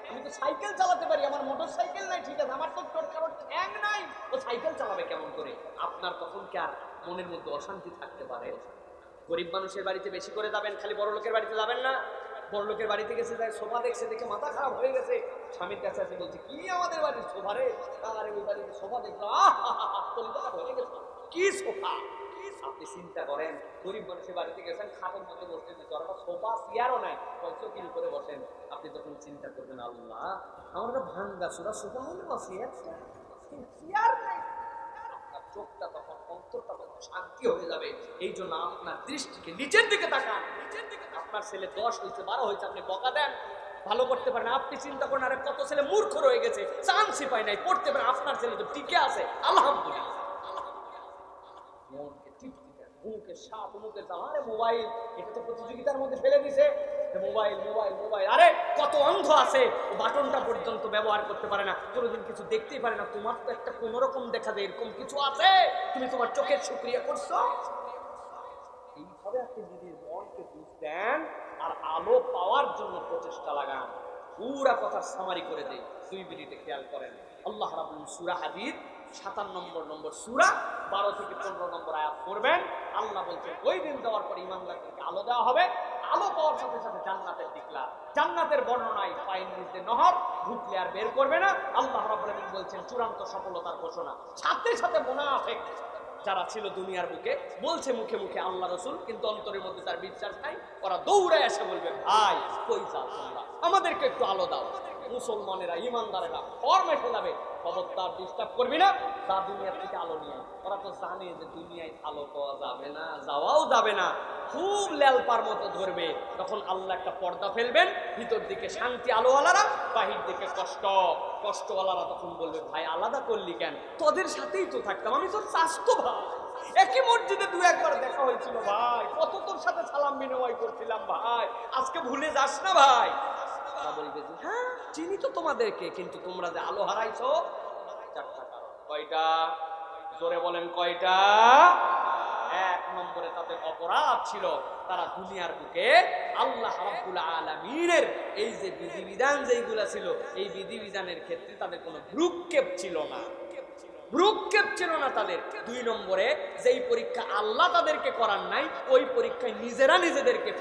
আমি তো সাইকেল চালাতে পারি, আমার মোটর সাইকেল নাই, ঠিক আছে, আমার তো কারো ঠ্যাং নাই, ও সাইকেল চালাবে কেমন করে? আপনার তখন কি আর মনের মধ্যে অশান্তি থাকতে পারে? গরিব মানুষের বাড়িতে বেশি করে যাবেন, খালি বড় লোকের বাড়িতে যাবেন না। বড় লোকের বাড়িতে গেছে, সোফা দেখছে, দেখে মাথা খারাপ হয়ে গেছে, স্বামীর কাছে আছে, বলছে কি আমাদের বাড়ির সোফা রে, আরে ওই বাড়ির সোফা দেখলাম হয়ে গেছে, কি সোফা? আপনি চিন্তা করেন, গরিব মানুষের বাড়িতে গেছেন, খাটের মধ্যে বসতে দিচ্ছে, ওরা সোফা চেয়ারও নাই, চৌকির উপরে বসেন। আপনি তখন চিন্তা করবেন, আল্লাহ আমার একটা ভাঙ্গা চূড়া সোফা হলেও আছে, চেয়ার নাই। আপনার চোখটা তখন, অন্তরটা তখন শান্তি হয়ে যাবে। এই জন্য আপনার দৃষ্টিকে নিচের দিকে তাকান। আপনার ছেলে 10 হয়েছে, 12 হয়েছে, আপনি বকা দেন, ভালো করতে পারেন, আপনি চিন্তা করেন আরে কত ছেলে মূর্খ রয়ে গেছে, চান্সই পায় নাই, পড়তে পারে, আপনার ছেলে তো টিকে আছে, আলহামদুলিল্লাহ। মনকে তৃপ্তি দেন, মুখের সাপ, মুখের দাম, আরে মোবাইল, এটা তো প্রতিযোগিতার মধ্যে ফেলে দিছে, মোবাইল মোবাইল মোবাইল। আরে কত অন্ধ আছে, ও বাটনটা পর্যন্ত ব্যবহার করতে পারে না, কোনোদিন কিছু দেখতেই পারে না। তোমার তো একটা কোন রকম দেখা যায়, এরকম কিছু আছে, তুমি তোমার চোখের শুকরিয়া করছো। এইভাবে আপনি যদি মনকে বুঝতেন আর আলো পাওয়ার জন্য প্রচেষ্টা লাগান। পুরা কথার সামারি করে দেই, 2 মিনিটে খেয়াল করেন। আল্লাহ রাব্বুল সূরা হাদীদ 57 নম্বর সূরা 12 থেকে 15 নম্বর আয়াত পড়বেন। আল্লাহ বলছেন ওই দিন দেওয়ার পর ঈমানদারদেরকে আলো দেওয়া হবে, আলো পাওয়ার সাথে সাথে জান্নাতের দিকলা, জান্নাতের বর্ণনায় পায়ের নিচে নহর, ঢুকলে আর বের করবে না। আল্লাহ রাব্বুল আলামিন বলছেন চূড়ান্ত সফলতার ঘোষণা। সাথে সাথে মুনাফিক যারা ছিল দুনিয়ার বুকে বলছে মুখে মুখে আল্লাহ রাসূল, কিন্তু অন্তরের মধ্যে তার বিশ্বাস নাই, ওরা দৌড়ে এসে বলবে ভাই কই যাও তোমরা, আমাদেরকে একটু আলো দাও। মুসলমানেরা, ইমানদারেরা ফরমেশে যাবে, খবরদার ডিস্টার্ব করবি না, যা দুনিয়ার থেকে আলো নিয়ে। ওরা তো জানে যে দুনিয়ায় আলো পাওয়া যাবে না, যাওয়াও যাবে না, খুব লেলপার মতো ধরবে। তখন আল্লাহ একটা পর্দা ফেলবেন, ভিতর দিকে শান্তি আলোওয়ালারা, বাহির দিকে কষ্টওয়ালারা। তখন বলবে ভাই আলাদা করলি কেন, তোদের সাথেই তো থাকতাম, আমি তোর চাচতো ভাই, একই মসজিদে 2-1 বার দেখা হয়েছিল ভাই, কত তোর সাথে সালাম বিনিময় করছিলাম ভাই, আজকে ভুলে যাস না ভাই। বলবে যে হ্যাঁ চিনি তো তোমাদেরকে, কিন্তু তোমরা যে আলো হারাইছো 4টা কারণ। কয়টা? জোরে বলেন কয়টা? 1 নম্বরে তাদের অপরাধ ছিল, তারা দুনিয়ার বুকে আল্লাহ রাব্বুল আলামিনের এই যে বিধিবিধান যেগুলা ছিল, এই বিধিবিধানের ক্ষেত্রে তাদের কোনো ভ্রুক্ষেপ ছিল না, ভ্রুক্ষেপ ছিল না তাদের। 2 নম্বরে যেই পরীক্ষা আল্লাহ তাদেরকে করার নাই, ওই পরীক্ষায় নিজেরা নিজেদেরকে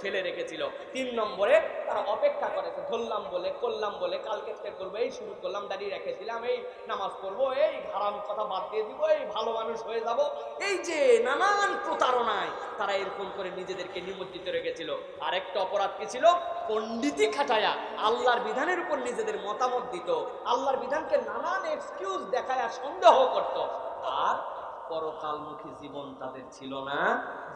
ফেলে রেখেছিল। 3 নম্বরে তারা অপেক্ষা করেছে, ধরলাম বলে, করলাম বলে, কালকে থেকে করবো, এই শুরু করলাম, দাঁড়িয়ে রেখে দিলাম, এই নামাজ পড়বো, এই হারাম কথা বাদ দিয়ে দিব, এই ভালো মানুষ হয়ে যাব, এই যে নানান প্রতারণায় তারা এরকম করে নিজেদেরকে নিমজ্জিত রেখেছিল। আরেকটা অপরাধ কি ছিল? পণ্ডিতি খাটায়া আল্লাহর বিধানের উপর নিজেদের মতামত দিত, আল্লাহর বিধানকে নানান এক্সকিউজ দেখায়া সন্দেহ করত। আর পরকালমুখী জীবন তাদের ছিল না,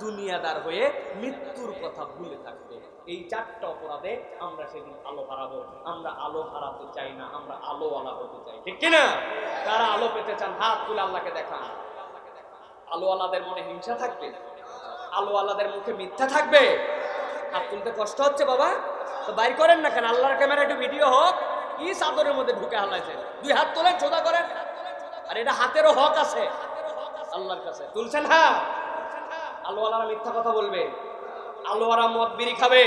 দুনিয়াদার হয়ে মৃত্যুর কথা ভুলে থাকতো। এই 4টা অপরাধে আমরা সেদিন আলো হারাবো। আমরা আলো হারাতে চাই না, আমরা আলোওয়ালা হতে চাই, ঠিক কিনা? কারা আলো পেতে চান হাত তুলে আল্লাহকে দেখান। আলোওয়ালাদের মনে হিংসা থাকবে, আলোওয়ালাদের মুখে মিথ্যা থাকবে। হাত তুলতে কষ্ট হচ্ছে বাবা, তো বাইর করেন না কেন? আল্লাহর ক্যামেরা একটু ভিডিও হোক। কি চাদরের মধ্যে ঢুকে হালাইছেন? 2 হাত তোলেন, সোজা করেন। আর এটা হাতেরও হক আছে আল্লাহর কাছে, তুলছেন? হ্যাঁ, আলোওয়ালারা মিথ্যা কথা বলবে, আলোওয়ালা মদ বিড়ি খাবে,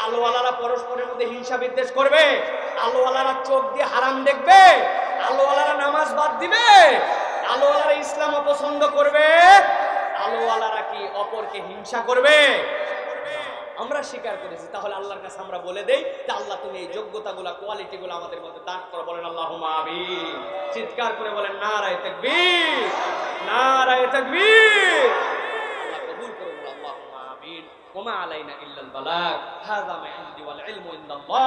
আলোওয়ালারা পরস্পরের মধ্যে হিংসা বিদ্বেষ করবে, আলোওয়ালারা চোখ দিয়ে হারাম দেখবে, আলোওয়ালারা নামাজ বাদ দিবে, আলোওয়ালারা ইসলাম অপছন্দ করবে, আলোওয়ালারা কি অপরকে হিংসা করবে? আমরা স্বীকার করেছি। তাহলে আল্লাহর কাছে আমরা বলে দেই যে আল্লাহ তুমি এই যোগ্যতাগুলা, কোয়ালিটিগুলো আমাদের মধ্যে দান করো। বলেন আল্লাহুম্মা আমিন। চিৎকার করে বলেন নারায়ে তাকবীর, নারায়ে তাকবীর। আল্লাহ কবুল করুন, আল্লাহুম্মা আমিন। ওয়া মা আলাইনা ইল্লাল বালাগ। হাযা মা ইনদি ওয়াল ইলমু ইনদাল্লাহ।